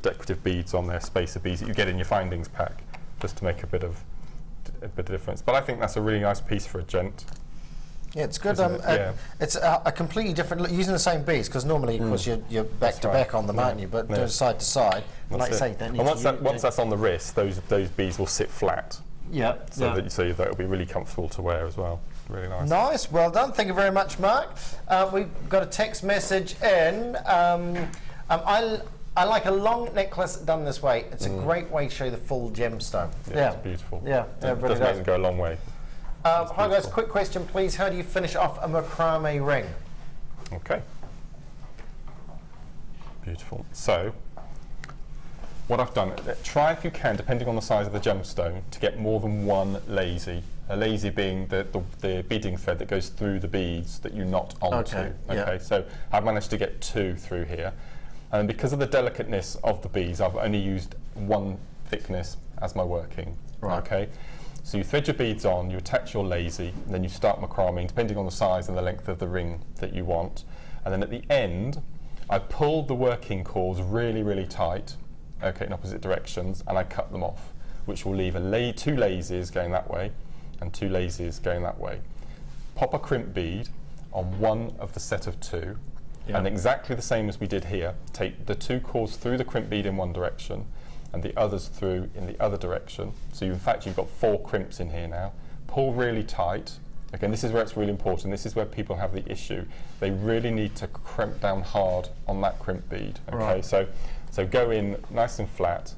decorative beads on there, spacer beads that you get in your findings pack, just to make a bit of difference. But I think that's a really nice piece for a gent. Yeah, it's good. It's a completely different look, using the same beads, because normally, of course, you're back to back on them, aren't you? But doing side to side, like you say, don't need once that's on the wrist, those beads will sit flat. So that it'll be really comfortable to wear as well. Really nice. Nice, well done. Thank you very much, Mark. We've got a text message in. I like a long necklace done this way. It's a great way to show the full gemstone. It's beautiful. It really does go a long way. Hi guys, quick question please. How do you finish off a macrame ring? Okay. Beautiful. So, what I've done, try if you can, depending on the size of the gemstone, to get more than one lazy. A lazy being the beading thread that goes through the beads that you knot onto. Okay. So I've managed to get 2 through here. And because of the delicateness of the beads, I've only used 1 thickness as my working. Okay. So you thread your beads on, you attach your lazy, and then you start macrameing, depending on the size and the length of the ring that you want. And then at the end, I pulled the working cords really, really tight, in opposite directions, and I cut them off, which will leave 2 lazies going that way, and 2 lazies going that way. Pop a crimp bead on one of the set of 2, and exactly the same as we did here, take the 2 cords through the crimp bead in one direction, and the others through in the other direction. So in fact you've got 4 crimps in here now. Pull really tight. Okay, and this is where it's really important. This is where people have the issue. They really need to crimp down hard on that crimp bead. Okay, so go in nice and flat,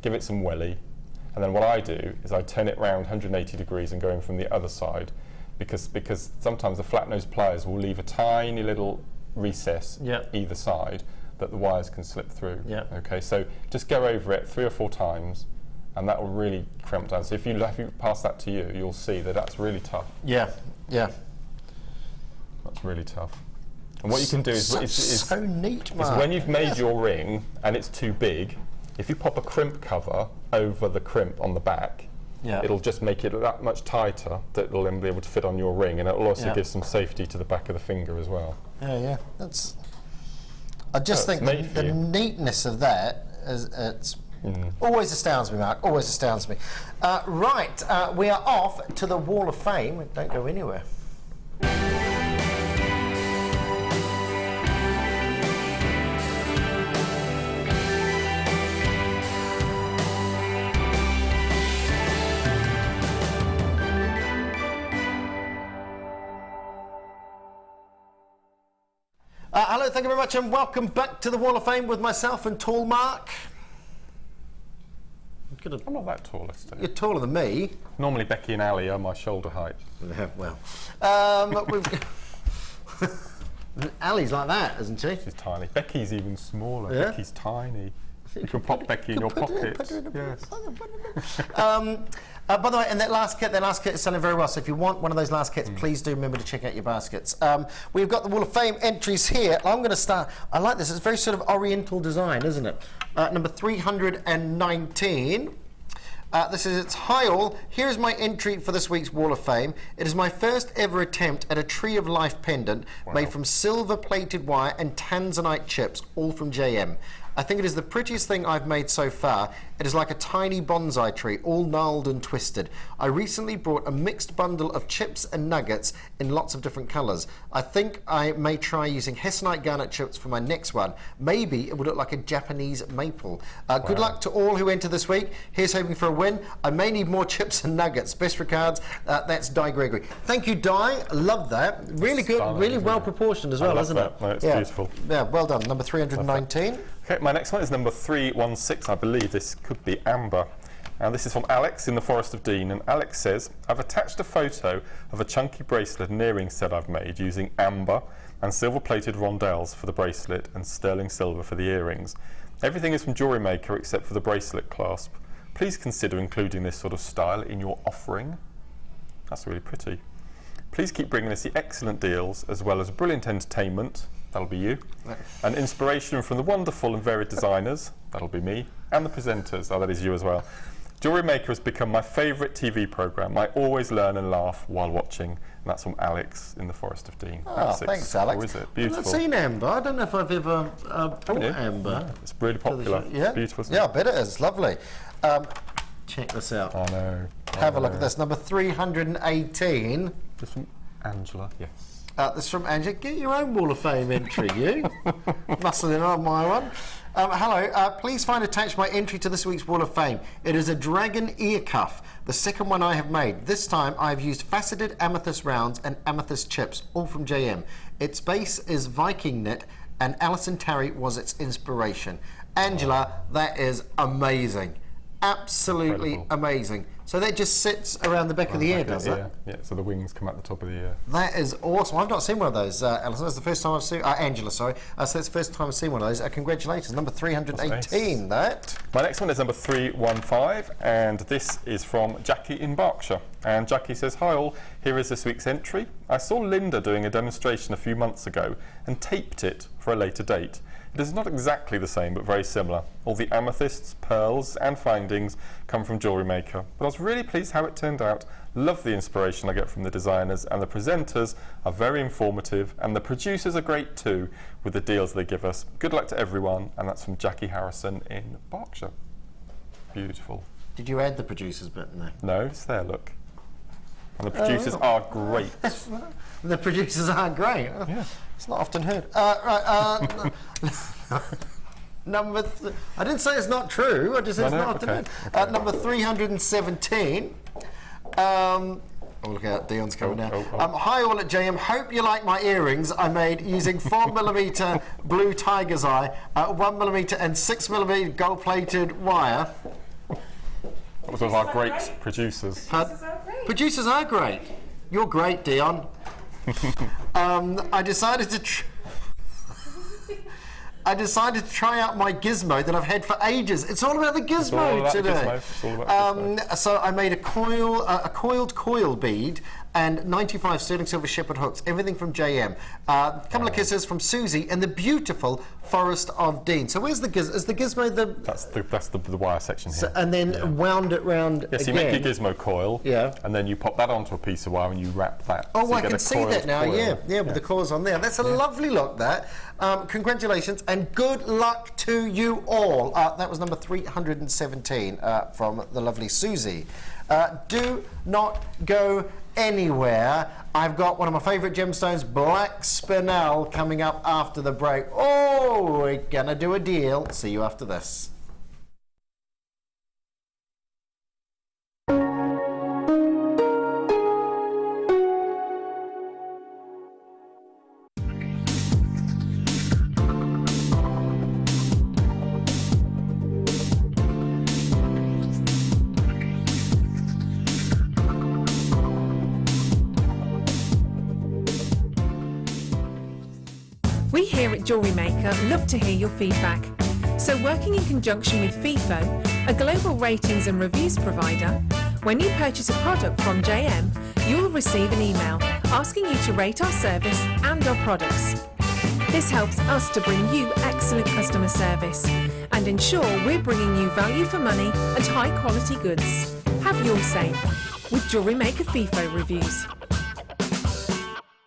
give it some welly, and then what I do is I turn it around 180 degrees and go in from the other side, because sometimes the flat nose pliers will leave a tiny little recess either side that the wires can slip through. Okay, so just go over it 3 or 4 times, and that will really crimp down. So if you pass that to you, you'll see that that's really tough. That's really tough. And what you can do is so neat, Mark. Is when you've made your ring and it's too big, if you pop a crimp cover over the crimp on the back, it'll just make it that much tighter that it'll then be able to fit on your ring, and it'll also give some safety to the back of the finger as well. That's. I just think the neatness of that always astounds me, Mark. Always astounds me. We are off to the Wall of Fame. Don't go anywhere. Hello, thank you very much, and welcome back to the Wall of Fame with myself and Tall Mark. I'm not that tall, Esther. You're taller than me. Normally Becky and Ali are my shoulder height. Yeah, well. Ali's like that, isn't she? She's tiny. Becky's even smaller. Yeah? Becky's tiny. You can pop Becky in your pocket. Yes. By the way, and that last kit is selling very well. So if you want one of those last kits, please do remember to check out your baskets. We've got the Wall of Fame entries here. I'm going to start. I like this. It's very sort of Oriental design, isn't it? Number 319. This is its high all. Here's my entry for this week's Wall of Fame. It is my first ever attempt at a Tree of Life pendant made from silver-plated wire and Tanzanite chips, all from JM. I think it is the prettiest thing I've made so far. It is like a tiny bonsai tree, all gnarled and twisted. I recently brought a mixed bundle of chips and nuggets in lots of different colours. I think I may try using hessonite garnet chips for my next one. Maybe it would look like a Japanese maple. Good luck to all who enter this week. Here's hoping for a win. I may need more chips and nuggets. Best regards, that's Di Gregory. Thank you, Di. Love that. Really good, really well proportioned as well, isn't it? No, it's beautiful. Yeah, well done. Number 319. Okay, my next one is number 316. I believe this could be amber. And this is from Alex in the Forest of Dean. And Alex says, I've attached a photo of a chunky bracelet and earring set I've made using amber and silver-plated rondelles for the bracelet and sterling silver for the earrings. Everything is from JewelleryMaker except for the bracelet clasp. Please consider including this sort of style in your offering. That's really pretty. Please keep bringing us the excellent deals as well as brilliant entertainment. That'll be you. And inspiration from the wonderful and varied designers. That'll be me. And the presenters. Oh, that is you as well. JewelleryMaker has become my favourite TV programme. I always learn and laugh while watching. And that's from Alex in the Forest of Dean. Oh, thanks, Alex. Or is it? Beautiful. I've seen amber. I don't know if I've ever bought amber. Yeah, it's really popular. Yeah? It's beautiful. Yeah, I bet it is. It's lovely. Check this out. I know. Have a look at this. Number 318. This from Angela. Yes. This is from Angela. Get your own Wall of Fame entry, you. Muscling on my one. Hello. Please find attached my entry to this week's Wall of Fame. It is a dragon ear cuff, the second one I have made. This time I have used faceted amethyst rounds and amethyst chips, all from JM. Its base is Viking knit, and Alison Tarry was its inspiration. Angela, that is amazing. Absolutely amazing. So that just sits around the back of the ear, does it? Yeah, so the wings come out the top of the ear. That is awesome. I've not seen one of those, Alison. That's the first time I've seen... Angela, sorry. So that's the first time I've seen one of those. Congratulations. Number 318, that. My next one is number 315, and this is from Jackie in Berkshire. And Jackie says, hi all, here is this week's entry. I saw Linda doing a demonstration a few months ago and taped it for a later date. It is not exactly the same, but very similar. All the amethysts, pearls, and findings come from JewelleryMaker. But I was really pleased how it turned out. Love the inspiration I get from the designers, and the presenters are very informative, and the producers are great too, with the deals they give us. Good luck to everyone, and that's from Jackie Harrison in Berkshire. Beautiful. Did you add the producers bit in there? No, it's there, look. And the producers are great. The producers are great. Yeah. It's not often heard. Number... I didn't say it's not true. I just said it's not often heard. Number 317. Oh, look out, Dion's coming now. Hi all at JM. Hope you like my earrings I made using 4mm blue tiger's eye, 1mm and 6mm gold-plated wire. That was one of our great producers. Producers are great. You're great, Dion. I decided to try out my gizmo that I've had for ages. It's all about the gizmo today. So I made a coiled coil bead and 95 sterling silver shepherd hooks, everything from JM. A couple of kisses from Susie and the beautiful Forest of Dean. So where's the gizmo? Is the gizmo the... That's the wire section here. So, and then wound it round again. Yes, you make your gizmo coil, and then you pop that onto a piece of wire and you wrap that. Oh, so I can see that now, yeah, with the coils on there. That's a lovely look, that. Congratulations and good luck to you all. That was number 317 from the lovely Susie. Do not go anywhere. I've got one of my favourite gemstones, Black Spinel, coming up after the break. Oh, we're gonna do a deal. See you after this. We here at JewelleryMaker love to hear your feedback. So working in conjunction with FIFO, a global ratings and reviews provider, when you purchase a product from JM, you will receive an email asking you to rate our service and our products. This helps us to bring you excellent customer service and ensure we're bringing you value for money and high quality goods. Have your say with JewelleryMaker FIFO reviews.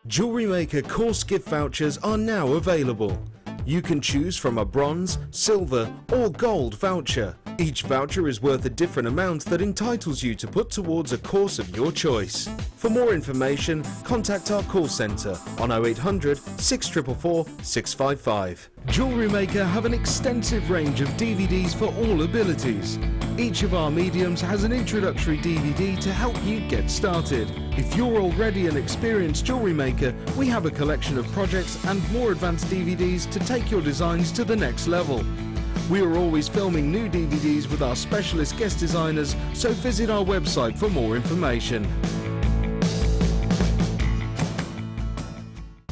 JewelleryMaker course gift vouchers are now available. You can choose from a bronze, silver or gold voucher. Each voucher is worth a different amount that entitles you to put towards a course of your choice. For more information, contact our call centre on 0800 644 655. JewelleryMaker have an extensive range of DVDs for all abilities. Each of our mediums has an introductory DVD to help you get started. If you're already an experienced jewellery maker, we have a collection of projects and more advanced DVDs to take your designs to the next level. We are always filming new DVDs with our specialist guest designers, so visit our website for more information.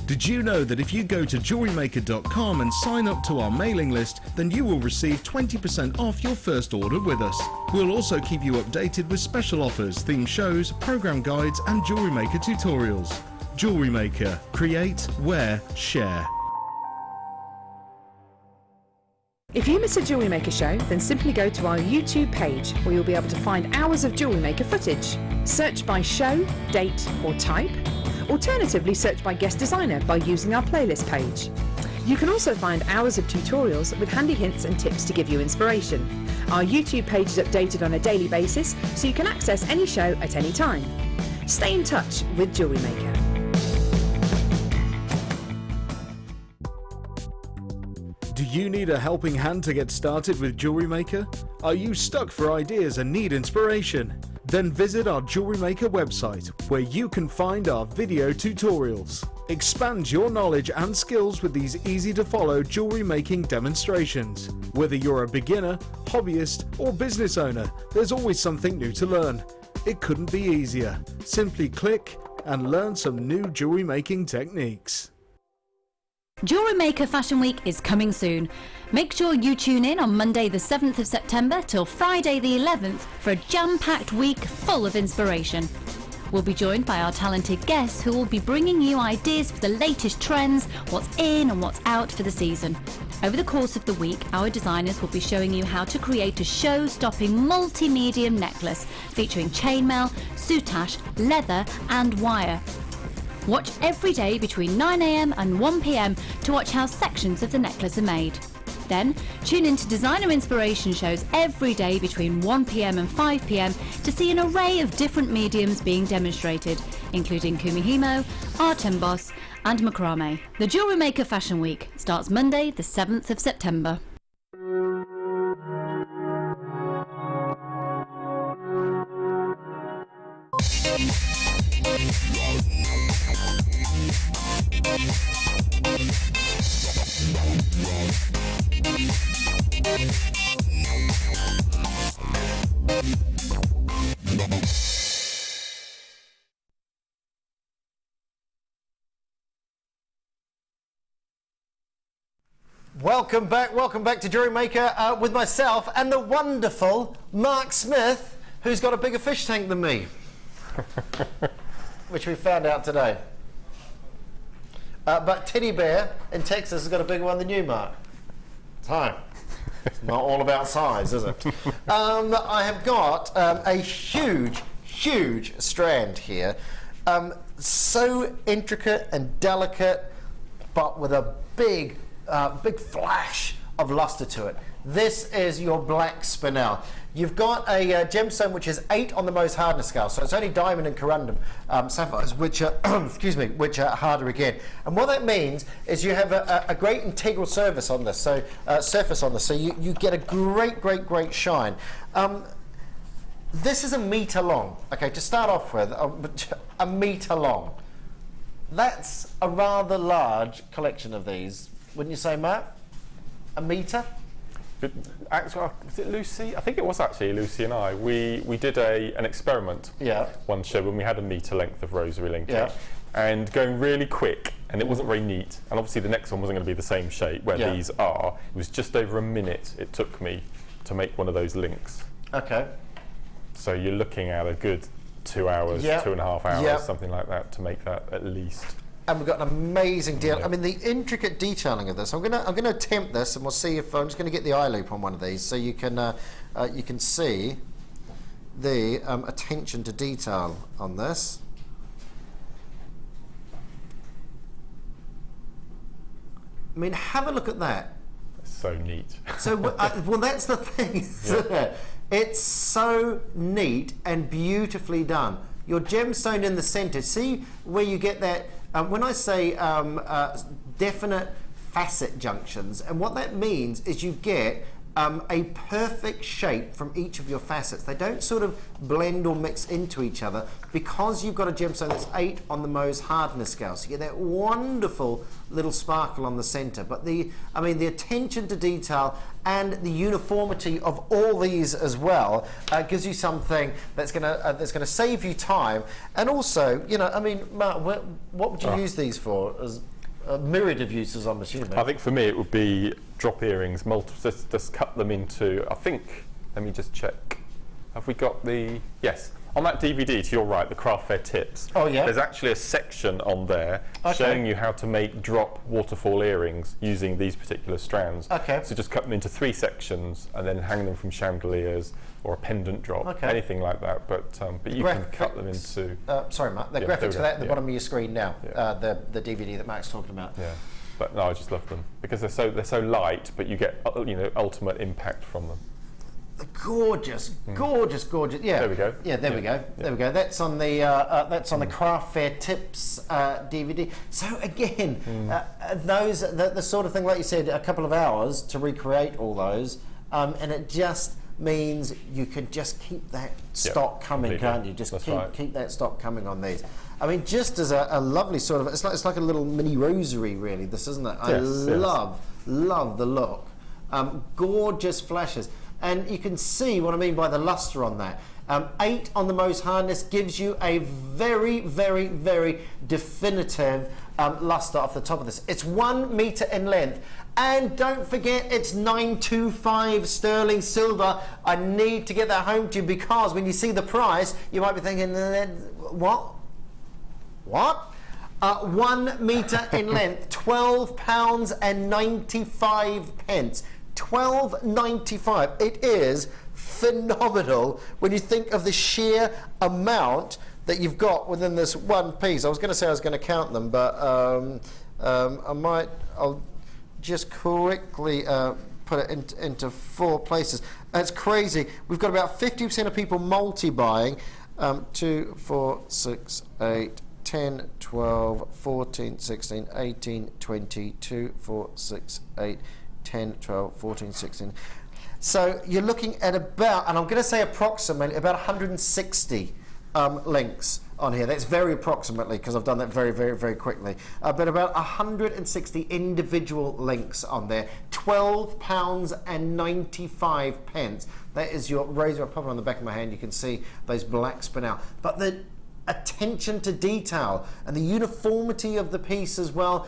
Did you know that if you go to JewelleryMaker.com and sign up to our mailing list, then you will receive 20% off your first order with us. We'll also keep you updated with special offers, themed shows, program guides and Jewellery Maker tutorials. Jewellery Maker. Create, wear, share. If you miss a Jewellery Maker show, then simply go to our YouTube page where you'll be able to find hours of Jewellery Maker footage. Search by show, date or type. Alternatively, search by guest designer by using our playlist page. You can also find hours of tutorials with handy hints and tips to give you inspiration. Our YouTube page is updated on a daily basis, so you can access any show at any time. Stay in touch with Jewellery Maker. Do you need a helping hand to get started with Jewellery Maker? Are you stuck for ideas and need inspiration? Then visit our Jewellery Maker website, where you can find our video tutorials. Expand your knowledge and skills with these easy-to-follow jewellery making demonstrations. Whether you're a beginner, hobbyist or business owner, there's always something new to learn. It couldn't be easier. Simply click and learn some new jewellery making techniques. Jewellery Maker Fashion Week is coming soon. Make sure you tune in on Monday the 7th of September till Friday the 11th for a jam-packed week full of inspiration. We'll be joined by our talented guests who will be bringing you ideas for the latest trends, what's in and what's out for the season. Over the course of the week, our designers will be showing you how to create a show-stopping multi-medium necklace featuring chainmail, soutache, leather and wire. Watch every day between 9 AM and 1 PM to watch how sections of the necklace are made. Then tune in to designer inspiration shows every day between 1 PM and 5 PM to see an array of different mediums being demonstrated, including kumihimo, art emboss and macrame. The Jewellery Maker Fashion Week starts Monday the 7th of September. Welcome back to Jewellery Maker with myself and the wonderful Mark Smith, who's got a bigger fish tank than me, which we found out today. But Teddy Bear in Texas has got a bigger one than you, Mark. So, it's not all about size, is it? I have got a huge strand here. So intricate and delicate, but with a big flash of luster to it. This is your black spinel. You've got a gemstone which is 8 on the most hardness scale, so it's only diamond and corundum sapphires, which are which are harder again. And what that means is you have a great integral surface on this, so you get a great shine. This is 1 meter long. Okay, to start off with, 1 meter long. That's a rather large collection of these, wouldn't you say, Matt? 1 meter? Actually, was it Lucy? I think it was actually Lucy and I. We did an experiment one show when we had 1 meter length of rosary linking, and going really quick and it wasn't very neat. And obviously the next one wasn't going to be the same shape where these are. It was just over a minute it took me to make one of those links. Okay. So you're looking at a good 2 hours, 2.5 hours, something like that, to make that at least. And we've got an amazing deal. I mean, the intricate detailing of this. I'm gonna attempt this, and we'll see if I'm just going to get the eye loop on one of these, so you can see the attention to detail on this. I mean, have a look at that. It's so neat. So, well, that's the thing, isn't it? It's so neat and beautifully done. Your gemstone in the center. See where you get that? When I say definite facet junctions, and what that means is you get a perfect shape from each of your facets. They don't sort of blend or mix into each other because you've got a gemstone that's 8 on the Mohs hardness scale. So you get that wonderful little sparkle on the center. But the attention to detail and the uniformity of all these as well gives you something that's gonna save you time. And also, you know, I mean, Mark, what would you use these for? As a myriad of uses, I'm assuming. I think for me it would be drop earrings, just cut them into, I think, let me just check. Have we got the, yes. On that DVD, to your right, the craft fair tips. Oh yeah. There's actually a section on there showing you how to make drop waterfall earrings using these particular strands. Okay. So just cut them into 3 sections and then hang them from chandeliers or a pendant drop, anything like that. But you can cut them into. Sorry, Mark. The graphics for that at the bottom of your screen now. The DVD that Mark's talking about. Yeah. But no, I just love them because they're so light, but you get ultimate impact from them. Gorgeous, gorgeous. Yeah. There we go. Yeah, there we go. There we go. That's on the craft fair tips DVD. So again, the sort of thing, like you said, a couple of hours to recreate all those, and it just means you can just keep that stock coming, can't you? Just keep that stock coming on these. I mean, just as a lovely sort of, it's like a little mini rosary, really. This, isn't it? I love the look. Gorgeous flashes. And you can see what I mean by the luster on that. 8 on the Mohs hardness gives you a very, very, very definitive luster off the top of this. It's 1 meter in length. And don't forget, it's 925 sterling silver. I need to get that home to you because when you see the price, you might be thinking, what? What? 1 meter in length, £12.95. £12.95. It is phenomenal when you think of the sheer amount that you've got within this one piece. I was going to say I was going to count them, but I'll just quickly put it into 4 places. That's crazy. We've got about 50% of people multi-buying. 2, 4, 6, 8, 10, 12, 14, 16, 18, 20, 2, 4, 6, 8, 10, 12, 14, 16. So you're looking at about, and I'm going to say approximately, about 160 links on here. That's very approximately because I've done that very, very, very quickly. But about 160 individual links on there. £12.95. That is your razor. I'll pop it on the back of my hand. You can see those black spinel. But the attention to detail and the uniformity of the piece as well,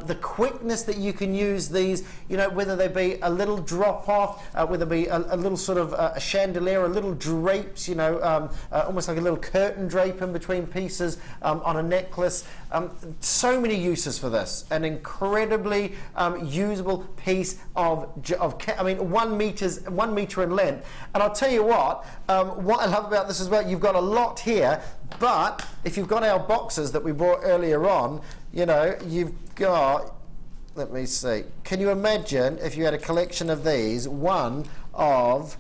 the quickness that you can use these, you know, whether they be a little drop off, whether they be a little sort of a chandelier, a little drapes, you know, almost like a little curtain drape in between pieces on a necklace. So many uses for this. An incredibly usable piece of I mean, 1 meter in length. And I'll tell you what I love about this as well, you've got a lot here. But if you've got our boxes that we bought earlier on, you know, you've got, let me see, can you imagine if you had a collection of these, one of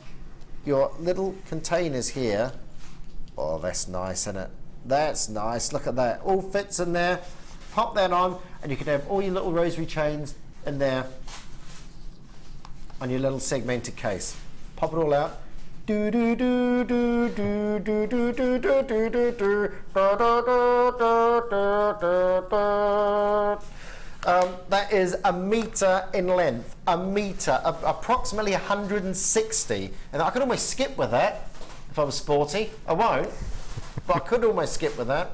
your little containers here? Oh, that's nice, isn't it? That's nice, look at that, all fits in there. Pop that on and you can have all your little rosary chains in there on your little segmented case. Pop it all out. That is 1 meter in length, 1 meter, approximately 160. And I could almost skip with that if I was sporty. I won't, but I could almost skip with that.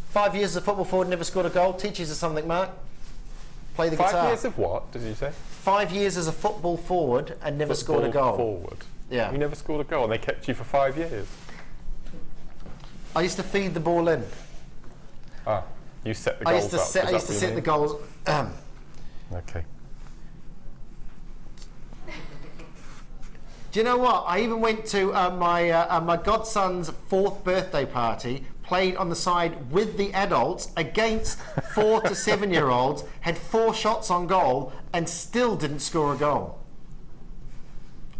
5 years as a football forward, never scored a goal. Teaches us something, Mark. Play the guitar. 5 years of what, did you say? 5 years as a football forward and never scored a goal. Forward? Yeah. You never scored a goal and they kept you for 5 years? I used to feed the ball in. Ah, you set the goals up. I used to set the goals. Okay. Do you know what? I even went to my godson's 4th birthday party, played on the side with the adults against 4 to 7-year-olds, had 4 shots on goal and still didn't score a goal.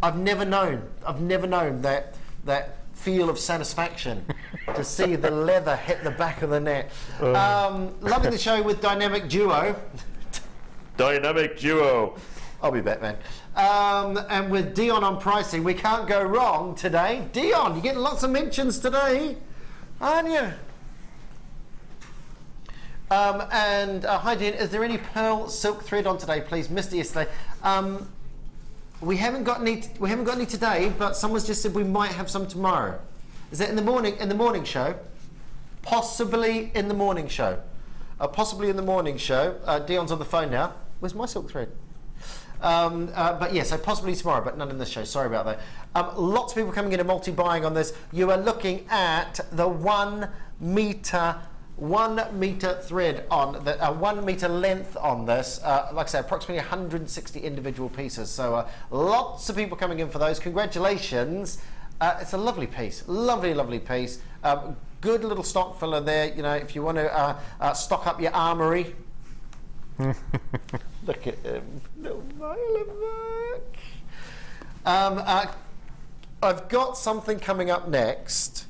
I've never known that feel of satisfaction to see the leather hit the back of the net. Loving the show with Dynamic Duo. Dynamic Duo. I'll be back, man. And with Dion on pricing, we can't go wrong today. Dion, you're getting lots of mentions today, aren't you? Hi, Dion. Is there any pearl silk thread on today, please? Missed it yesterday. We haven't got any today, but someone's just said we might have some tomorrow. Is that in the morning? In the morning show? Possibly in the morning show. Possibly in the morning show. Dion's on the phone now. Where's my silk thread? But yeah, so possibly tomorrow, but none in this show. Sorry about that. Lots of people coming in and multi-buying on this. You are looking at the 1 meter thread on the 1 meter length on this. Like I said, approximately 160 individual pieces. So lots of people coming in for those. Congratulations. It's a lovely piece. Lovely piece. Good little stock filler there. You know, if you want to stock up your armory. Look at him, little violet back. I've got something coming up next,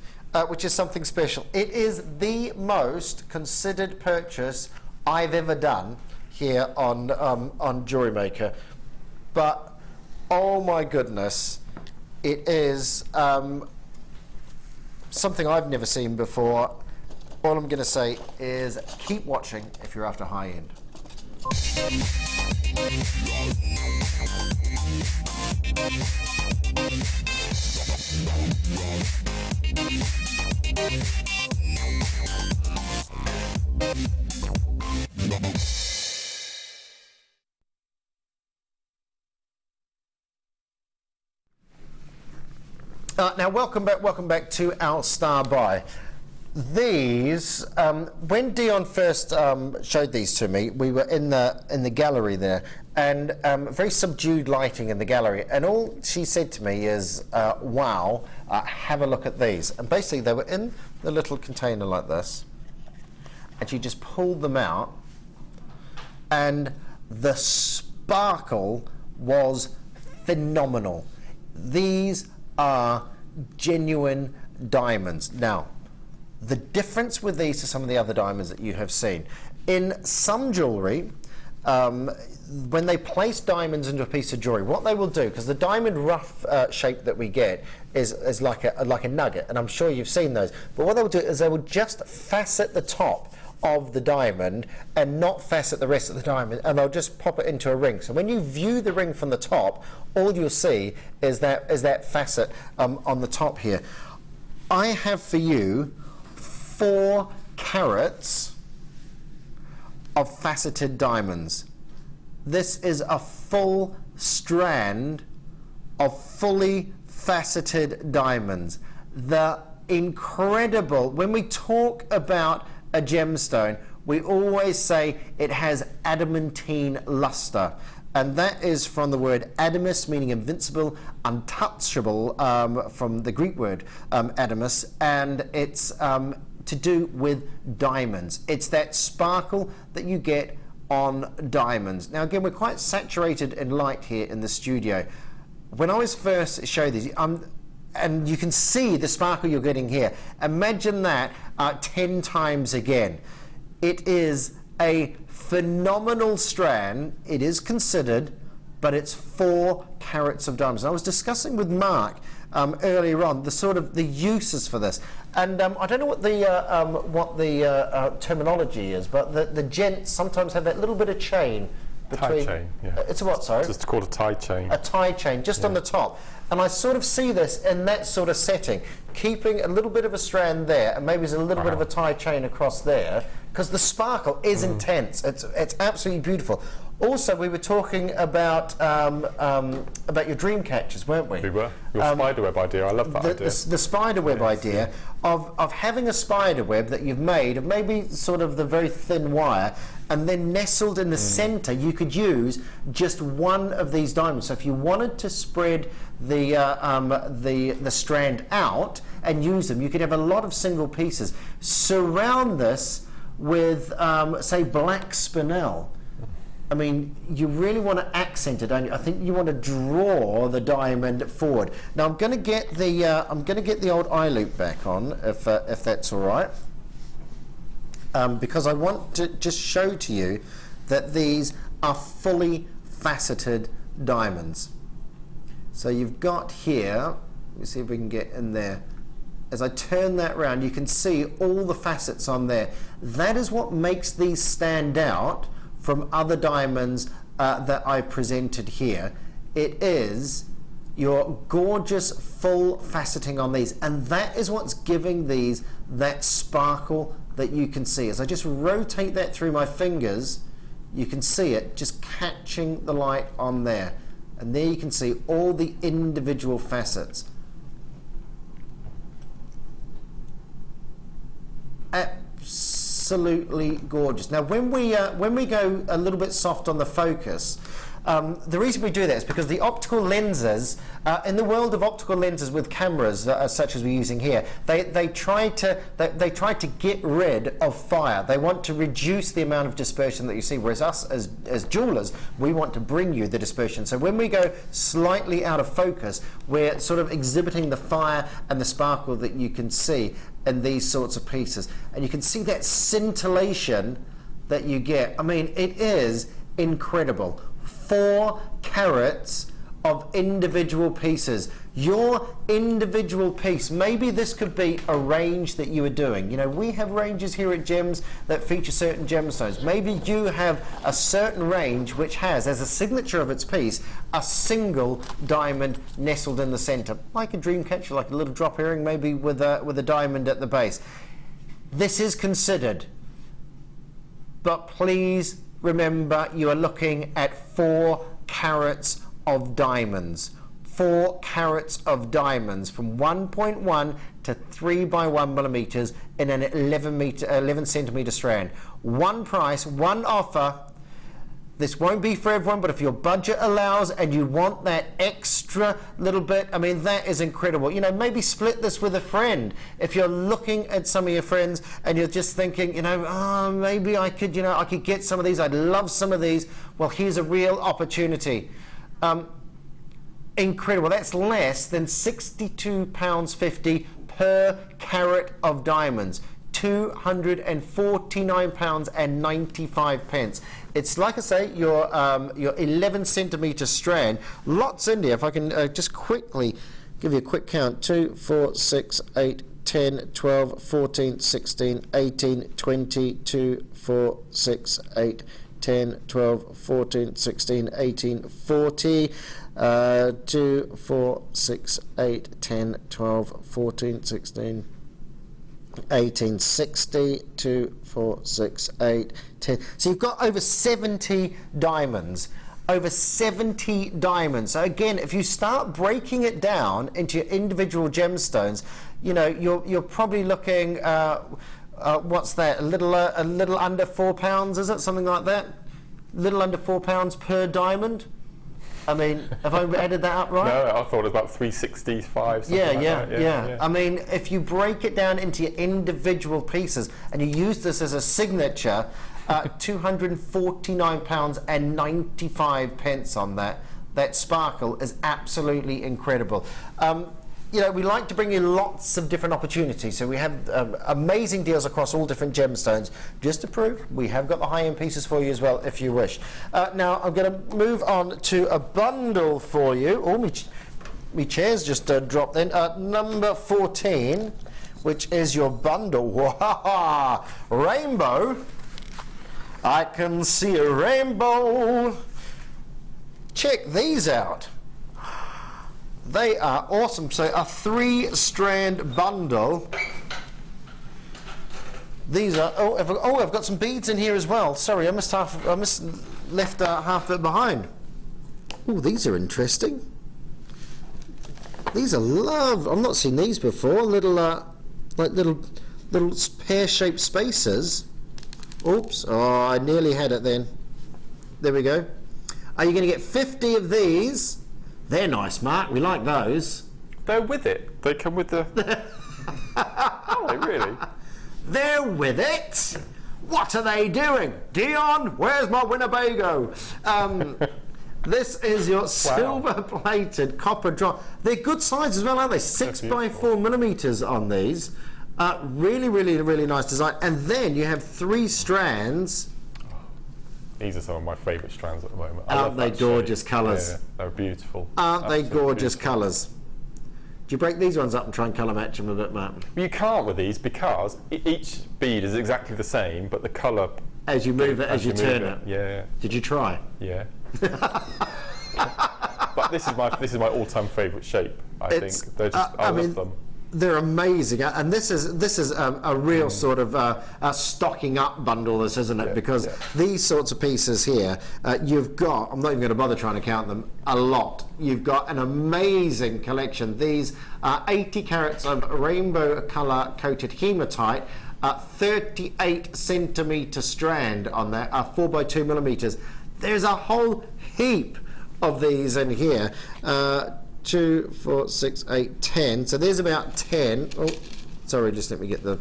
which is something special. It is the most considered purchase I've ever done here on JewelleryMaker. But oh my goodness, it is something I've never seen before. All I'm going to say is keep watching if you're after high end. Now welcome back to our star buy. These, when Dion first showed these to me, we were in the gallery there, and very subdued lighting in the gallery, and all she said to me is, wow, have a look at these. And basically they were in the little container like this, and she just pulled them out, and the sparkle was phenomenal. These are genuine diamonds. Now, the difference with these to some of the other diamonds that you have seen, in some jewellery, when they place diamonds into a piece of jewellery, what they will do, because the diamond rough shape that we get is like a nugget, and I'm sure you've seen those, but what they will do is they will just facet the top of the diamond and not facet the rest of the diamond, and they'll just pop it into a ring. So when you view the ring from the top, all you'll see is that facet on the top here. I have for you 4 carats of faceted diamonds. This is a full strand of fully faceted diamonds. The incredible, when we talk about a gemstone, we always say it has adamantine luster, and that is from the word adamus, meaning invincible, untouchable, from the Greek word adamus, and it's to do with diamonds. It's that sparkle that you get on diamonds. Now again, we're quite saturated in light here in the studio. When I was first showing these, and you can see the sparkle you're getting here. Imagine that 10 times again. It is a phenomenal strand. It is considered, but it's 4 carats of diamonds. And I was discussing with Mark earlier on the uses for this, and I don't know what the terminology is, but the gents sometimes have that little bit of chain between... Tie chain, yeah. It's a what, sorry? It's called a tie chain. A tie chain, just on the top. And I sort of see this in that sort of setting, keeping a little bit of a strand there, and maybe there's a little bit of a tie chain across there, because the sparkle is intense. It's absolutely beautiful. Also, we were talking about your dream catchers, weren't we? We were. Your spiderweb idea, I love that idea. The spiderweb idea of having a spiderweb that you've made of maybe sort of the very thin wire, and then nestled in the centre, you could use just one of these diamonds. So if you wanted to spread the strand out and use them, you could have a lot of single pieces. Surround this with, say, black spinel. I mean, you really want to accent it, don't you? I think you want to draw the diamond forward. Now I'm going to get the old eye loop back on, if that's all right, because I want to just show to you that these are fully faceted diamonds. So you've got here. Let me see if we can get in there. As I turn that round, you can see all the facets on there. That is what makes these stand out from other diamonds that I presented here. It is your gorgeous full faceting on these, and that is what's giving these that sparkle that you can see. As I just rotate that through my fingers, you can see it just catching the light on there, and there you can see all the individual facets. Absolutely gorgeous. Now when we go a little bit soft on the focus, the reason we do that is because the optical lenses, in the world of optical lenses with cameras such as we're using here, they try to get rid of fire. They want to reduce the amount of dispersion that you see, whereas us as jewelers, we want to bring you the dispersion. So when we go slightly out of focus, we're sort of exhibiting the fire and the sparkle that you can see in these sorts of pieces, and you can see that scintillation that you get. I mean, it is incredible. 4 carats of individual pieces. Your individual piece, maybe this could be a range that you are doing. You know, we have ranges here at Gems that feature certain gemstones. Maybe you have a certain range which has, as a signature of its piece, a single diamond nestled in the center, like a dream catcher, like a little drop earring, maybe with a diamond at the base. This is considered, but please remember, you are looking at 4 carats of diamonds. 4 carats of diamonds from 1.1 to 3 by 1 millimeters in an 11 centimeter strand. One price, one offer. This won't be for everyone, but if your budget allows and you want that extra little bit, I mean, that is incredible. You know, maybe split this with a friend. If you're looking at some of your friends and you're just thinking, you know, oh, maybe I could get some of these. I'd love some of these. Well, here's a real opportunity. Incredible. That's less than £62.50 per carat of diamonds. £249.95. It's like I say, your 11 centimeter strand. Lots in there. If I can just quickly give you a quick count: 2, 4, 6, 8, 10, 12, 14, 16, 18, 20, 2, 4, 6, 8, 10, 12, 14, 16, 18, 40. 2, 4, 6, 8, 10, 12, 14, 16, 18, 60, 2, 4, 6, 8, 10. So you've got over 70 diamonds. Over 70 diamonds. So again, if you start breaking it down into your individual gemstones, you know, you're probably looking, what's that? A little under £4, is it? Something like that? Little under £4 per diamond. I mean, have I added that up right? No, I thought it was about 365. Yeah. I mean, if you break it down into your individual pieces and you use this as a signature, £249.95 on that. That sparkle is absolutely incredible. You know, we like to bring you lots of different opportunities, so we have amazing deals across all different gemstones. Just to prove, we have got the high-end pieces for you as well, if you wish. Now, I'm going to move on to a bundle for you. Oh, my chair's just dropped in. Number 14, which is your bundle. Wow! Rainbow. I can see a rainbow. Check these out. They are awesome. So a 3-strand bundle. These are, I've got some beads in here as well. Sorry, I must left half of it behind. Oh, these are interesting. These are I've not seen these before. Little, like little pear-shaped spacers. Oops! Oh, I nearly had it then. There we go. Are you going to get 50 of these? They're nice, Mark. We like those. They're with it. They come with the. Oh, they really? They're with it. What are they doing, Dion? Where's my Winnebago? This is your silver-plated copper drop. They're good size as well, aren't they? 6 by 4 millimeters on these. Really, really, really nice design. And then you have 3 strands. These are some of my favourite strands at the moment. Aren't they gorgeous colours? Yeah, they're beautiful. Aren't they gorgeous colours? Do you break these ones up and try and colour match them a bit, Matt? You can't with these because each bead is exactly the same, but the colour... As you move it, as you turn it. Yeah. Did you try? Yeah. But this is my all-time favourite shape. I think they're just I love them. They're amazing, and this is a real sort of a stocking up bundle, this, isn't it? Because these sorts of pieces here, you've got, I'm not even going to bother trying to count them, a lot. You've got an amazing collection. These are 80 carats of rainbow colour coated hematite, 38 centimetre strand on there, 4 by 2 millimetres. There's a whole heap of these in here. 2, 4, 6, 8, 10. So there's about 10. Oh, sorry, just let me get the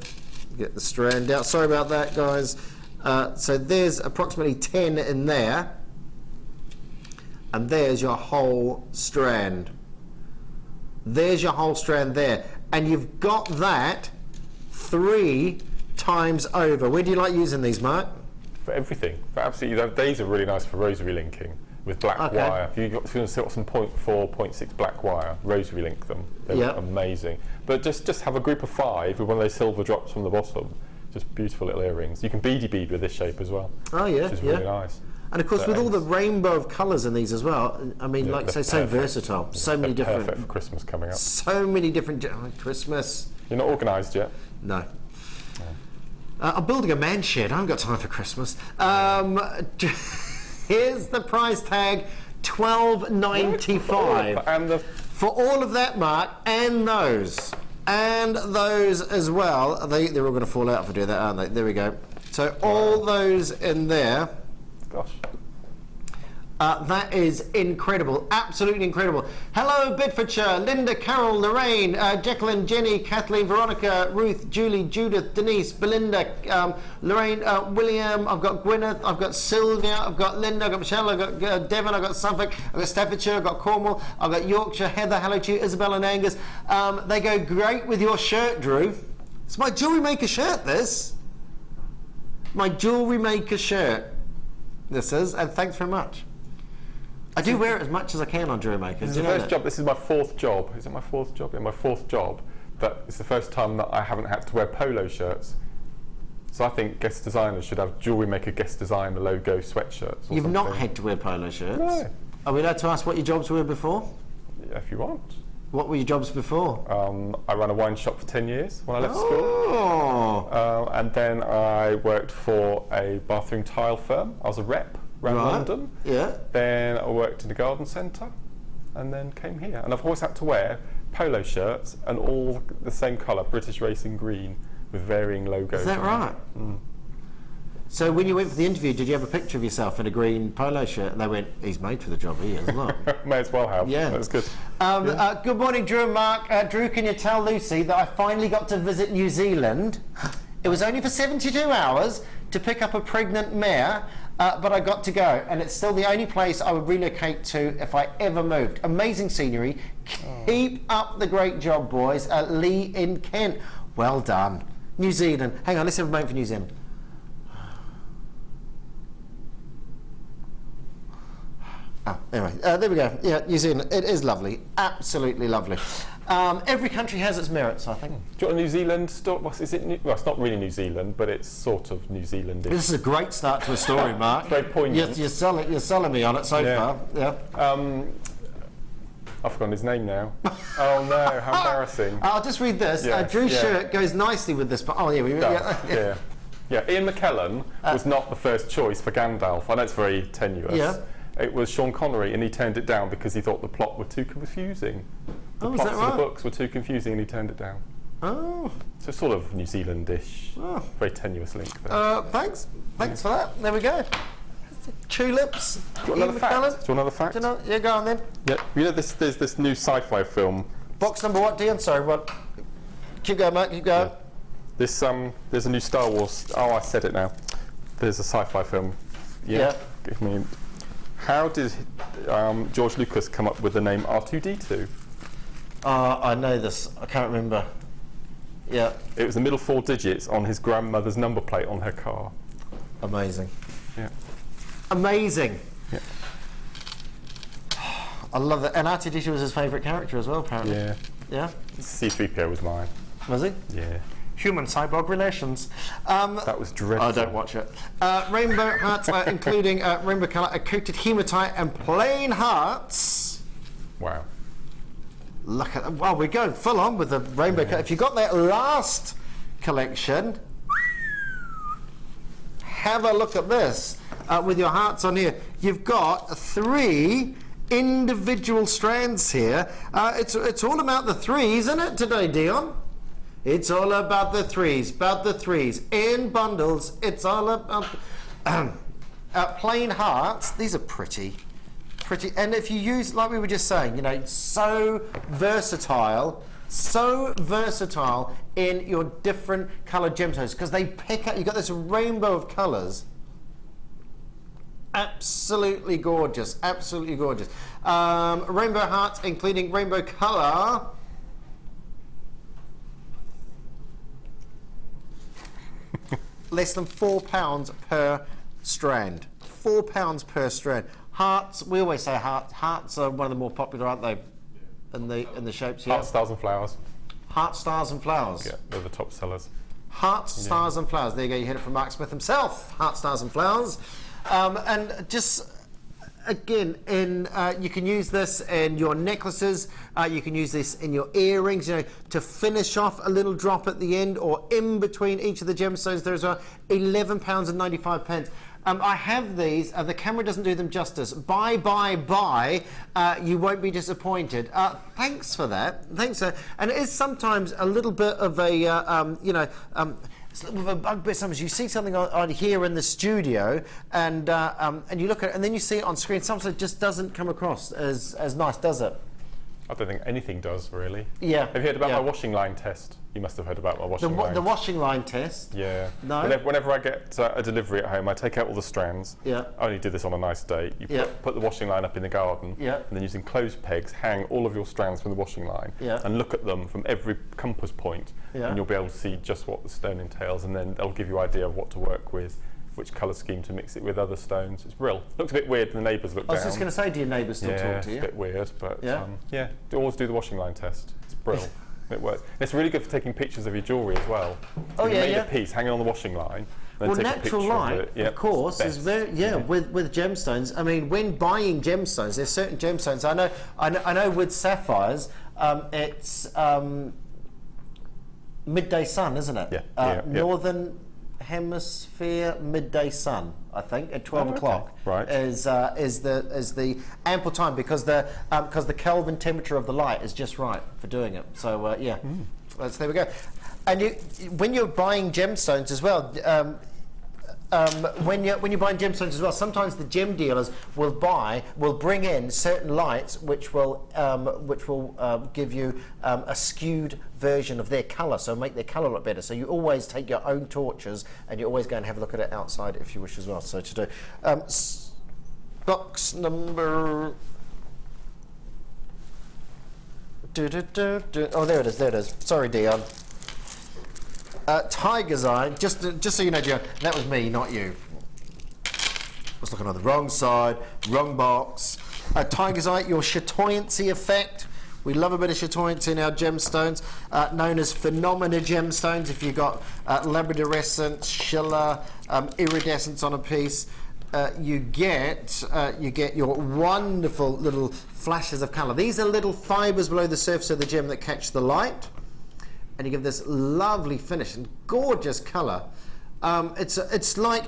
strand out. Sorry about that, guys. So there's approximately 10 in there. And there's your whole strand. There's your whole strand there. And you've got that 3 times over. Where do you like using these, Mark? For everything. For absolutely, these are really nice for rosary linking. With black wire. If you've got some 0.4, 0.6 black wire, rosary link them. They're amazing. But just have a group of 5 with one of those silver drops from the bottom. Just beautiful little earrings. You can beady bead with this shape as well. Oh yeah, which is really nice. And of course, with all the rainbow of colours in these as well, I mean, like I say, so versatile. So many different. Perfect for Christmas coming up. So many different. Christmas. You're not organised yet? No. I'm building a man shed. I haven't got time for Christmas. Here's the price tag, $12.95. And for all of that, Mark, and those as well. They're all going to fall out if I do that, aren't they? There we go. So all those in there. Gosh. That is incredible, absolutely incredible. Hello, Bedfordshire, Linda, Carol, Lorraine, Jacqueline, Jenny, Kathleen, Veronica, Ruth, Julie, Judith, Denise, Belinda, Lorraine, William, I've got Gwyneth, I've got Sylvia, I've got Linda, I've got Michelle, I've got Devon, I've got Suffolk, I've got Staffordshire, I've got Cornwall, I've got Yorkshire, Heather, hello to you, Isabel and Angus. They go great with your shirt, Drew. It's my JewelleryMaker shirt, this. My JewelleryMaker shirt, this is, and thanks very much. I do wear it as much as I can on JewelleryMaker. This is the first job. This is my 4th job. Is it my 4th job? Yeah, my 4th job. That it's the first time that I haven't had to wear polo shirts. So I think guest designers should have JewelleryMaker guest design the logo sweatshirts. You've not had to wear polo shirts? No. Are we allowed to ask what your jobs were before? Yeah, if you want. What were your jobs before? I ran a wine shop for 10 years when I left school. And then I worked for a bathroom tile firm. I was a rep. Around London. Yeah. Then I worked in a garden centre, and then came here. And I've always had to wear polo shirts and all the same colour, British Racing Green, with varying logos. Is that right? Mm. So when you went for the interview, did you have a picture of yourself in a green polo shirt? And they went, he's made for the job, he is, look. May as well have. Yeah. That's good. Good morning, Drew and Mark. Drew, can you tell Lucy that I finally got to visit New Zealand? It was only for 72 hours to pick up a pregnant mare. But I got to go, and it's still the only place I would relocate to if I ever moved. Amazing scenery. Keep up the great job, boys. Lee in Kent. Well done. New Zealand. Hang on, let's have a moment for New Zealand. Oh, anyway, there we go. Yeah, New Zealand. It is lovely. Absolutely lovely. Every country has its merits, I think. Do you want a New Zealand story? Well, it's not really New Zealand, but it's sort of New Zealandish. This is a great start to a story, Mark. Very poignant. You're selling me on it so far. Yeah. I've forgotten his name now. Oh no, how embarrassing. I'll just read this. Drew's shirt goes nicely with this, but Ian McKellen was not the first choice for Gandalf. I know it's very tenuous. Yeah. It was Sean Connery, and he turned it down because he thought the plot were too confusing. The plots of the books were too confusing, and he turned it down. Oh. So sort of New Zealandish. Oh. Very tenuous link there. Thanks for that. There we go. Tulips. Do you want another fact? Do you want another fact? Yeah, go on then. Yeah. You know, there's this new sci-fi film. Box number what, Dion? Sorry, what? Keep going, Mark. Keep going. Yeah. There's a new Star Wars. Oh, I said it now. There's a sci-fi film. Yeah. Give me. How did George Lucas come up with the name R2-D2? I know this. I can't remember. Yeah. It was the middle 4 digits on his grandmother's number plate on her car. Amazing. Yeah. Amazing. Yeah. I love that. And R2-D2 was his favourite character as well, apparently. Yeah. Yeah? C-3PO was mine. Was he? Yeah. Human-cyborg relations. That was dreadful. I don't watch it. Rainbow hearts, including rainbow colour, coated hematite and plain hearts. Wow. Look at that. Well, we're going full on with the rainbow colour. If you got that last collection, have a look at this. With your hearts on here, you've got 3 individual strands here. It's all about the 3s, isn't it, today, Dion? It's all about the 3s, in bundles. It's all about plain hearts. These are pretty. And if you use, like we were just saying, you know, it's so versatile in your different coloured gemstones because they pick up. You've got this rainbow of colours. Absolutely gorgeous. Rainbow hearts, including rainbow colour. Less than £4 per strand. £4 per strand. Hearts, we always say hearts. Hearts are one of the more popular, aren't they? In the shapes. Heart, stars and flowers. Heart, stars and flowers. Yeah, they're the top sellers. Hearts, stars and flowers. There you go. You heard it from Mark Smith himself. Heart, stars and flowers. And just again, you can use this in your necklaces. You can use this in your earrings. You know, to finish off a little drop at the end or in between each of the gemstones. There's £11.95. I have these. The camera doesn't do them justice. Buy. You won't be disappointed. Thanks for that. And it is sometimes a little bit of a, it's a little bit sometimes you see something on here in the studio, and you look at it, and then you see it on screen. Sometimes it just doesn't come across as nice, does it? I don't think anything does, really. Yeah. Have you heard about my washing line test? You must have heard about my washing line. The washing line test? Yeah. No? Whenever I get a delivery at home, I take out all the strands. Yeah. I only do this on a nice day. You put the washing line up in the garden, and then using clothes pegs, hang all of your strands from the washing line, and look at them from every compass point, and you'll be able to see just what the stone entails, and then they'll give you an idea of what to work with, which colour scheme to mix it with other stones. It's real. Looks a bit weird when the neighbours look down. I was just going to say, do your neighbours still talk to you? It's a bit weird, but always do the washing line test. It's brilliant. It works. And it's really good for taking pictures of your jewellery as well. Oh, you made a piece hanging on the washing line. Well, natural light, of course, is very with gemstones. I mean, when buying gemstones, there's certain gemstones. I know with sapphires, it's midday sun, isn't it? Northern Hemisphere midday sun, I think, at 12 o'clock. Right. Is the ample time because the Kelvin temperature of the light is just right for doing it. So there we go. And when you're buying gemstones as well, when you're buying gemstones as well, sometimes the gem dealers will bring in certain lights which will give you a skewed version of their colour, so make their colour look better. So you always take your own torches and you always go and have a look at it outside if you wish as well. So to do box number. Oh, there it is. Sorry, Dion. Tiger's Eye, just so you know, Dion, that was me, not you. I was looking on the wrong side, wrong box. Tiger's Eye, your chatoyancy effect We love a bit of chatoyance in our gemstones, known as phenomena gemstones. If you've got labradorescence, schiller, iridescence on a piece, you get your wonderful little flashes of colour. These are little fibres below the surface of the gem that catch the light, and you give this lovely finish and gorgeous colour. It's like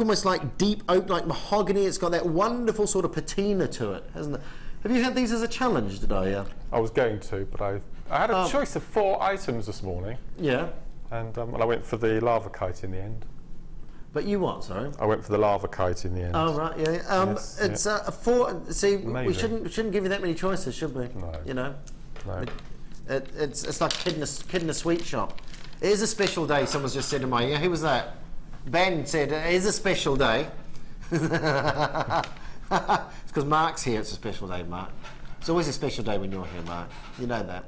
almost like deep oak, like mahogany. It's got that wonderful sort of patina to it, hasn't it? Have you had these as a challenge, did I? I was going to, but I had a choice of 4 items this morning. Yeah. And I went for the lava kite in the end. But you what, sorry? I went for the lava kite in the end. Oh, right, yeah. Yes, it's a 4... See, amazing. we shouldn't give you that many choices, should we? No. You know? No. It's like kid in a sweet shop. It is a special day, someone's just said in my ear. Who was that? Ben said, it is a special day. It's because Mark's here, it's a special day, Mark. It's always a special day when you're here, Mark. You know that.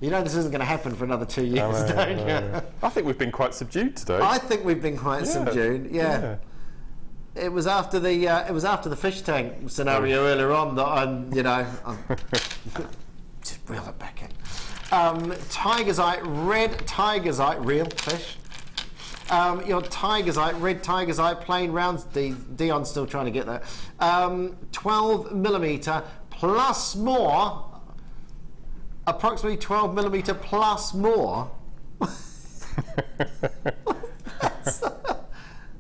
You know this isn't going to happen for another 2 years, don't you? I think we've been quite subdued today. I think we've been quite subdued, yeah. It was after the fish tank scenario earlier on that I'm just reel it back in. Tigersite, red tigersite, real fish. Your tigersite, red tigersite, plain rounds. Dion's still trying to get that. 12mm plus more. Approximately 12mm plus more.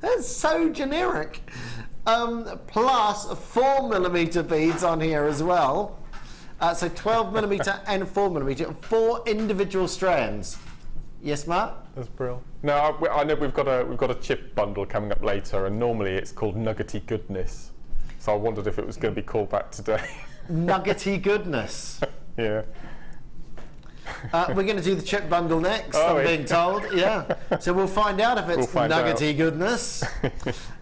That's so generic. Plus 4mm beads on here as well. So 12mm and 4mm, 4 individual strands. Yes, Mark? That's brilliant. No, I know we've got a chip bundle coming up later, and normally it's called Nuggety Goodness. So I wondered if it was going to be called back today. Nuggety Goodness. Yeah. We're going to do the chip bundle next, I'm being told. Yeah. So we'll find out if it's nuggety goodness.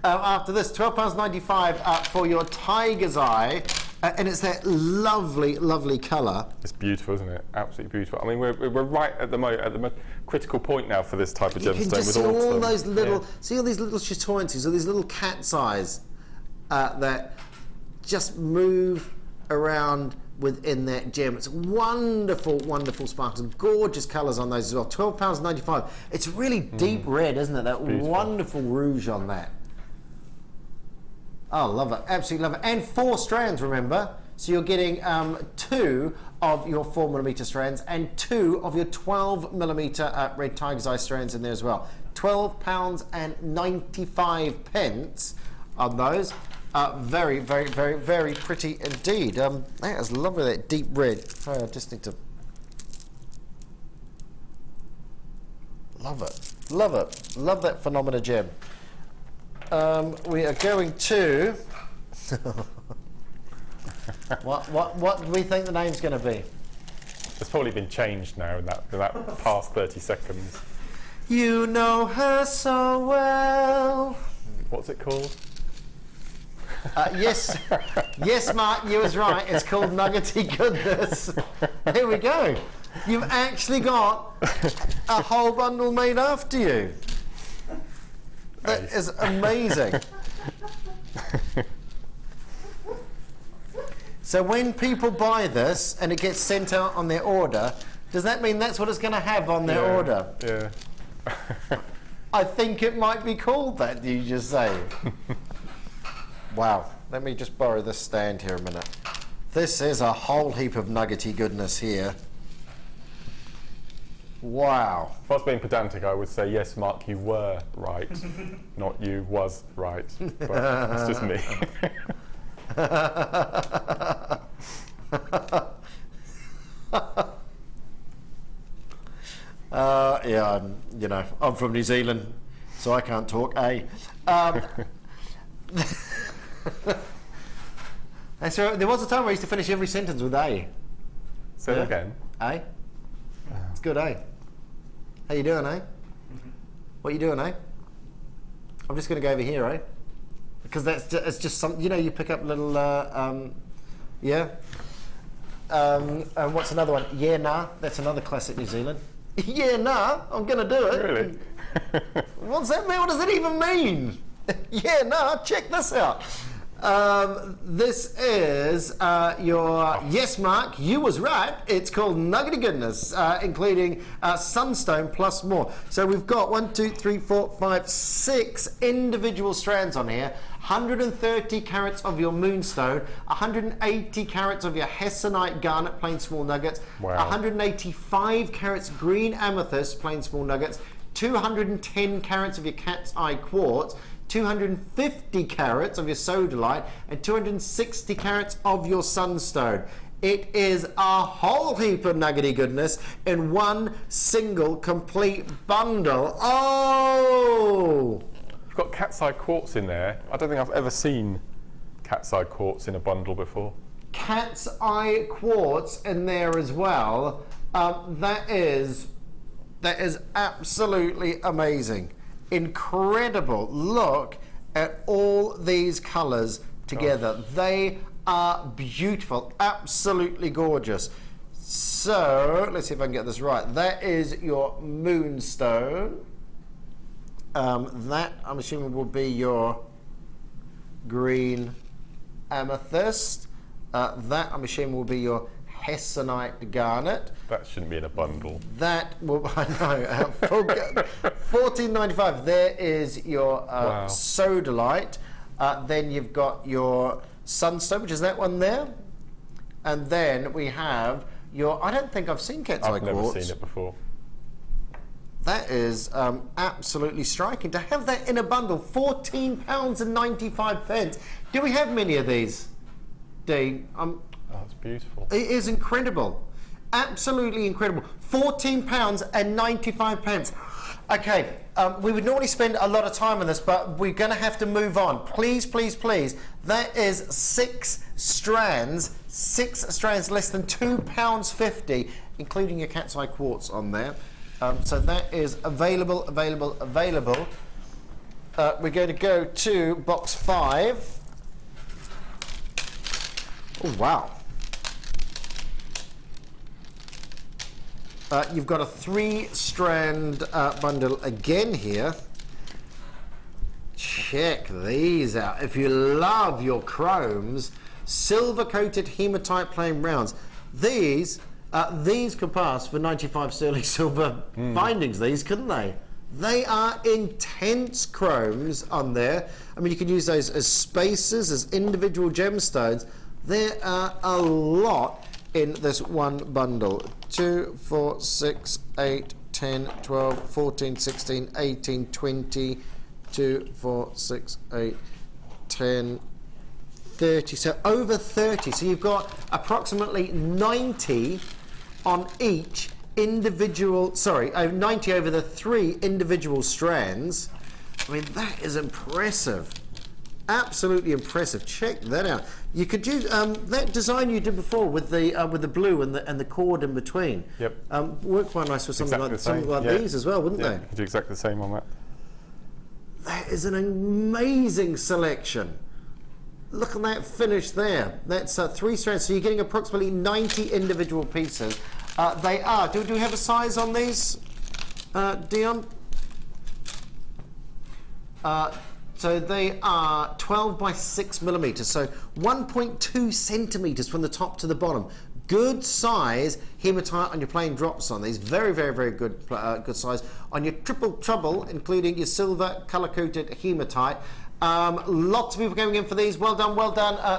After this, £12.95 for your tiger's eye. And it's that lovely, lovely colour. It's beautiful, isn't it? Absolutely beautiful. I mean, we're right at the critical point now for this type of gemstone. You can just see all those little, see all these little chatoyances, all these little cat's eyes that just move around within that gem. It's wonderful, wonderful sparkles and gorgeous colours on those as well. £12.95. It's really deep red, isn't it? That beautiful. Wonderful rouge on that. Oh, love it. Absolutely love it. And 4 strands, remember. So you're getting 2 of your 4mm strands and 2 of your 12mm red tiger's eye strands in there as well. £12.95 on those. Very, very, very, very pretty indeed. That is lovely, that deep red. Oh, I just need to... Love it. Love it. Love that phenomena gem. We are going to... what do we think the name's going to be? It's probably been changed now in that past 30 seconds. You know her so well. What's it called? Yes, yes, Mark, you was right. It's called Nuggety Goodness. Here we go. You've actually got a whole bundle made after you. That is amazing. So when people buy this and it gets sent out on their order, does that mean that's what it's going to have on their order? Yeah. I think it might be called that, do you just say? Wow. Let me just borrow this stand here a minute. This is a whole heap of nuggety goodness here. Wow. If I was being pedantic, I would say, yes, Mark, you were right, not you was right. But that's just me. Yeah, I'm from New Zealand, so I can't talk, eh? So there was a time where I used to finish every sentence with A. Say it again. Eh? It's good, eh? How you doing, eh? What you doing, eh? I'm just going to go over here, eh? Because it's just some, you pick up little, yeah. And what's another one? Yeah, nah. That's another classic New Zealand. Yeah, nah. I'm going to do it. Really? What's that mean? What does it even mean? Yeah, nah. Check this out. This is your, yes, Mark, you was right. It's called Nuggety Goodness, including sunstone plus more. So we've got 1, 2, 3, 4, 5, 6 individual strands on here. 130 carats of your moonstone, 180 carats of your hessonite garnet, plain small nuggets, wow. 185 carats green amethyst, plain small nuggets, 210 carats of your cat's eye quartz, 250 carats of your sodalite, and 260 carats of your sunstone. It is a whole heap of nuggety goodness in one single complete bundle. Oh! You've got cat's eye quartz in there. I don't think I've ever seen cat's eye quartz in a bundle before. Cat's eye quartz in there as well. That is absolutely amazing. Incredible. Look at all these colours together. Gosh. They are beautiful. Absolutely gorgeous. So let's see if I can get this right. That is your moonstone. That I'm assuming will be your green amethyst. That I'm assuming will be your hessonite garnet. That shouldn't be in a bundle. That will, I know, $14.95. There is your wow. sodalite. Then you've got your sunstone, which is that one there. And then we have your, I don't think I've seen cat's eye quartz. I've never seen it before. That is absolutely striking. To have that in a bundle, £14.95. Do we have many of these, Dean? Oh, that's beautiful. It is incredible. Absolutely incredible. £14.95. Okay, we would normally spend a lot of time on this, but we're going to have to move on. Please, please, please. That is 6 strands. 6 strands, less than £2.50, including your cat's eye quartz on there. So that is available. We're going to go to box 5. Oh, wow. You've got a 3-strand bundle again here. Check these out. If you love your chromes, silver-coated hematite plain rounds. These could pass for 95 sterling silver findings, these, couldn't they? They are intense chromes on there. I mean, you can use those as spacers, as individual gemstones. There are a lot in this one bundle. 2, 4, 6, 8, 10, 12, 14, 16, 18, 20, 2, 4, 6, 8, 10, 30. So over 30. So you've got approximately 90 on each individual, 90 over the 3 individual strands. I mean, that is impressive. Absolutely impressive. Check that out. You could use that design you did before with the blue and the cord in between. Yep. Work quite nice with something like these as well, wouldn't they? You could do exactly the same on that. That is an amazing selection. Look at that finish there. That's 3 strands, so you're getting approximately 90 individual pieces. They are. Do we have a size on these, Dion? So they are 12 by 6 millimeters, so 1.2 centimeters from the top to the bottom. Good size hematite on your plain drops on these. Very, very, very good good size. On your triple trouble, including your silver color-coated hematite. Lots of people going in for these. Well done,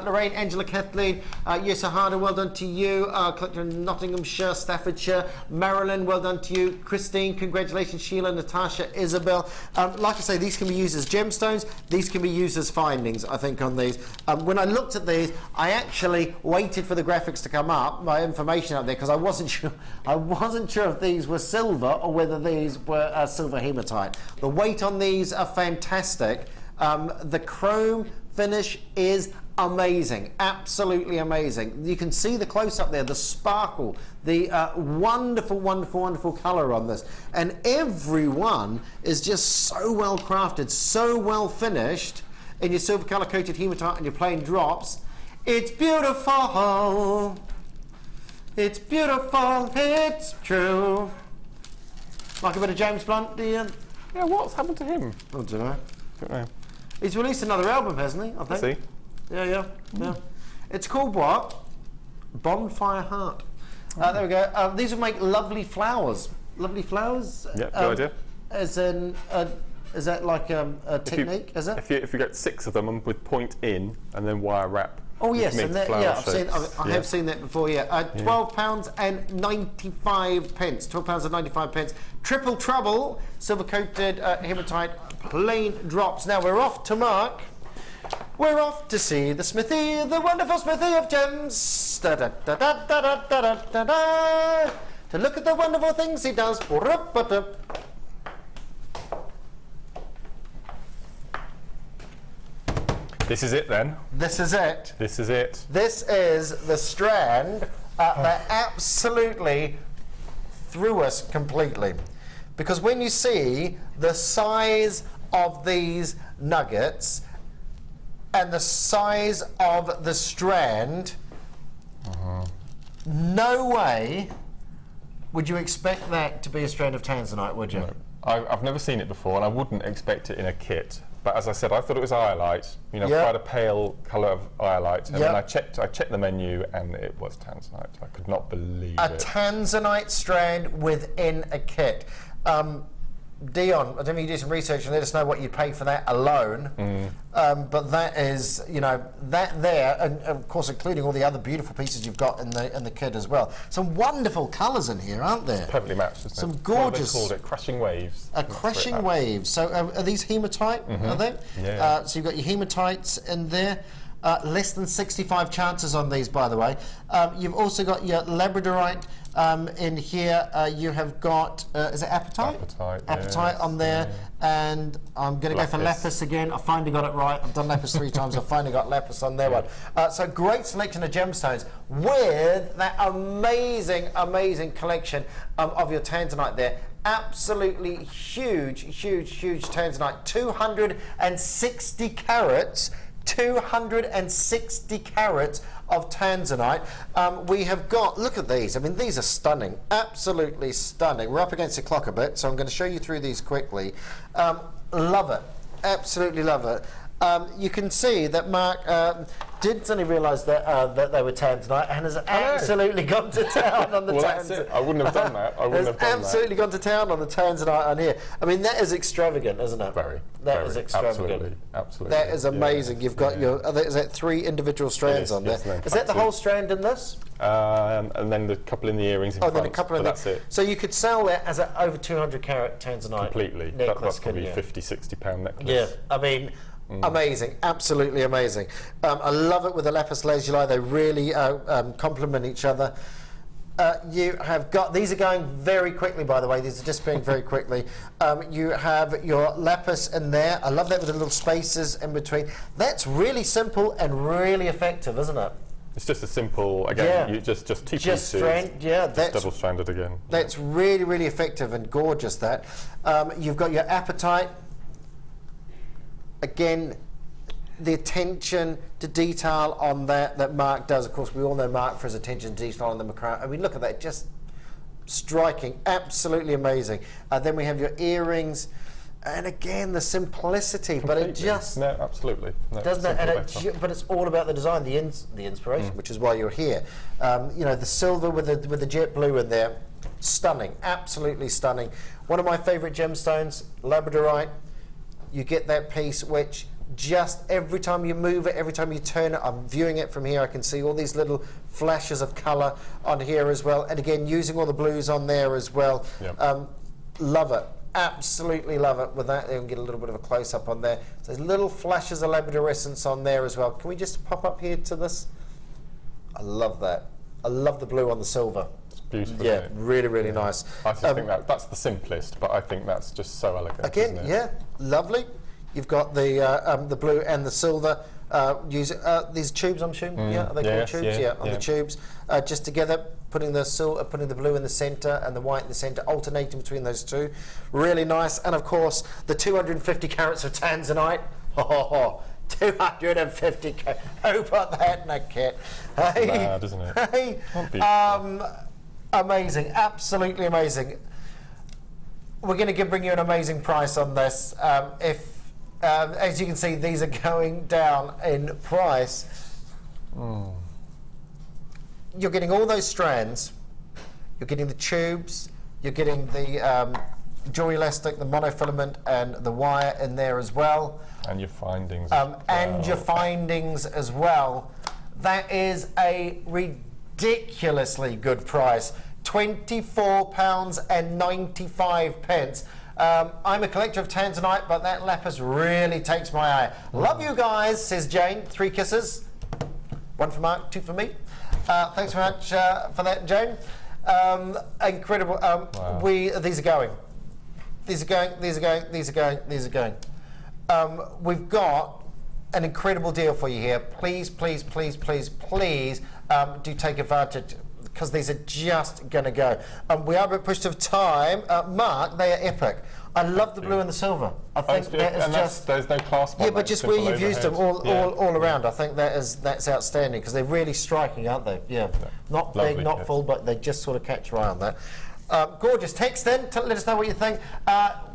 Lorraine, Angela, Kathleen, Yosahada, well done to you. Collector in Nottinghamshire, Staffordshire, Marilyn, well done to you. Christine, congratulations. Sheila, Natasha, Isabel. Like I say, these can be used as gemstones. These can be used as findings, I think, on these. When I looked at these, I actually waited for the graphics to come up, my information up there, because I wasn't sure if these were silver or whether these were silver hematite. The weight on these are fantastic. The chrome finish is amazing, absolutely amazing. You can see the close-up there, the sparkle, the wonderful, wonderful, wonderful colour on this. And every one is just so well crafted, so well finished in your silver colour-coated hematite and your plain drops. It's beautiful. It's beautiful, it's true. Like a bit of James Blunt, do you? Yeah, what's happened to him? I don't know. Don't know. He's released another album, hasn't he? I think. Has he? Yeah. It's called what? Bonfire heart. There we go. These will make lovely flowers. Lovely flowers. Yeah, good idea. As in, is that like a technique? Is it? If you get 6 of them and with point in and then wire wrap. Oh yes, and that, yeah, I have seen that before. Yeah, £12.95. £12.95. Triple Trouble, silver coated hematite plain drops. Now we're off to Mark. We're off to see the smithy, the wonderful smithy of gems. Da, da, da, da, da, da, da, da, da. To look at the wonderful things he does. This is it then. This is it. This is it. This is the strand that absolutely threw us completely. Because when you see the size of these nuggets and the size of the strand, no way would you expect that to be a strand of Tanzanite, would you? No. I've never seen it before, and I wouldn't expect it in a kit. But as I said, I thought it was iolite, quite a pale colour of iolite. And then I checked the menu, and it was Tanzanite. I could not believe it. A Tanzanite strand within a kit. Dion, I don't know if you do some research and let us know what you pay for that alone. But that is, that there, and of course including all the other beautiful pieces you've got in the kit as well. Some wonderful colours in here, aren't there? It's perfectly matched, isn't it? Some gorgeous. What have they called it? Crushing waves. Crushing waves. So are these hematite? Are they? Yeah. So you've got your hematites in there. Less than 65 chances on these, by the way. You've also got your labradorite in here. You have got, is it apatite? Apatite on there. And I'm going to go for lapis again. I finally got it right. I've done lapis 3 times. I finally got lapis on their one. So great selection of gemstones with that amazing, amazing collection of your Tanzanite there. Absolutely huge Tanzanite. 260 carats. 260 carats of Tanzanite. We have got, look at these, I mean these are stunning, absolutely stunning. We're up against the clock a bit, so I'm going to show you through these quickly. Love it, absolutely love it. You can see that Mark didn't suddenly realise that they were Tanzanite and has absolutely gone to town on the Tanzanite. I wouldn't have done that. I wouldn't have done absolutely gone to town on the Tanzanite on here. I mean, that is extravagant, isn't it? That is extravagant. Absolutely. That is amazing. You've got your, is that 3 individual strands on there? Is that the whole strand in this? And then the couple in the earrings in front, then a couple in that's it. So you could sell that as an over 200 carat Tanzanite completely. necklace, That's probably £50–60 necklace. Yeah, I mean, amazing, absolutely amazing. I love it with the lapis lazuli. They really complement each other. You have got, these are going very quickly, by the way, these are disappearing very quickly. You have your lapis in there. I love that with the little spaces in between. That's really simple and really effective, isn't it? It's just a simple, again, you just 2 pieces, that's double-stranded again. That's really, really effective and gorgeous, that. You've got your apatite. Again, the attention to detail on that Mark does. Of course, we all know Mark for his attention to detail on the macrame. I mean, look at that, just striking, absolutely amazing. Then we have your earrings, and again, the simplicity, but it just... No, absolutely. No, doesn't it? But it's all about the design, the inspiration, which is why you're here. The silver with the jet blue in there, stunning, absolutely stunning. One of my favourite gemstones, labradorite. You get that piece which just every time you move it, every time you turn it, I'm viewing it from here, I can see all these little flashes of colour on here as well. And again, using all the blues on there as well. Yep. Love it. Absolutely love it. With that, you can get a little bit of a close-up on there. So there's little flashes of labradorescence on there as well. Can we just pop up here to this? I love that. I love the blue on the silver. Beautiful, yeah, really, really nice. I just think that's the simplest, but I think that's just so elegant. Again, isn't it? yeah, lovely. You've got the blue and the silver. Using these tubes, I'm assuming. Are they called tubes? The tubes, just together, putting the blue in the centre and the white in the centre, alternating between those two. Really nice. And of course, the 250 carats of Tanzanite. 250 carats. Who put that in a kit? Hey, mad, isn't it? Hey, amazing, absolutely amazing. We're going to bring you an amazing price on this. If As you can see, these are going down in price. You're getting all those strands. You're getting the tubes. You're getting the jewelry elastic, the monofilament, and the wire in there as well. And your findings. And your findings as well. That is a ridiculously good price. £24.95. I'm a collector of Tanzanite, but that lapis really takes my eye. Love you guys, says Jane. 3 kisses. 1 for Mark, 2 for me. Thanks very much for that, Jane. Incredible. Wow. These are going. These are going, these are going, these are going, these are going. We've got an incredible deal for you here. Please, please, please, please, please do take advantage, because these are just going to go. We are a bit pushed of time. Mark, they are epic. I love the blue and the silver. I think that is just... There's no clasp on. Yeah, but just where you've used them all around. I think that's outstanding, because they're really striking, aren't they? Yeah. Not big, not full, but they just sort of catch your eye on that. Gorgeous. Text in, let us know what you think.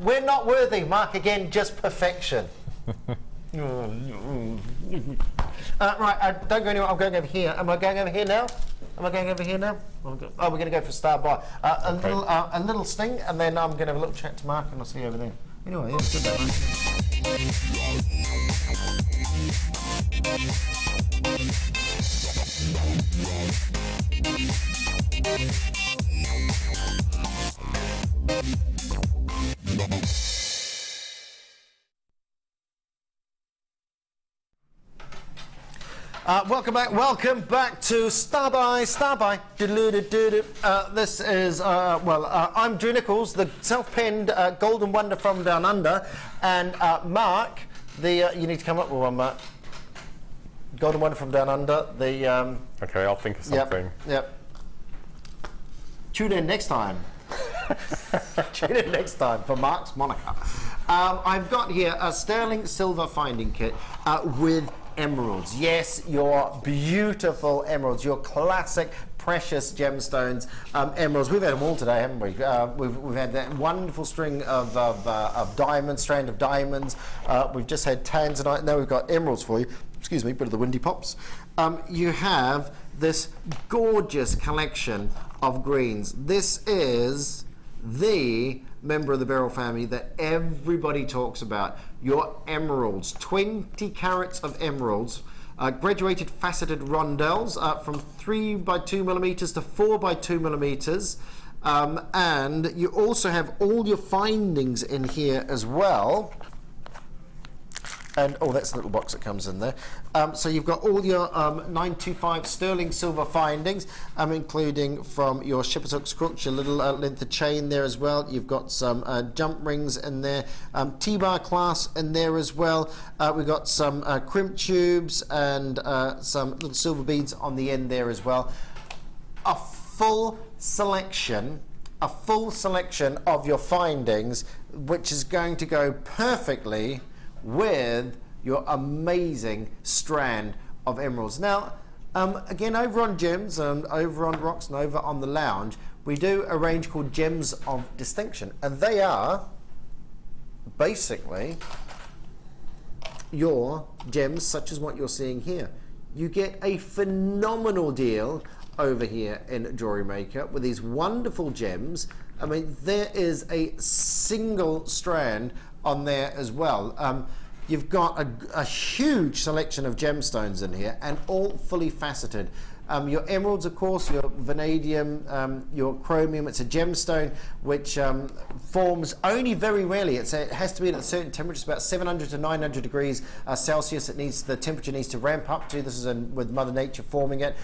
We're not worthy. Mark again, just perfection. Right, don't go anywhere. I'm going over here. Am I going over here now? Am I going over here now? Oh, we're going to go for Star By. A little sting, and then I'm going to have a little chat to Mark, and I'll see you over there. Anyway, it's good that, welcome back to Star By. This is, I'm Drew Nicholls, the self-penned Golden Wonder from Down Under, and Mark, you need to come up with one, Mark. Golden Wonder from Down Under, okay, I'll think of something. Yep. Tune in next time. Tune in next time for Mark's moniker. I've got here a sterling silver finding kit with emeralds. Yes, your beautiful emeralds, your classic precious gemstones, emeralds. We've had them all today, haven't we? We've had that wonderful string of diamonds, strand of diamonds. We've just had Tanzanite. Now we've got emeralds for you. Excuse me, bit of the windy pops. You have this gorgeous collection of greens. This is the member of the Beryl family that everybody talks about. Your emeralds, 20 carats of emeralds, graduated faceted rondelles from 3 by 2 millimeters to 4 by 2 millimeters, and you also have all your findings in here as well. And that's the little box that comes in there. So you've got all your 925 sterling silver findings, including from your shepherd's hook crooks, your little length of chain there as well. You've got some jump rings in there, T-bar clasps in there as well. We've got some crimp tubes and some little silver beads on the end there as well. A full selection of your findings, which is going to go perfectly with your amazing strand of emeralds. Now, again, over on Gems, over on Rocks, and over on the Lounge, we do a range called Gems of Distinction, and they are basically your gems such as what you're seeing here. You get a phenomenal deal over here in JewelleryMaker with these wonderful gems. I mean, there is a single strand on there as well. You've got a huge selection of gemstones in here, and all fully faceted. Your emeralds, of course, your vanadium, your chromium. It's a gemstone which forms only very rarely. It has to be at a certain temperature, about 700 to 900 degrees Celsius. The temperature needs to ramp up to. This is with Mother Nature forming it.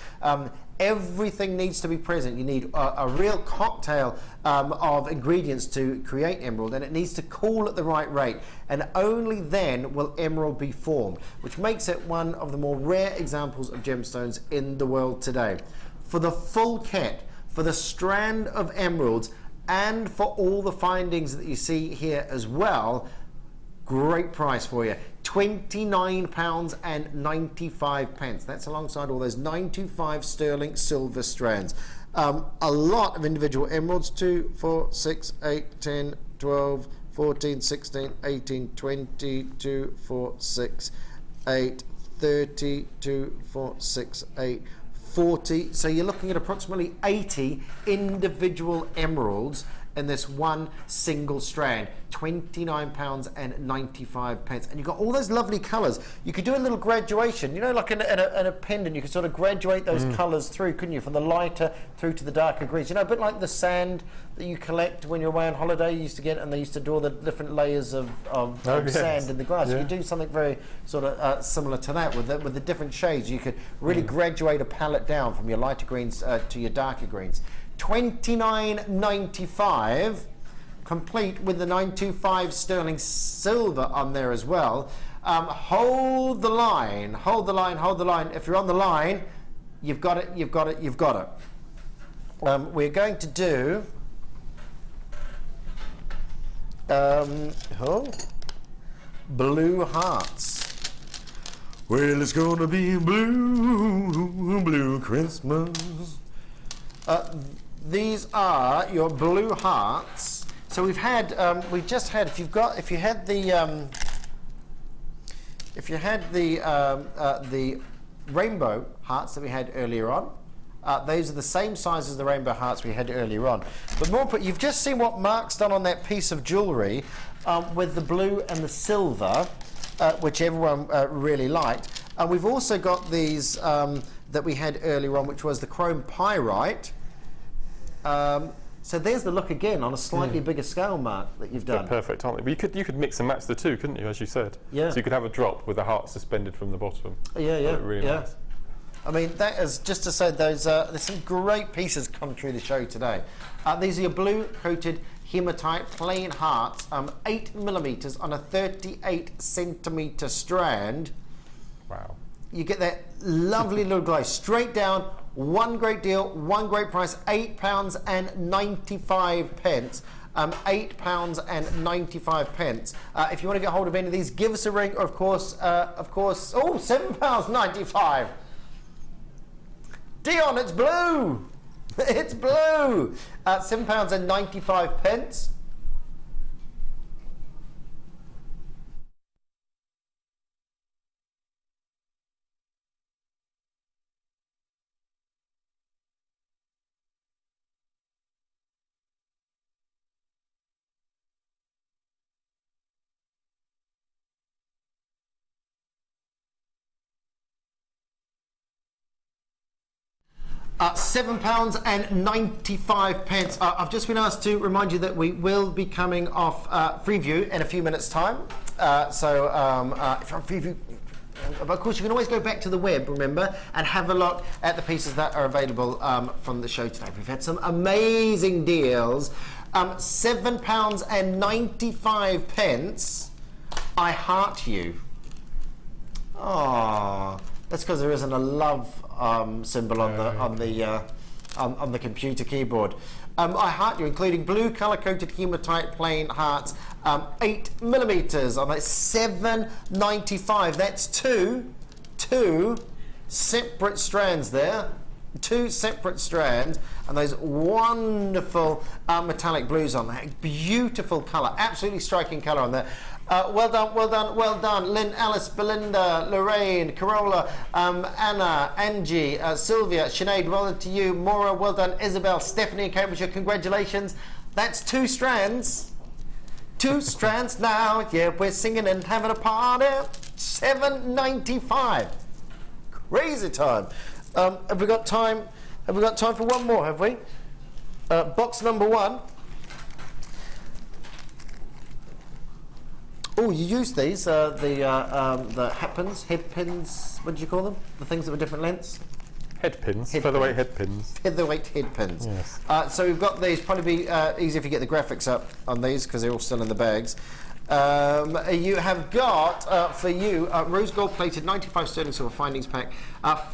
Everything needs to be present. You need a real cocktail of ingredients to create emerald, and it needs to cool at the right rate, and only then will emerald be formed, which makes it one of the more rare examples of gemstones in the world today. For the full kit, for the strand of emeralds, and for all the findings that you see here as well, great price for you. £29.95. That's alongside all those 925 sterling silver strands. A lot of individual emeralds, 2, 4, 6, 8, 10, 12, 14, 16, 18, 20, 2, 4, 6, 8, 30, 2, 4, 6, 8, 40. So you're looking at approximately 80 individual emeralds in this one single strand. £29.95, and you've got all those lovely colours. You could do a little graduation, you know, like in a pendant. You could sort of graduate those colours through, couldn't you, from the lighter through to the darker greens, you know, a bit like the sand that you collect when you're away on holiday. You used to get, and they used to draw the different layers of sand in the glass. You could do something very sort of similar to that with the different shades. You could really graduate a palette down from your lighter greens to your darker greens. $29.95, complete with the 925 sterling silver on there as well. Hold the line, hold the line, hold the line. If you're on the line, you've got it, you've got it, you've got it. We're going to do blue hearts. Well, it's gonna be a blue Christmas. These are your blue hearts. So we've had, we've just had. If you had the rainbow hearts that we had earlier on, those are the same size as the rainbow hearts we had earlier on. But more important, you've just seen what Mark's done on that piece of jewellery with the blue and the silver, which everyone really liked. And we've also got these that we had earlier on, which was the chrome pyrite. So there's the look again on a slightly bigger scale, Mark, that you've done. They're perfect, aren't they? But you could mix and match the two, couldn't you, as you said? Yeah. So you could have a drop with the heart suspended from the bottom. Yeah, yeah, really nice. I mean, that is just to say those. There's some great pieces come through the show today. These are your blue-coated hematite plain hearts, 8mm on a 38cm strand. Wow. You get that lovely little glow straight down. One great deal, one great price, £8.95. £8.95. If you want to get hold of any of these, give us a ring. Or of course, £7.95. Dion, it's blue. It's blue. £7.95. £7.95. I've just been asked to remind you that we will be coming off Freeview in a few minutes' time. If you're on Freeview, of course, you can always go back to the web, remember, and have a look at the pieces that are available from the show today. We've had some amazing deals. £7.95. I heart you. Oh, that's because there isn't a love symbol on the computer keyboard. I heart you, including blue colour-coated hematite plain hearts, 8mm on that, $7.95. That's two separate strands there. Two separate strands, and those wonderful metallic blues on that. Beautiful colour, absolutely striking colour on there. Well done, well done, well done. Lynn, Alice, Belinda, Lorraine, Carola, Anna, Angie, Sylvia, Sinead, well done to you. Maura, well done. Isabel, Stephanie in Cambridgeshire, congratulations. That's two strands. Two strands now. Yeah, we're singing and having a party. $7.95. Crazy time. Have we got time? Have we got time for one more? Have we? Box number one. Oh, you use these, the hat pins, head pins, what did you call them? The things that were different lengths? Head pins, featherweight head pins. Featherweight head pins. Yes. So we've got these, probably be easy if you get the graphics up on these because they're all still in the bags. You have got, for you, rose gold plated 95 sterling silver findings pack,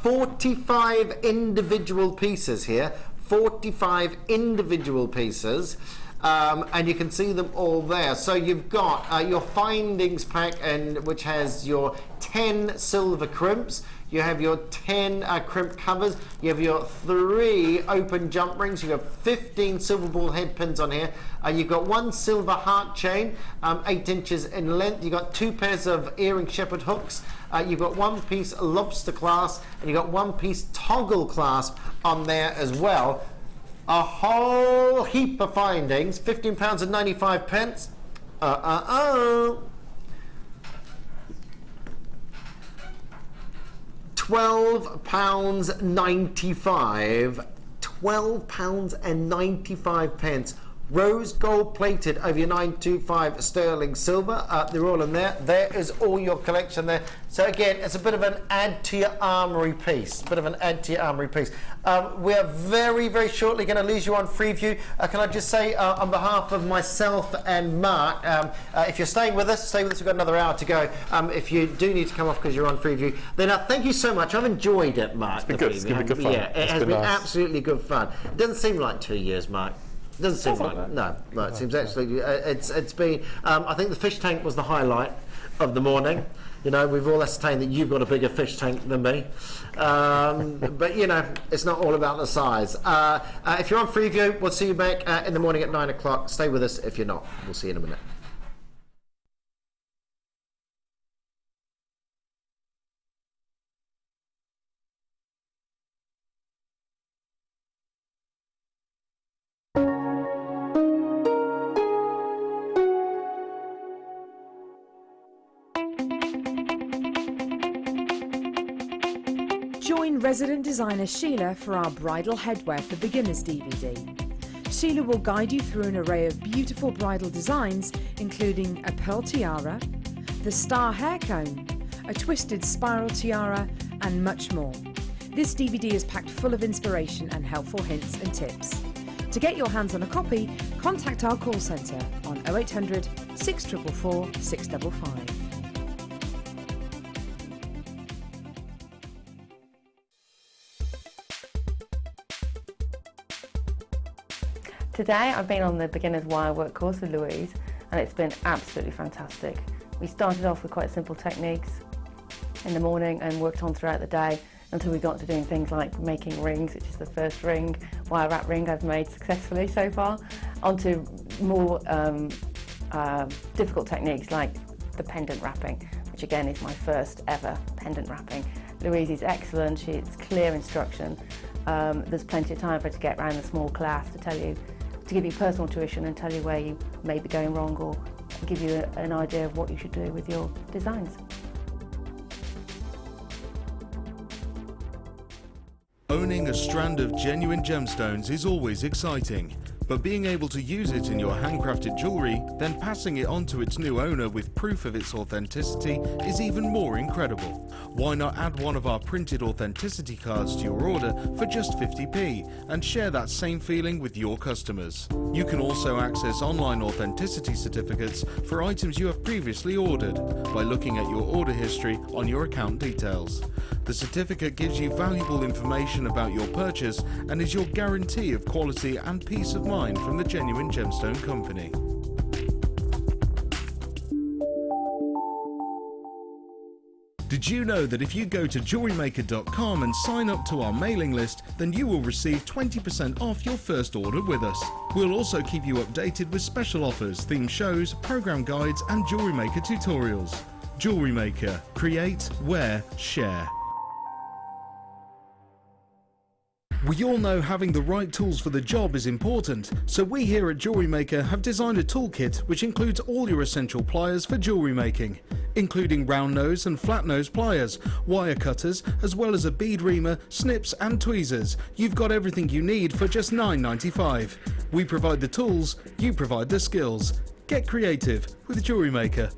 45 individual pieces here, 45 individual pieces. and you can see them all there. So you've got your findings pack, and which has your 10 silver crimps. You have your 10 crimp covers. You have your 3 open jump rings. You have 15 silver ball head pins on here. You've got 1 silver heart chain, 8 inches in length. You've got 2 pairs of earring shepherd hooks. You've got 1 piece lobster clasp, and you've got 1 piece toggle clasp on there as well. A whole heap of findings. £15.95. £12.95. £12.95. Rose gold plated over your 925 sterling silver. They're all in there. There is all your collection there. So again, it's a bit of an add to your armoury piece. We are very, very shortly going to lose you on Freeview. Can I just say, on behalf of myself and Mark, if you're staying with us, stay with us. We've got another hour to go. If you do need to come off because you're on Freeview, then thank you so much. I've enjoyed it, Mark. It's been good. It's been good fun. Yeah, it has been absolutely good fun. It doesn't seem like 2 years, Mark. Doesn't seem like that. No, it seems absolutely. It's been. I think the fish tank was the highlight of the morning. You know, we've all ascertained that you've got a bigger fish tank than me, but you know, it's not all about the size. If you're on Freeview, we'll see you back in the morning at 9 o'clock. Stay with us if you're not. We'll see you in a minute. Join resident designer Sheila for our Bridal Headwear for Beginners DVD. Sheila will guide you through an array of beautiful bridal designs, including a pearl tiara, the star hair cone, a twisted spiral tiara, and much more. This DVD is packed full of inspiration and helpful hints and tips. To get your hands on a copy, contact our call centre on 0800 644 655. Today I've been on the beginner's wirework course with Louise, and it's been absolutely fantastic. We started off with quite simple techniques in the morning and worked on throughout the day until we got to doing things like making rings, which is the first wire wrap ring I've made successfully so far, onto more difficult techniques like the pendant wrapping, which again is my first ever pendant wrapping. Louise is excellent, it's clear instruction. There's plenty of time for her to get around the small class to give you personal tuition and tell you where you may be going wrong, or give you an idea of what you should do with your designs. Owning a strand of genuine gemstones is always exciting, but being able to use it in your handcrafted jewellery, then passing it on to its new owner with proof of its authenticity is even more incredible. Why not add one of our printed authenticity cards to your order for just 50p and share that same feeling with your customers? You can also access online authenticity certificates for items you have previously ordered by looking at your order history on your account details. The certificate gives you valuable information about your purchase and is your guarantee of quality and peace of mind from the Genuine Gemstone Company. Did you know that if you go to JewelleryMaker.com and sign up to our mailing list, then you will receive 20% off your first order with us? We'll also keep you updated with special offers, theme shows, program guides and Jewellery Maker tutorials. Jewellery Maker. Create, wear, share. We all know having the right tools for the job is important, so we here at Jewellery Maker have designed a toolkit which includes all your essential pliers for jewellery making, including round nose and flat nose pliers, wire cutters, as well as a bead reamer, snips and tweezers. You've got everything you need for just $9.95. We provide the tools, you provide the skills. Get creative with Jewellery Maker.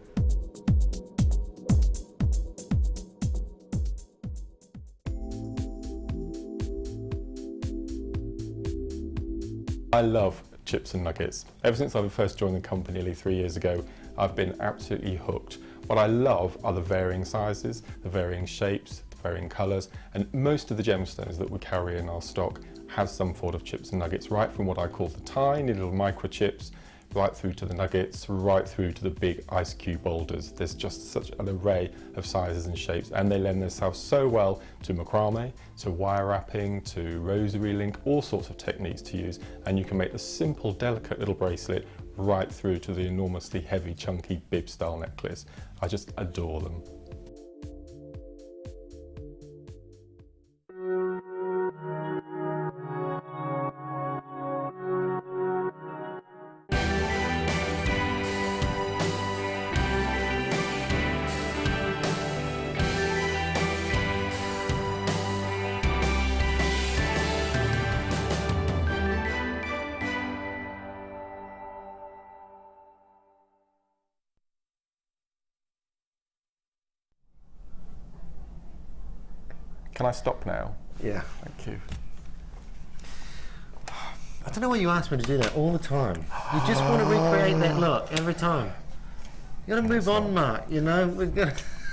I love chips and nuggets. Ever since I first joined the company nearly 3 years ago, I've been absolutely hooked. What I love are the varying sizes, the varying shapes, the varying colours, and most of the gemstones that we carry in our stock has some sort of chips and nuggets, right from what I call the tiny little microchips, right through to the nuggets, right through to the big ice cube boulders. There's just such an array of sizes and shapes, and they lend themselves so well to macrame, to wire wrapping, to rosary link, all sorts of techniques to use, and you can make the simple, delicate little bracelet right through to the enormously heavy, chunky bib style necklace. I just adore them. Can I stop now? Yeah. Thank you. I don't know why you ask me to do that all the time. You just want to recreate that look every time. You got to move on, Mark, you know?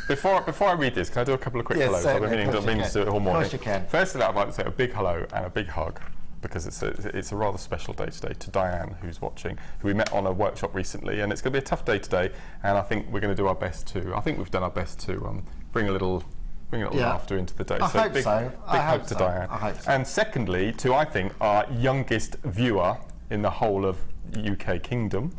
Before I read this, can I do a couple of quick hellos? I've been meaning to do it all morning. Of course you can. Firstly, I'd like to say a big hello and a big hug, because it's a rather special day today, to Diane, who's watching, who we met on a workshop recently, and it's going to be a tough day today, and I think we're going to do our best to, I think we've done our best to bring a little laughter into the day. I hope big so. Big hug to Diane. I hope so. And secondly, to, I think, our youngest viewer in the whole of UK Kingdom,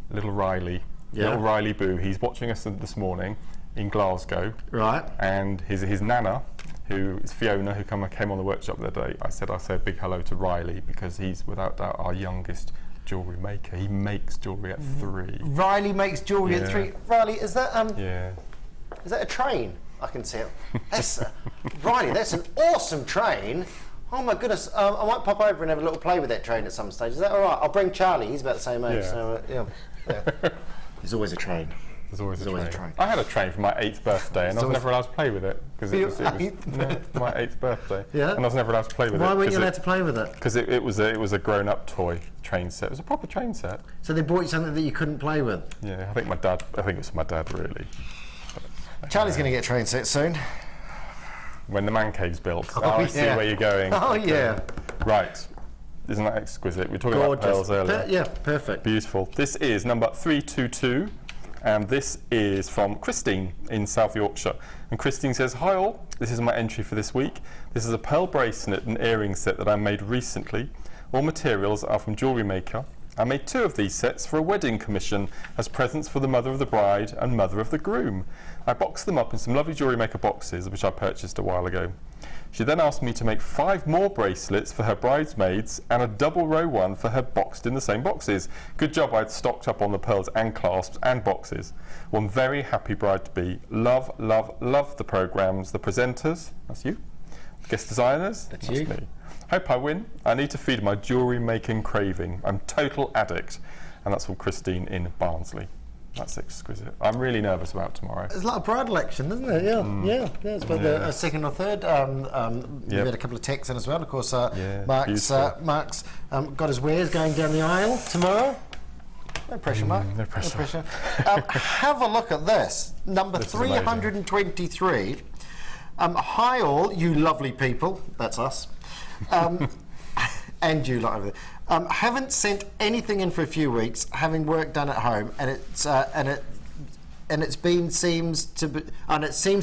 little Riley. Yeah. Little Riley Boo. He's watching us this morning in Glasgow. Right. And his nana, who is Fiona, who came on the workshop the other day, I say a big hello to Riley, because he's without doubt our youngest jewellery maker. He makes jewellery at 3. Riley makes jewellery at 3. Riley, is that is that a train? I can see it. That's, Riley, that's an awesome train. Oh my goodness, I might pop over and have a little play with that train at some stage. Is that all right? I'll bring Charlie, he's about the same age. Yeah. So, yeah. There's always a train. There's always a train. I had a train for my 8th birthday, and I was never allowed to play with it. Because it was my 8th birthday. Yeah? And I was never allowed to play with it. Why weren't you allowed to play with it? Because it was a grown-up toy train set. It was a proper train set. So they bought you something that you couldn't play with? Yeah, I think it was my dad, really. Charlie's going to get a train set soon. When the man cave's built. I see where you're going. Oh, yeah. Right. Isn't that exquisite? We were talking Gorgeous. about pearls earlier. Yeah, perfect. Beautiful. This is number 322, and this is from Christine in South Yorkshire. And Christine says, "Hi all, this is my entry for this week. This is a pearl bracelet and earring set that I made recently. All materials are from JewelleryMaker. I made 2 of these sets for a wedding commission as presents for the mother of the bride and mother of the groom. I boxed them up in some lovely JewelleryMaker boxes, which I purchased a while ago. She then asked me to make 5 more bracelets for her bridesmaids and a double row one for her boxed in the same boxes. Good job, I'd stocked up on the pearls and clasps and boxes. One very happy bride to be. Love, love, love the programmes, the presenters," that's you, guest designers, that's you. Me. Hope I win. I need to feed my jewellery making craving. I'm total addict. And that's from Christine in Barnsley. That's exquisite. I'm really nervous about tomorrow. There's a lot of bridal action, isn't there? Yeah. It's about the second or third. We've had a couple of texts in as well. Of course, Mark's got his wares going down the aisle tomorrow. No pressure, Mark. No pressure. Have a look at this. Number 323. Hi all, you lovely people. That's us. And you lot over there. Haven't sent anything in for a few weeks, having work done at home, and it seems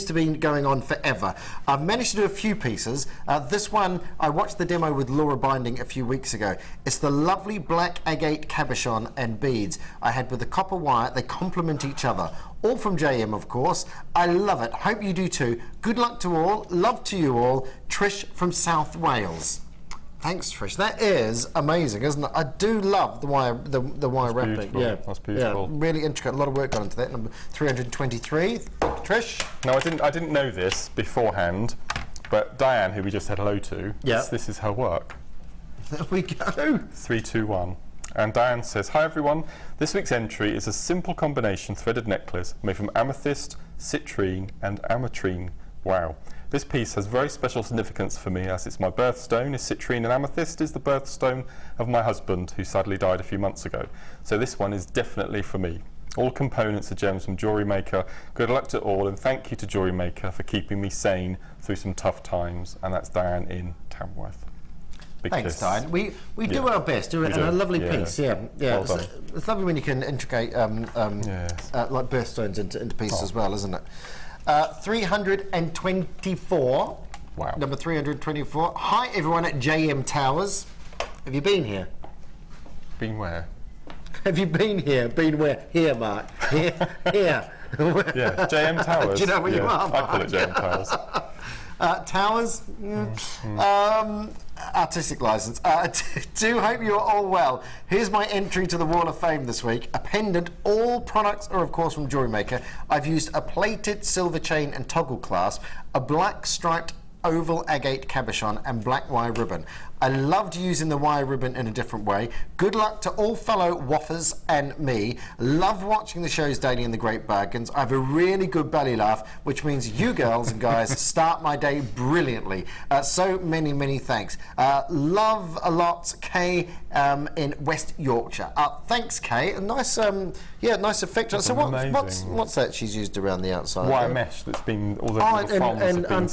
to be going on forever. I've managed to do a few pieces. This one I watched the demo with Laura Binding a few weeks ago. It's the lovely black agate cabochon and beads I had with the copper wire. They complement each other. All from JM, of course. I love it. Hope you do too. Good luck to all. Love to you all. Trish from South Wales. Thanks, Trish. That is amazing, isn't it? I do love the wire, the wire wrapping. Beautiful. Yeah, that's beautiful. Yeah, really intricate. A lot of work gone into that. Number 323. Trish. No, I didn't know this beforehand, but Diane, who we just said hello to, this is her work. There we go. 321. And Diane says, "Hi everyone. This week's entry is a simple combination threaded necklace made from amethyst, citrine, and ametrine. Wow. This piece has very special significance for me, as it's my birthstone. Citrine and amethyst is the birthstone of my husband, who sadly died a few months ago. So this one is definitely for me. All components are gems from JewelleryMaker. Good luck to all, and thank you to JewelleryMaker for keeping me sane through some tough times." And that's Diane in Tamworth. Thanks, Diane. We do our best, and a lovely piece. Yeah. Well it's lovely when you can integrate like birthstones into pieces as well, isn't it? 324. Wow. Number 324. Hi, everyone at JM Towers. Have you been here? Been where? Have you been here? Been where? Here, Mark. Here. Here. Yeah, JM Towers. Do you know where you are, Mark? I call it JM Towers. Towers? Artistic license. Do hope you're all well. Here's my entry to the Wall of Fame this week. A pendant. All products are, of course, from JewelleryMaker. I've used a plated silver chain and toggle clasp, a black striped oval agate cabochon and black wire ribbon. I loved using the wire ribbon in a different way. Good luck to all fellow waffers and me. Love watching the shows daily and the great bargains. I have a really good belly laugh, which means you girls and guys start my day brilliantly. So many thanks. Love a lot, Kay in West Yorkshire. Thanks, Kay. A nice, nice effect. So what's that she's used around the outside? Wire mesh that's been all the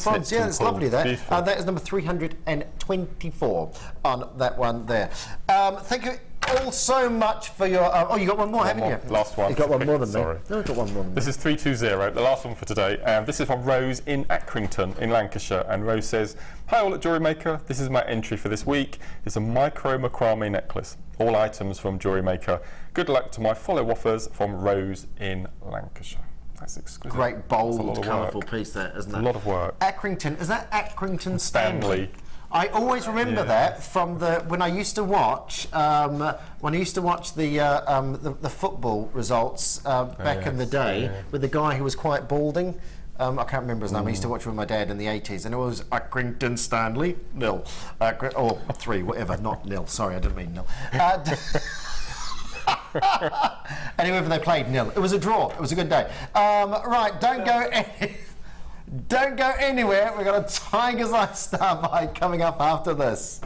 fronds. Yeah, it's lovely there. Beautiful. That is number 324 on that one there. Thank you all so much for your... you got one more, haven't you? Last one. You got one more than me. Sorry. No, I got one more than me. This is 320, the last one for today. This is from Rose in Accrington in Lancashire, and Rose says, "Hi all at JewelleryMaker, this is my entry for this week. It's a micro macrame necklace. All items from JewelleryMaker. Good luck to my follow waffers from Rose in Lancashire." That's exquisite. Great, bold, colourful piece there, isn't it? A lot of work. Accrington, is that Accrington Stanley? I always remember that from when I used to watch the football results back in the day with the guy who was quite balding. I can't remember his name. I used to watch with my dad in the 80s, and it was Accrington Stanley 0 or 3, whatever, not 0. Sorry, I didn't mean 0. Anyway, they played 0. It was a draw. It was a good day. Right, don't go anywhere. We've got a Tiger's Eye Star By coming up after this.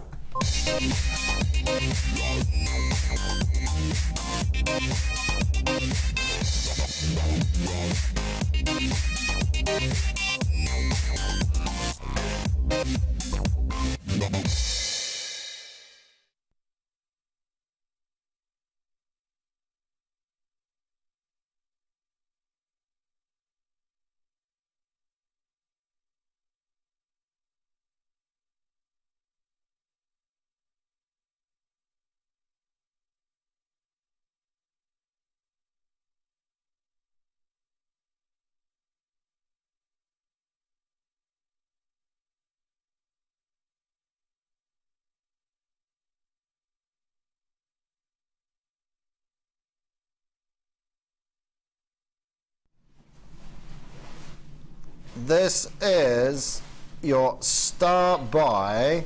This is your Star By,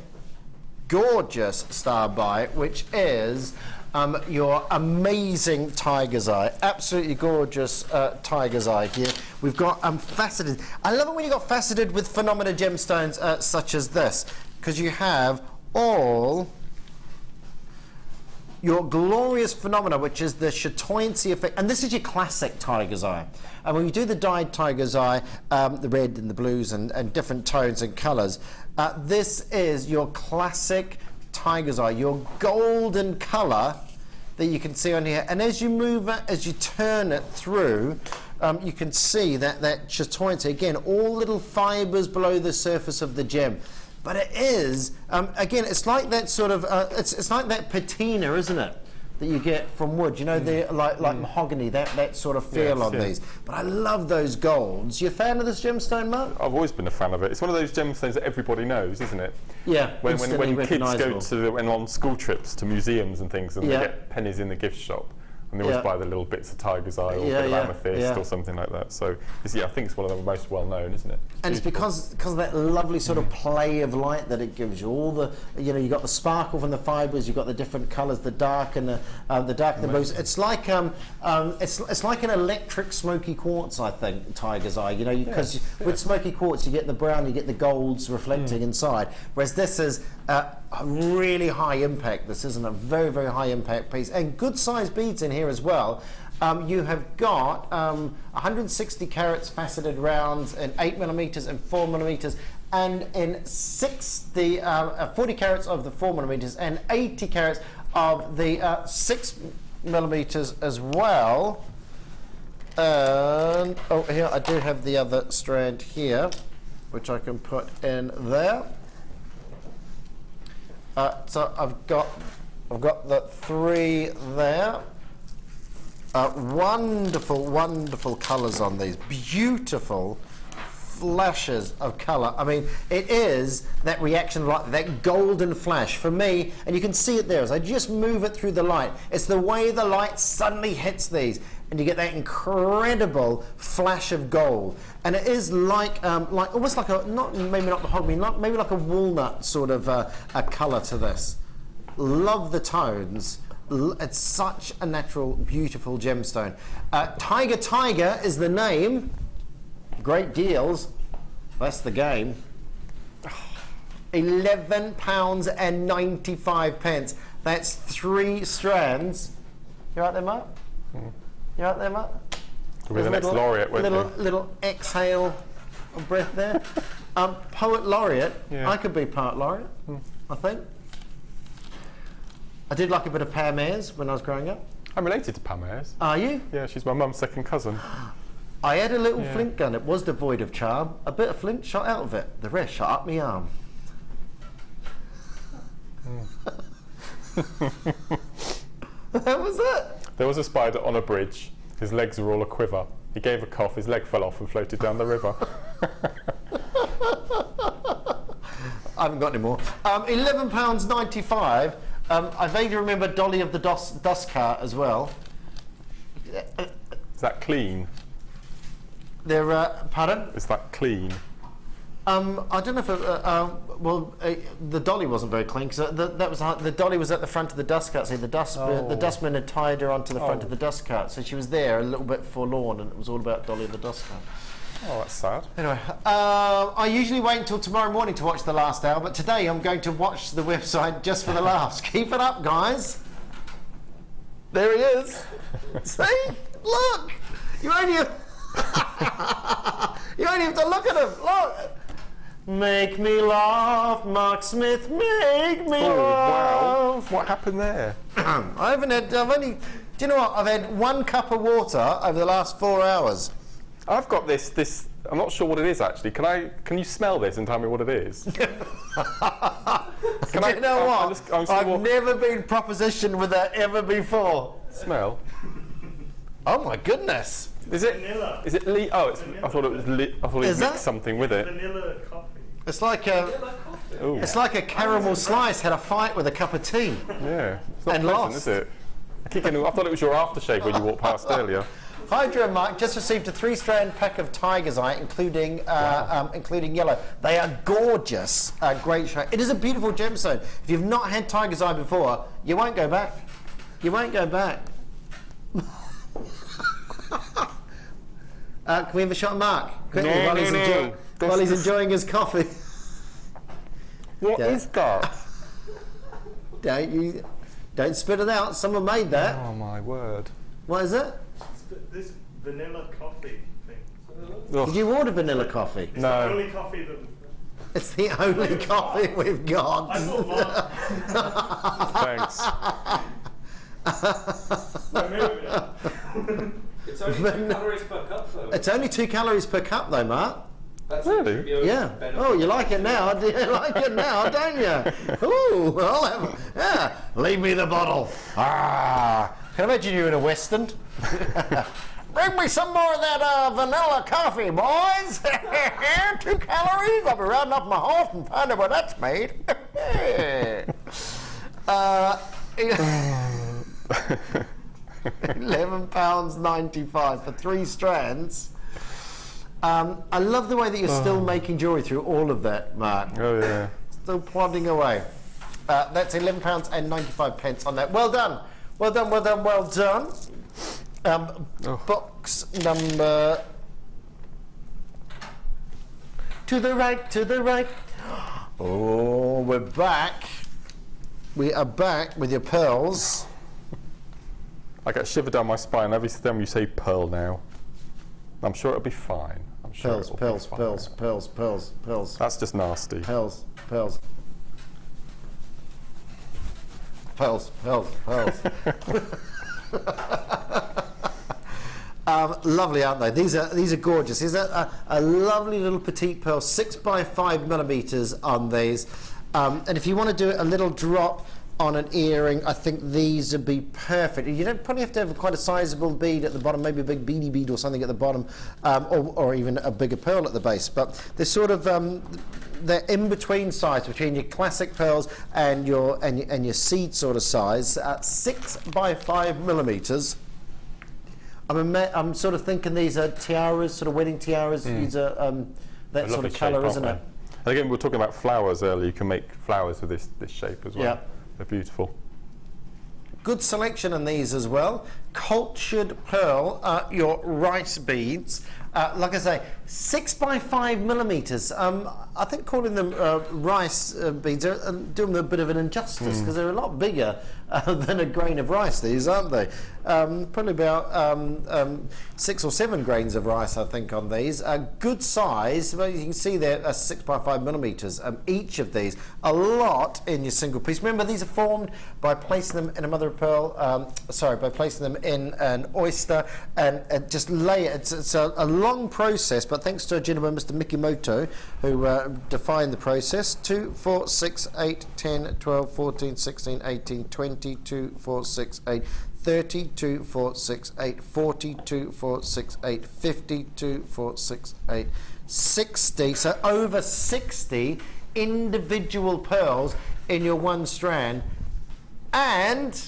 gorgeous Star By, which is your amazing Tiger's Eye. Absolutely gorgeous Tiger's Eye here. We've got faceted. I love it when you got faceted with phenomena gemstones such as this, because you have all your glorious phenomena, which is the chatoyancy effect, and this is your classic Tiger's Eye. And when you do the dyed Tiger's Eye, the red and the blues and different tones and colours, this is your classic Tiger's Eye, your golden colour that you can see on here. And as you move it, as you turn it through, you can see that chatoyancy, again, all little fibres below the surface of the gem. But it is, again, it's like that sort of, it's like that patina, isn't it, that you get from wood. You know, they're like mahogany, that sort of feel on these. But I love those golds. You a fan of this gemstone, Mark? I've always been a fan of it. It's one of those gemstones that everybody knows, isn't it? Yeah, when kids go to on school trips to museums and things, and they get pennies in the gift shop, and they always buy the little bits of Tiger's Eye or a bit of Amethyst or something like that. So I think it's one of the most well known, isn't it? And it's because of that lovely sort of play of light that it gives you. All the, you know, you got the sparkle from the fibres, you got the different colours, the dark and the dark and the blues. It's like it's like an electric smoky quartz, I think, Tiger's Eye. You know, because with smoky quartz you get the brown, you get the golds reflecting inside, whereas this is a really high impact. This isn't a very high impact piece, and good sized beads in here as well. you have got 160 carats faceted rounds in 8mm and 4mm, and in 40 carats of the 4mm and 80 carats of the 6mm as well. And oh, here I do have the other strand here, which I can put in there. So I've got the 3 there. Wonderful, wonderful colours on these. Beautiful flashes of colour. I mean, it is that reaction, like that golden flash for me, and you can see it there as I just move it through the light. It's the way the light suddenly hits these, and you get that incredible flash of gold. And it is like almost like a maybe not mahogany, maybe like a walnut sort of a colour to this. Love the tones. It's such a natural, beautiful gemstone. Tiger is the name. Great deals. That's the game. £11.95. That's 3 strands. You right there, Mark? You right there, Mark? Could be the next laureate, won't you? Little exhale of breath there. Poet laureate. Yeah. I could be part laureate, I think. I did like a bit of Pam Ayres when I was growing up. I'm related to Pam Ayres. Are you? Yeah, she's my mum's second cousin. I had a little flint gun. It was devoid of charm. A bit of flint shot out of it. The rest shot up my arm. That was it. There was a spider on a bridge. His legs were all a quiver. He gave a cough. His leg fell off and floated down the river. I haven't got any more. £11.95. I vaguely remember Dolly of the Dust Cart as well. Is that clean? They're, pardon? Is that clean? I don't know if the dolly wasn't very clean, because the dolly was at the front of the dust cart. So the dustman had tied her onto the front of the dust cart, so she was there a little bit forlorn, and it was all about Dolly of the Dust Cart. Oh, that's sad. Anyway, I usually wait until tomorrow morning to watch the last hour, but today I'm going to watch the website just for the laughs. Keep it up, guys. There he is. See? Look! You only have to look at him. Look! Make me laugh, Mark Smith, make me laugh. Wow. What happened there? Do you know what? I've had 1 cup of water over the last 4 hours. I've got this. I'm not sure what it is actually. Can you smell this and tell me what it is? You know what? I've never been propositioned with that ever before. Smell. Oh my goodness! Is it? Vanilla. Is it? I thought it was. I thought it mixed something with it. Vanilla coffee. It's like a. It's like a caramel slice had a fight with a cup of tea. Yeah. It's not and pleasant, lost. is it? I thought it was your aftershave when you walked past earlier. Hydra and Mark just received a 3-strand pack of Tigersite, including yellow. They are gorgeous. Great show. It is a beautiful gemstone. If you've not had Tigersite before, you won't go back. You won't go back. Can we have a shot of Mark? Quickly, while he's enjoying his coffee. What is that? Don't spit it out. Someone made that. Oh my word. What is it? This vanilla coffee thing. Did you order vanilla coffee? It's the only coffee that... It's the only coffee we've got. I thought Thanks. It's only 2 calories per cup, though. It's only 2 calories per cup, though, Mark. That's really? Yeah. Oh, you like it now? You like it now, don't you? Ooh, I'll have. Yeah. Leave me the bottle. Ah. Can I imagine you in a Western? Bring me some more of that vanilla coffee, boys. 2 calories. I'll be riding up my horse and find out where that's made. £11.95 for 3 strands. I love the way that you're still making jewellery through all of that, Mark. Oh yeah. Still plodding away. That's £11.95 on that. Well done. Well done, well done, well done. Box number... To the right, to the right. Oh, we're back. We are back with your pearls. I get a shiver down my spine every time you say pearl now. I'm sure it'll be fine. I'm sure Pearls, it'll pearls, be fine. pearls, pearls, pearls, pearls. That's just nasty. Pearls, pearls. Pearls, pearls, pearls. Lovely, aren't they? These are gorgeous. These are a lovely little petite pearl, 6 by 5 millimeters on these. And if you want to do a little drop on an earring, I think these would be perfect. You don't probably have to have quite a sizable bead at the bottom, maybe a big beady bead or something at the bottom, or even a bigger pearl at the base. But they're sort of they're in between size between your classic pearls and your seed sort of size. 6 by 5 millimeters. I'm sort of thinking these are tiaras, sort of wedding tiaras. These are that sort of colour, isn't it? And again, we were talking about flowers earlier. You can make flowers with this shape as well. Yeah. They're beautiful. Good selection in these as well. Cultured pearl, your rice beads. Like I say, 6 by 5 millimeters. I think calling them rice beads are doing them a bit of an injustice because they're a lot bigger than a grain of rice, these, aren't they? Probably about 6 or 7 grains of rice, I think, on these. Good size. Well, you can see they're 6 by 5 millimeters. Each of these. A lot in your single piece. Remember, these are formed by placing them in a mother of pearl, by placing them in an oyster and just lay it. It's a long process, but thanks to a gentleman, Mr. Mikimoto, who defined the process. 2, 4, 6, 8, 10, 12, 14, 16, 18, 20, 2, 4, 6, 8, 30, 2, 4, 6, 8, 40, 2, 4, 6, 8, 50, 2, 4, 6, 8, 60. So over 60 individual pearls in your one strand. And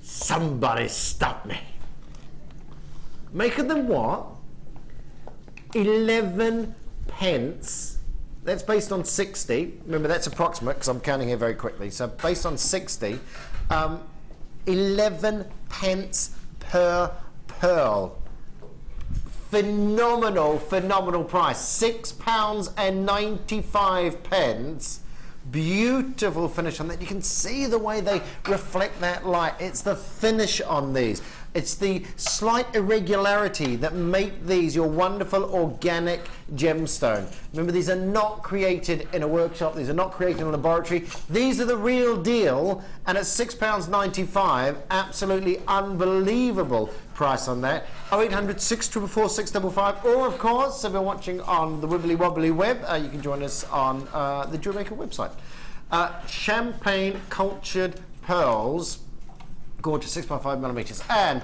somebody stop me. Making them what? 11 pence. That's based on 60. Remember, that's approximate because I'm counting here very quickly. So based on 60, 11 pence per pearl. Phenomenal, phenomenal price. £6.95. Beautiful finish on that. You can see the way they reflect that light. It's the finish on these. It's the slight irregularity that make these your wonderful organic gemstone. Remember, these are not created in a workshop. These are not created in a laboratory. These are the real deal, and at £6.95, absolutely unbelievable price on that. 0800 644 655, or of course, if you're watching on the Wibbly Wobbly web, you can join us on the JewelleryMaker website. Champagne cultured pearls. Gorgeous, 6 by 5 millimeters. And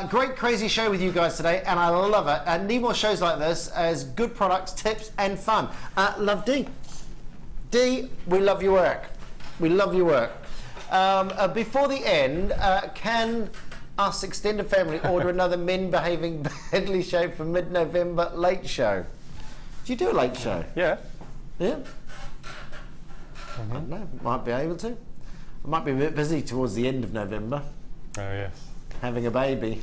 great crazy show with you guys today, and I love it. And need more shows like this as good products, tips, and fun. Love D. D, we love your work. We love your work. Before the end, can us extended family order another men behaving badly show for mid-November late show? Do you do a late show? Yeah. Yeah? I don't know, might be able to. I might be a bit busy towards the end of November. Oh, yes. Having a baby,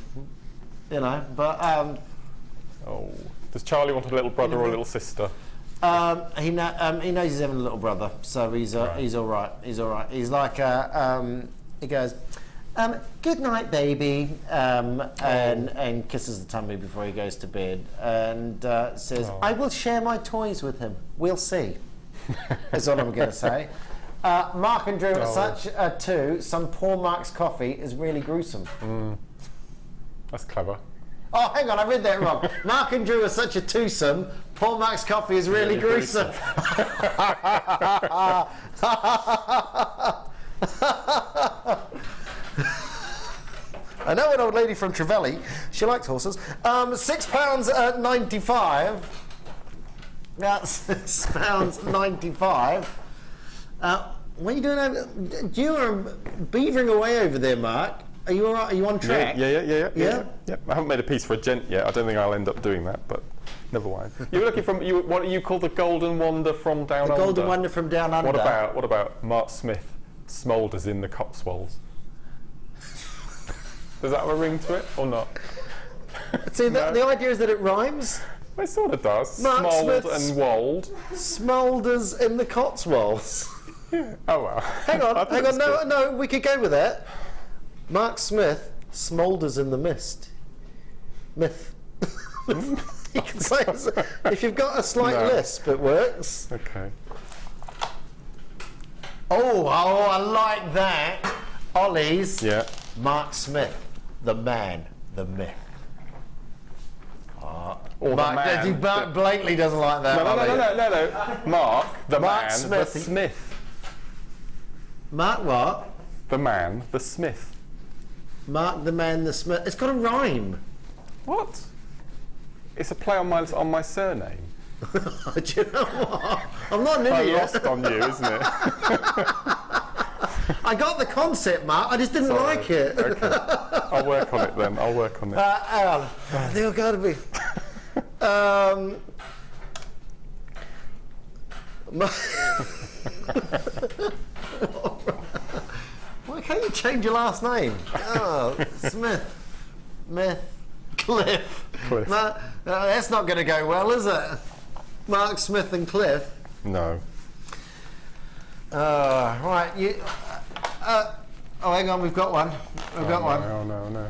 you know, but... oh. Does Charlie want a little brother or a little sister? He knows he's having a little brother, so he's all right. He's all right. He's like, he goes, good night, baby, and kisses the tummy before he goes to bed, and says, I will share my toys with him. We'll see. Is all I'm going to say. Mark and Drew are such a two. Some poor Mark's coffee is really gruesome. That's clever. Oh, hang on, I read that wrong. Mark and Drew are such a twosome. Paul Mark's coffee is really gruesome. I know an old lady from Trevelly. She likes horses. £6.95. That's £6.95. What are you doing over? You are beavering away over there, Mark. Are you all right? Are you on track? Yeah. I haven't made a piece for a gent yet. I don't think I'll end up doing that, but never mind. You were looking from what you call the Golden Wonder from Down Under. The Golden Wonder from Down Under. What about Mark Smith smoulders in the Cotswolds? Does that have a ring to it or not? See, the idea is that it rhymes. Well, it sort of does. Mark Smould Smith's- and wold. Smoulders in the Cotswolds. Yeah. Oh well. Hang on, I think hang on. it's No, good. no, we could go with that. Mark Smith smoulders in the mist. Myth. You can say if you've got a slight No. lisp, it works. Okay. Oh, I like that. Ollie's. Yeah. Mark Smith, the man, the myth. Or Mark, the man. he blatantly doesn't like that. No. Mark, the Mark man, Smith. the smith. Mark what? The man, the smith. Mark the man, the smith. It's got a rhyme. What? It's a play on my surname. Do you know what? I'm not an idiot. Lost on you, isn't it? I got the concept, Mark. I just didn't Sorry. like it. Okay. I'll work on it then. I'll work on it. Hang on. They've got to be. Why can't you change your last name? Oh, Smith, Cliff. That's not going to go well, is it? Mark Smith and Cliff. No. Right, you. Oh, hang on, we've got one. We've got one. No.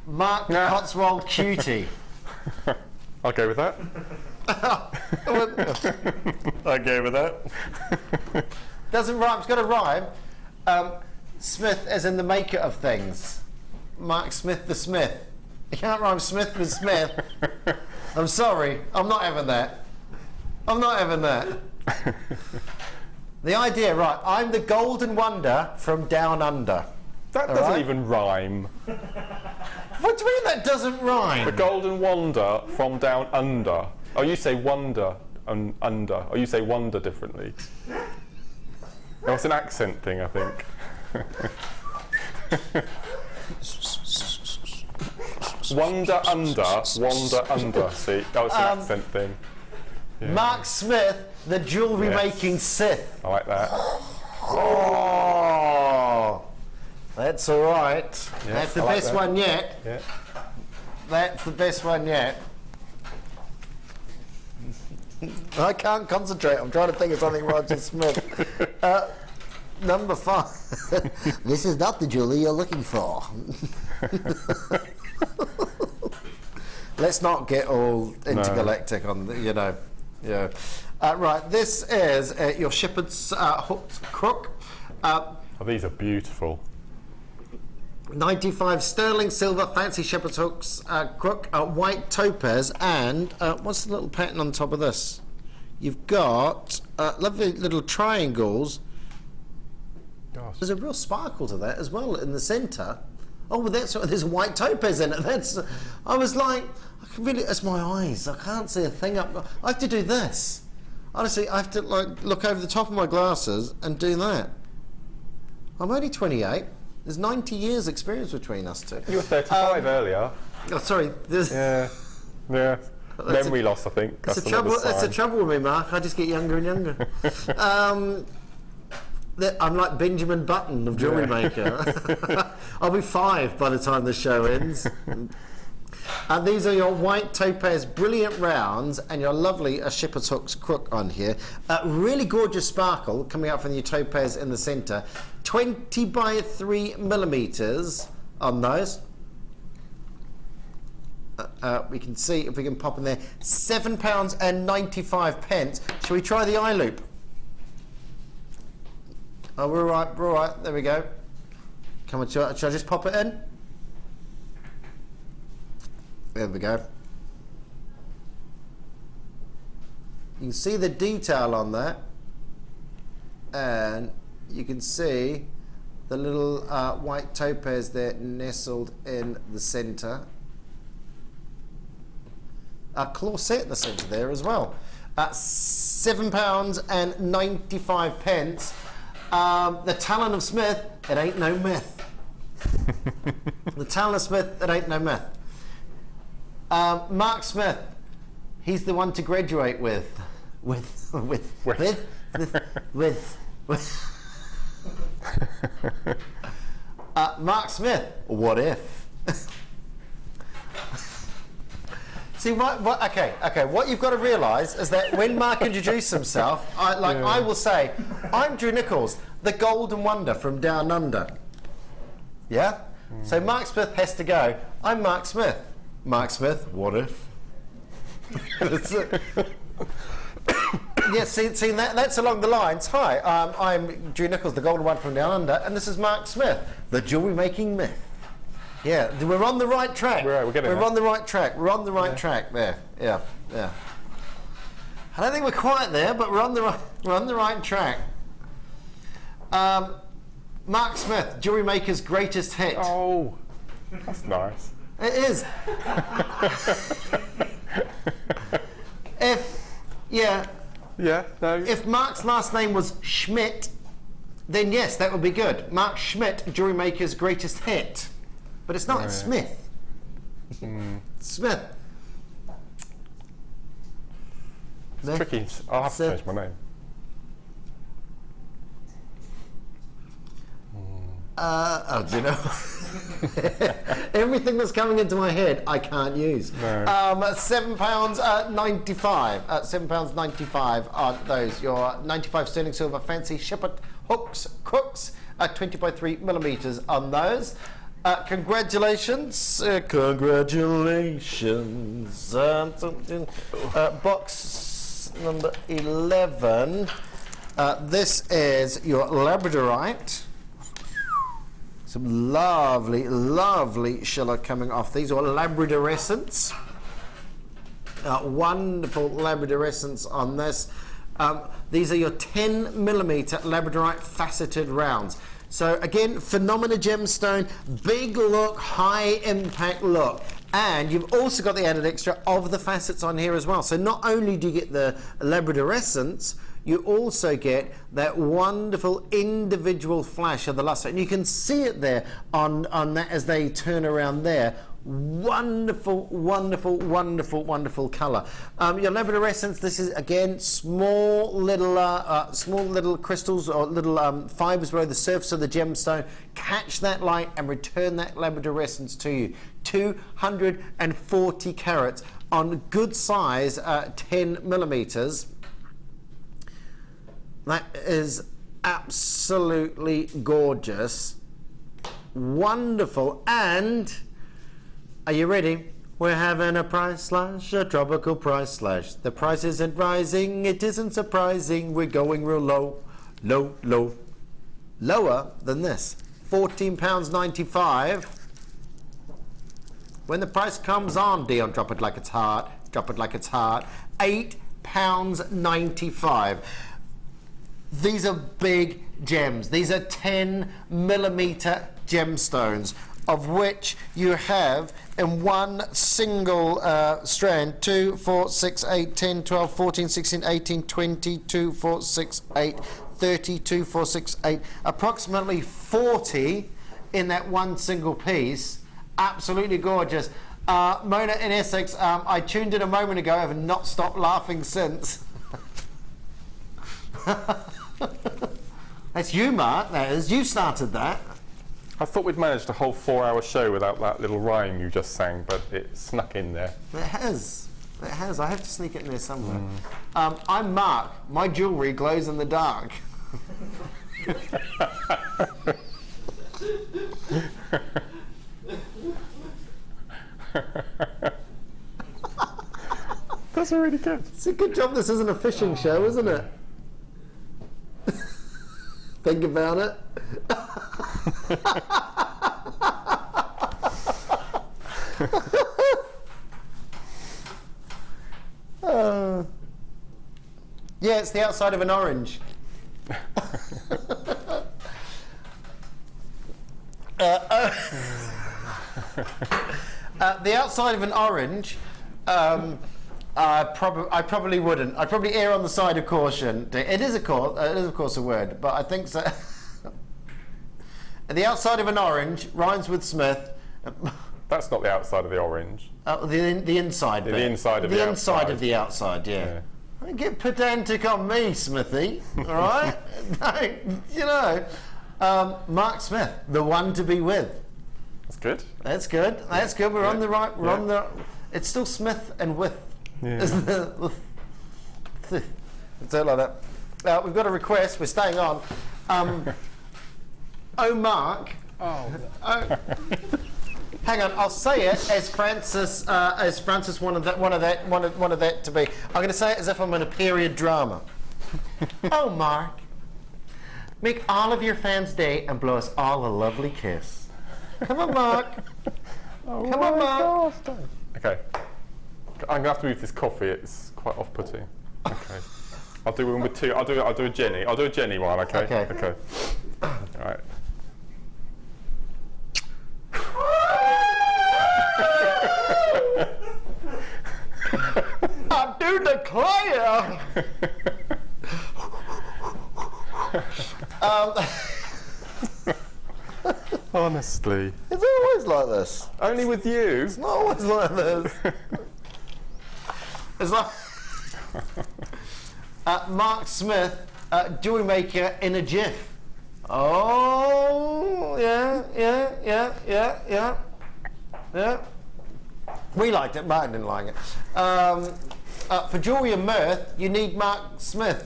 Mark the Cotswold Cutie. I'll go with that. I'll go with that. Doesn't rhyme. It's got a rhyme. Smith as in the maker of things. Mark Smith the Smith. You can't rhyme Smith with Smith. I'm sorry. I'm not having that. I'm not having that. The idea, right, I'm the golden wonder from down under. That doesn't even rhyme. What do you mean that doesn't rhyme? The golden wander from down under. Oh, you say wonder and under. Or you say wonder differently. Oh, it's an accent thing, I think. Wander under. See, that was an accent thing. Yeah. Mark Smith, the jewellery making Sith. I like that. Oh, that's all right. Yes, That's the I like best that. one yet. Yeah. That's the best one yet. I can't concentrate. I'm trying to think of something Roger Smith. Number 5. This is not the jewellery you're looking for. Let's not get all intergalactic on the, you know. Yeah. Right, this is your shepherd's hooked crook. Oh, these are beautiful. 95 sterling silver fancy shepherd's hooks crook, white topaz, and what's the little pattern on top of this? You've got lovely little triangles. Gosh. There's a real sparkle to that as well in the centre. Oh, well, there's a white topaz in it. I was like, it's my eyes. I can't see a thing up. I have to do this. Honestly, I have to look over the top of my glasses and do that. I'm only 28. There's 90 years experience between us two. You were 35 earlier. Oh, sorry. Yeah. Memory loss, I think. That's the trouble with me, Mark. I just get younger and younger. I'm like Benjamin Button of JewelleryMaker. I'll be 5 by the time the show ends. And these are your white topaz brilliant rounds and your lovely shepherd's hooks crook on here. Really gorgeous sparkle coming out from your topaz in the centre. 20 by 3 millimetres on those. We can see if we can pop in there. £7.95. Shall we try the eye loop? Oh, we're all right. There we go. Come on, shall I just pop it in? There we go. You can see the detail on that, and you can see the little white topaz there nestled in the centre. A clawset in the centre there as well. £7.95. The talent of Smith, it ain't no myth. The talent of Smith, it ain't no myth. Mark Smith, he's the one to graduate with. Mark Smith, what if? See what? Okay. What you've got to realise is that when Mark introduced himself, I will say, I'm Drew Nicholls, the Golden Wonder from Down Under. Yeah. So Mark Smith has to go. I'm Mark Smith. Mark Smith. What if? That's it. Yeah. See, that's along the lines. Hi, I'm Drew Nicholls, the Golden Wonder from Down Under, and this is Mark Smith, the jewellery making myth. Yeah, we're on the right track. We're on the right track. We're on the right track there. Yeah. I don't think we're quite there, but we're on the right track. Mark Smith, Jewellery Maker's greatest hit. Oh, that's nice. It is. If Mark's last name was Schmidt, then yes, that would be good. Mark Schmidt, Jewellery Maker's greatest hit. But it's not, it's Smith. Smith. It's tricky. I'll have to change my name. Do you know? Everything that's coming into my head, I can't use. No. £7.95. £7.95 are those. Your 95 sterling silver fancy shipper hooks, crooks, 20 by 3 millimeters on those. Congratulations. Congratulations. Box number 11. This is your labradorite. Some lovely, lovely shiller coming off these, or labradorescence. Wonderful labradorescence on this. These are your 10 millimeter labradorite faceted rounds. So again, Phenomena gemstone, big look, high impact look. And you've also got the added extra of the facets on here as well. So not only do you get the labradorescence, you also get that wonderful individual flash of the luster. And you can see it there on that as they turn around there. Wonderful, wonderful, wonderful, wonderful colour. Your labradorescence, this is again small little crystals or little fibres below the surface of the gemstone. Catch that light and return that labradorescence to you. 240 carats on good size 10 millimeters. That is absolutely gorgeous, wonderful, and are you ready? We're having a price slash, a tropical price slash. The price isn't rising, it isn't surprising. We're going real low, low, low. Lower than this, £14.95. When the price comes on, Dion, drop it like it's hot. Drop it like it's hot. £8.95. These are big gems. These are 10 millimeter gemstones, of which you have in one single strand 2, 4, 6, 8, 10, 12, 14, 16, 18, 20, 2, 4, 6, 8, 32, 4, 6, 8, approximately 40 in that one single piece. Absolutely gorgeous. Mona in Essex, I tuned in a moment ago, I have not stopped laughing since. That's you, Mark, that is. You started that. I thought we'd managed a whole 4-hour show without that little rhyme you just sang, but it snuck in there. It has. It has. I have to sneak it in there somewhere. I'm Mark. My jewellery glows in the dark. That's really good. It's a good job this isn't a fishing show, isn't it? Think about it. Yeah, it's the outside of an orange. The outside of an orange, I probably wouldn't. I'd probably err on the side of caution. It is of course a word, but I think so. The outside of an orange rhymes with Smith. That's not the outside of the orange. The inside bit. The inside of the outside. The inside of the outside, yeah. Don't get pedantic on me, Smithy. All right? No, you know. Mark Smith, the one to be with. That's good. That's good. That's good. We're on the right. We're on the. It's still Smith and with, Yeah. isn't it? It's like that. We've got a request. We're staying on. Oh, Mark. Oh. Hang on. I'll say it as Francis wanted that to be. I'm going to say it as if I'm in a period drama. Oh, Mark. Make all of your fans' day and blow us all a lovely kiss. Come on, Mark. Come on, Mark. Okay. I'm going to have to move this coffee. It's quite off-putting. Okay. I'll do one with two. I'll do a Jenny. I'll do a Jenny one. Okay. Okay. All right. I do declare. Honestly. It's always like this. Only with you. It's not always like this. It's like Mark Smith, jewelry maker in a jiff. Oh, yeah. We liked it, Martin didn't like it. For jewelry and mirth, you need Mark Smith.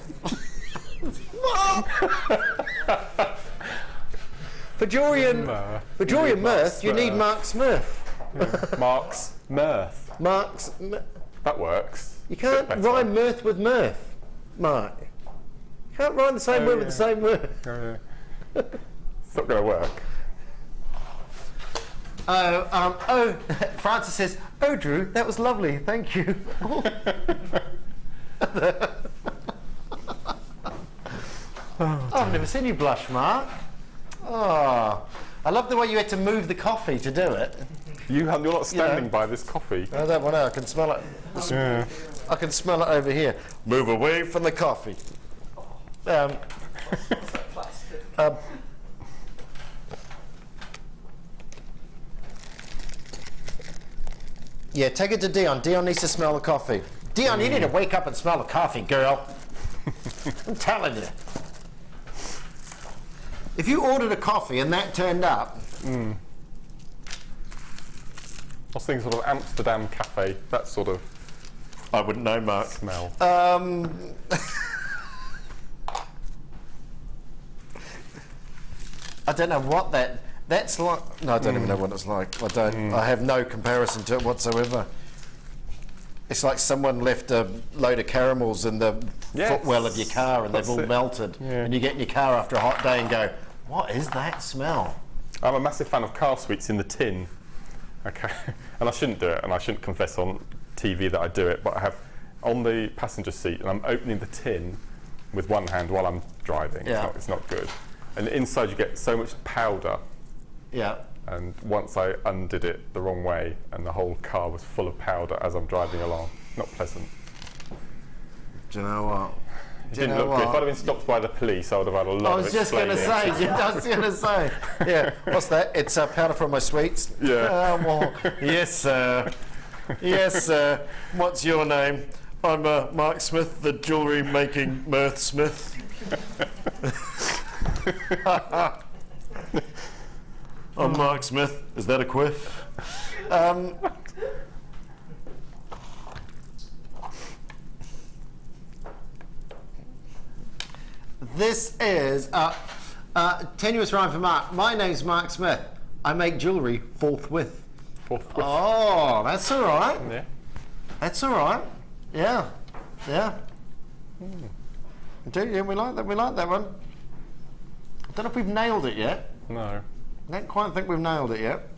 For jewelry and mirth, you need Mark Smith. Yeah. Mark's mirth. Mark's. That works. You can't rhyme mirth with mirth, Mark. You can't rhyme the same word with the same word. It's not going to work. Francis says, "Oh, Drew, that was lovely. Thank you." I've never seen you blush, Mark. Oh, I love the way you had to move the coffee to do it. You're not standing by this coffee. I don't want to. I can smell it. Yeah. I can smell it over here. Move away from the coffee. Yeah, take it to Dion. Dion needs to smell the coffee. Dion, you need to wake up and smell the coffee, girl. I'm telling you. If you ordered a coffee and that turned up... I was thinking sort of Amsterdam cafe, that sort of... I wouldn't know, Mark. Smell. I don't know what that's like. No, I don't even know what it's like. I don't. I have no comparison to it whatsoever. It's like someone left a load of caramels in the footwell of your car and they've all melted. Yeah. And you get in your car after a hot day and go, what is that smell? I'm a massive fan of car sweets in the tin. Okay. And I shouldn't do it, and I shouldn't confess on TV that I do it, but I have on the passenger seat and I'm opening the tin with one hand while I'm driving. Yeah. It's not good. And inside you get so much powder. Yeah. And once I undid it the wrong way and the whole car was full of powder as I'm driving along. Not pleasant. Do you know what? It didn't look good. If I'd have been stopped by the police, I would have had a lot of I was just going to say, yeah, what's that? It's powder from my sweets? Yeah. Well, yes, sir. Yes, sir. What's your name? I'm Mark Smith, the jewellery making Mirth Smith. I'm Mark Smith. Is that a quiff? This is tenuous rhyme for Mark. My name's Mark Smith. I make jewellery forthwith. Forthwith. Oh, that's all right. Yeah. That's all right. Yeah. Yeah. Yeah, we like that. We like that one. I don't know if we've nailed it yet. No. I don't quite think we've nailed it yet.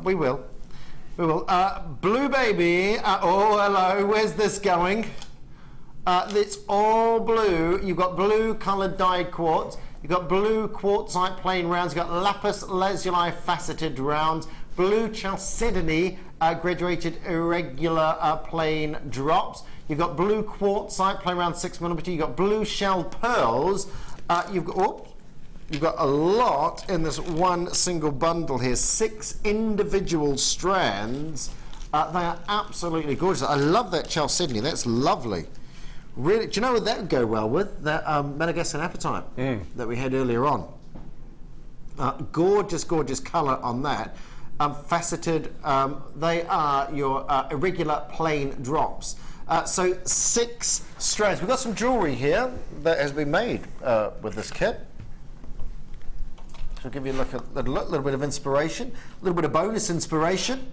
We will. We will. Blue Baby. Oh, hello. Where's this going? It's all blue. You've got blue coloured dyed quartz. You've got blue quartzite plain rounds. You've got lapis lazuli faceted rounds. Blue chalcedony graduated irregular plain drops. You've got blue quartzite plain round 6mm. You've got blue shell pearls. You've got a lot in this one single bundle here. 6 individual strands. They are absolutely gorgeous. I love that chalcedony. That's lovely. Really, do you know what that would go well with? That Madagascar Apatite that we had earlier on. Gorgeous, gorgeous colour on that. faceted. They are your irregular plain drops. So 6 strands. We've got some jewellery here that has been made with this kit. So I'll give you a little bit of inspiration, a little bit of bonus inspiration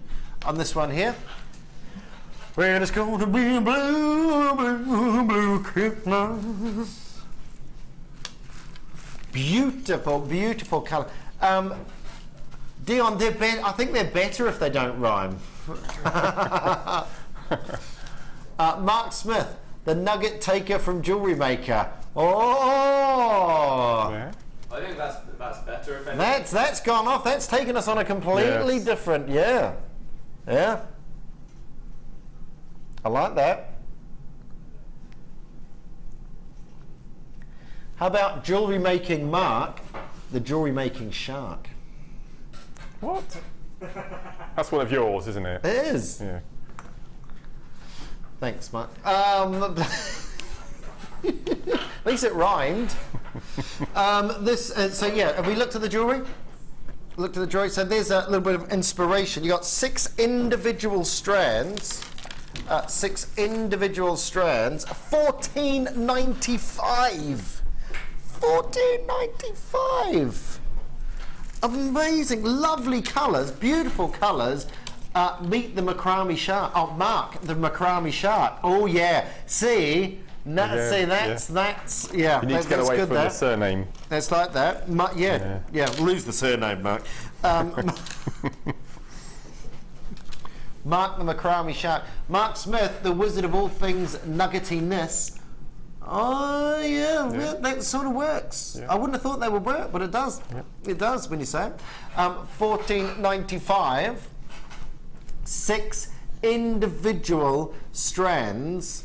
on this one here. When it's going to be a blue, blue, blue Christmas. Beautiful, beautiful colour. Dion, I think they're better if they don't rhyme. Mark Smith, the nugget taker from JewelleryMaker. Oh! Yeah. I think that's better. If anything. That's gone off. That's taken us on a completely different. Yeah. I like that. How about jewellery making Mark, the jewellery making shark? What? That's one of yours, isn't it? It is. Yeah. Thanks, Mark. At least it rhymed. So yeah, have we looked at the jewellery? Looked at the jewellery. So there's a little bit of inspiration. You got 6 individual strands. 6 individual strands. $14.95. $14.95. Amazing, lovely colours, beautiful colours. Meet the macrame shark. Oh, Mark, the macrame shark. Oh yeah. See. That's You need to get away from the surname. That's like that. Lose the surname, Mark. Mark the macrame shark. Mark Smith, the wizard of all things nuggetiness. Oh yeah, that sort of works. I wouldn't have thought that would work, but it does. It does when you say it. $14.95. 6 individual strands.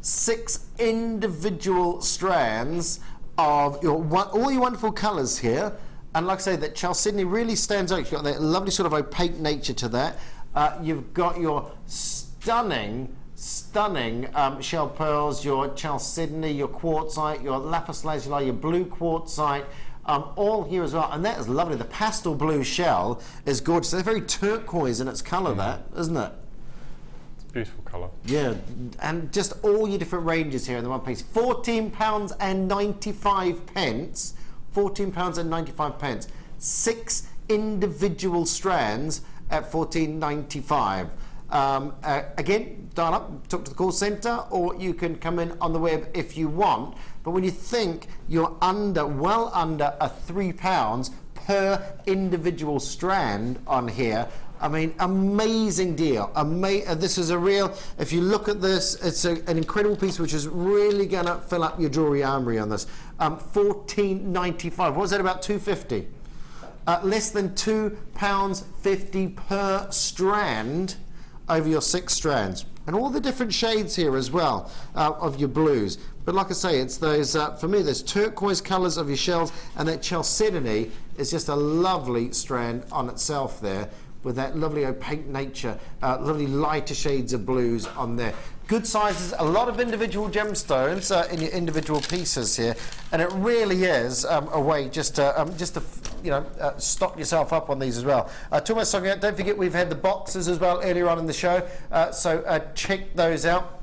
6 individual strands of all your wonderful colours here. And like I say, that Chalcedony really stands out. You've got that lovely sort of opaque nature to that. You've got your stunning shell pearls, your chalcedony, your quartzite, your lapis lazuli, your blue quartzite, all here as well. And that is lovely. The pastel blue shell is gorgeous. They're very turquoise in its colour, that, isn't it? Beautiful colour. Yeah, and just all your different ranges here in the one piece. £14.95. £14.95. 6 individual strands at $14.95. Again, dial up, talk to the call centre, or you can come in on the web if you want. But when you think you're well under £3 per individual strand on here, I mean, amazing deal. This is a real, if you look at this, it's an incredible piece which is really going to fill up your jewellery armoury on this. $14.95. What was that, about $2.50? Less than £2.50 per strand over your 6 strands. And all the different shades here as well of your blues. But like I say, it's those, for me, those turquoise colours of your shells, and that chalcedony is just a lovely strand on itself there, with that lovely opaque nature, lovely lighter shades of blues on there. Good sizes, a lot of individual gemstones in your individual pieces here, and it really is a way just to stock yourself up on these as well. Too much talking about, don't forget we've had the boxes as well earlier on in the show, so check those out.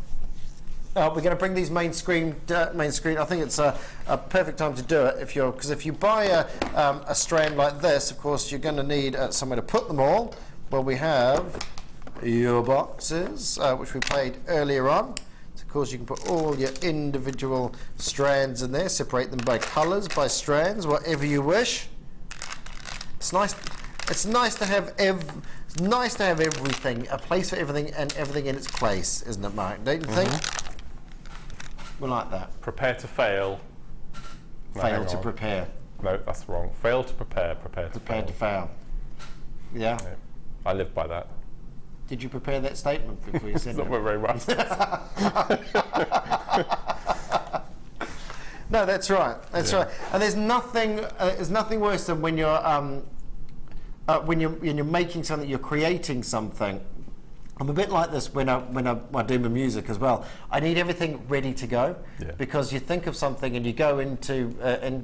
We're going to bring these main screen. I think it's a perfect time to do it because if you buy a strand like this, of course you're going to need somewhere to put them all. Well, we have your boxes, which we played earlier on. So of course you can put all your individual strands in there, separate them by colours, by strands, whatever you wish. It's nice. It's nice to have everything, a place for everything, and everything in its place, isn't it, Mark? Don't you think? We like that. Prepare to fail. Fail to prepare. No, that's wrong. Fail to prepare. Prepare to fail. To fail. Yeah. I live by that. Did you prepare that statement before you said it? It's not very well. No, that's right. That's right. And there's nothing worse than when you're making something, you're creating something I'm a bit like this when I do my music as well. I need everything ready to go, because you think of something and you go into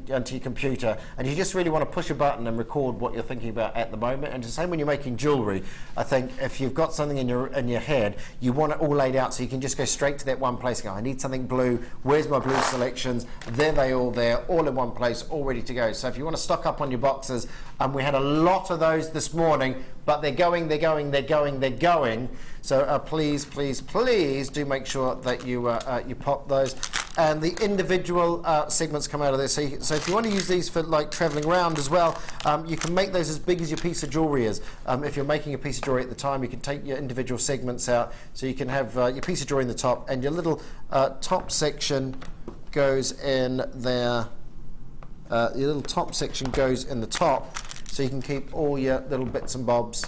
your computer and you just really want to push a button and record what you're thinking about at the moment. And the same when you're making jewellery. I think if you've got something in your head, you want it all laid out so you can just go straight to that one place. Go, I need something blue. Where's my blue selections? There they all there, all in one place, all ready to go. So if you want to stock up on your boxes, we had a lot of those this morning, but they're going. So please do make sure that you pop those, and the individual segments come out of there. So if you want to use these for like traveling around as well, you can make those as big as your piece of jewellery is. If you're making a piece of jewellery at the time, you can take your individual segments out, so you can have your piece of jewellery in the top, and your little top section goes in there. Your little top section goes in the top, so you can keep all your little bits and bobs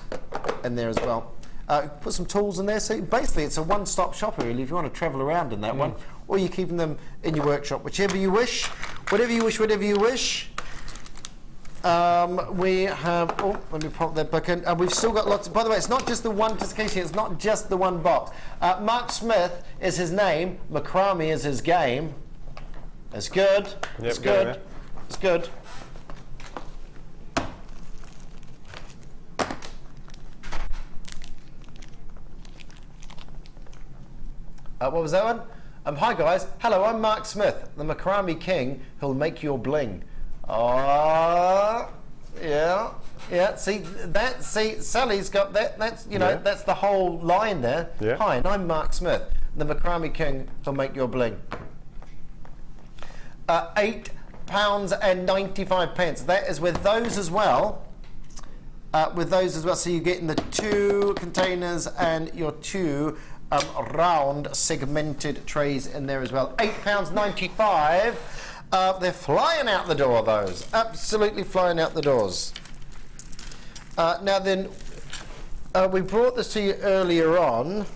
in there as well. Put some tools in there, so basically it's a one-stop shop really if you want to travel around in that one, or you're keeping them in your workshop, whichever you wish, whatever you wish. We have, let me pop that back in. We've still got lots of, by the way, it's not just the one, just in case it's not just the one box. Mark Smith is his name, macrame is his game. It's good, it's good, it's good. What was that one? Hi guys, hello, I'm Mark Smith, the macrame king who'll make your bling. Yeah. See, Sally's got that. That's that's the whole line there. Yeah. Hi, and I'm Mark Smith, the macrame king who'll make your bling. £8.95. That is with those as well. So you get in the 2 containers and your 2 round segmented trays in there as well. £8.95. They're flying out the door, those. Absolutely flying out the doors. Now then, we brought this to you earlier on,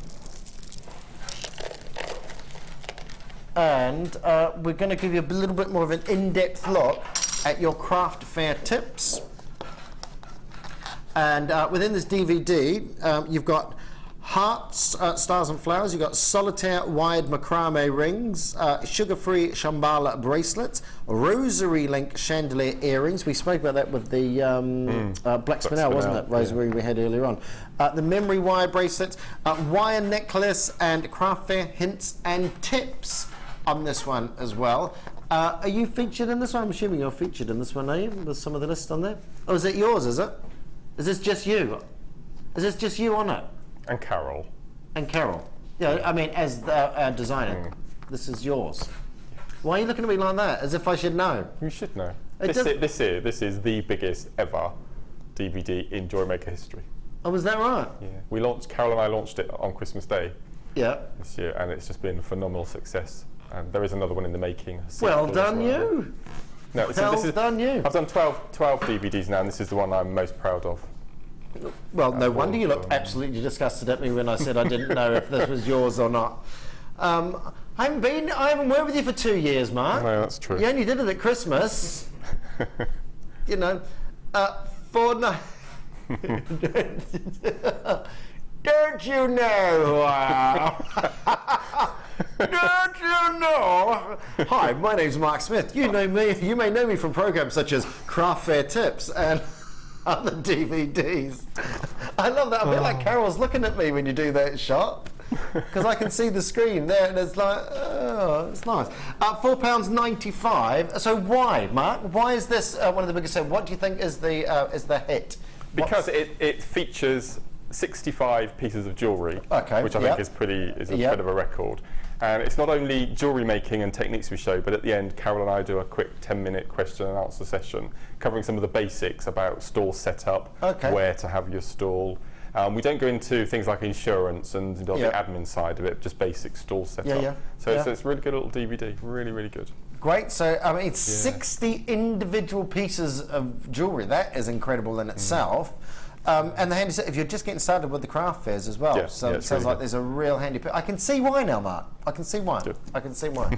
and we're going to give you a little bit more of an in-depth look at your craft fair tips. And within this DVD, you've got hearts, stars and flowers. You've got solitaire wired macrame rings, sugar-free shambhala bracelets, rosary link chandelier earrings. We spoke about that with the black spinel, wasn't it? Rosary we had earlier on. The memory wire bracelets, wire necklace, and craft fair hints and tips on this one as well. Are you featured in this one? I'm assuming you're featured in this one, are you? With some of the list on there? Oh, is it yours, is it? Is this just you? Is this just you on it? And Carol. And Carol. Yeah, I mean, as our designer, this is yours. Why are you looking at me like that? As if I should know. You should know. This is the biggest ever DVD in JewelleryMaker history. Oh, is that right? Yeah. Carol and I launched it on Christmas Day. Yeah. This year, and it's just been a phenomenal success. And there is another one in the making. Well done, you. No, well done, you. I've done 12 DVDs now, and this is the one I'm most proud of. Well, no wonder you looked absolutely disgusted at me when I said I didn't know if this was yours or not. I haven't worked with you for 2 years, Mark. No, that's true. You only did it at Christmas. You know, don't you know? Don't you know? Hi, my name's Mark Smith. You know me. You may know me from programs such as Craft Fair Tips and other DVDs. I love that. I feel like Carol's looking at me when you do that shot, because I can see the screen there, and it's like, oh, it's nice. £4.95. So why, Mark? Why is this one of the biggest sellers? What do you think is the hit? Because it features 65 pieces of jewellery, which I think is a bit of a record. And it's not only jewellery making and techniques we show, but at the end, Carol and I do a quick 10-minute question and answer session, covering some of the basics about stall setup, where to have your stall. We don't go into things like insurance and the admin side of it, just basic stall setup. So it's a really good little DVD, really, really good. Great. So, I mean, it's 60 individual pieces of jewellery. That is incredible in itself. And the handy, if you're just getting started with the craft fairs as well, so it sounds like there's a real handy. I can see why now, Mark. I can see why. Good. I can see why.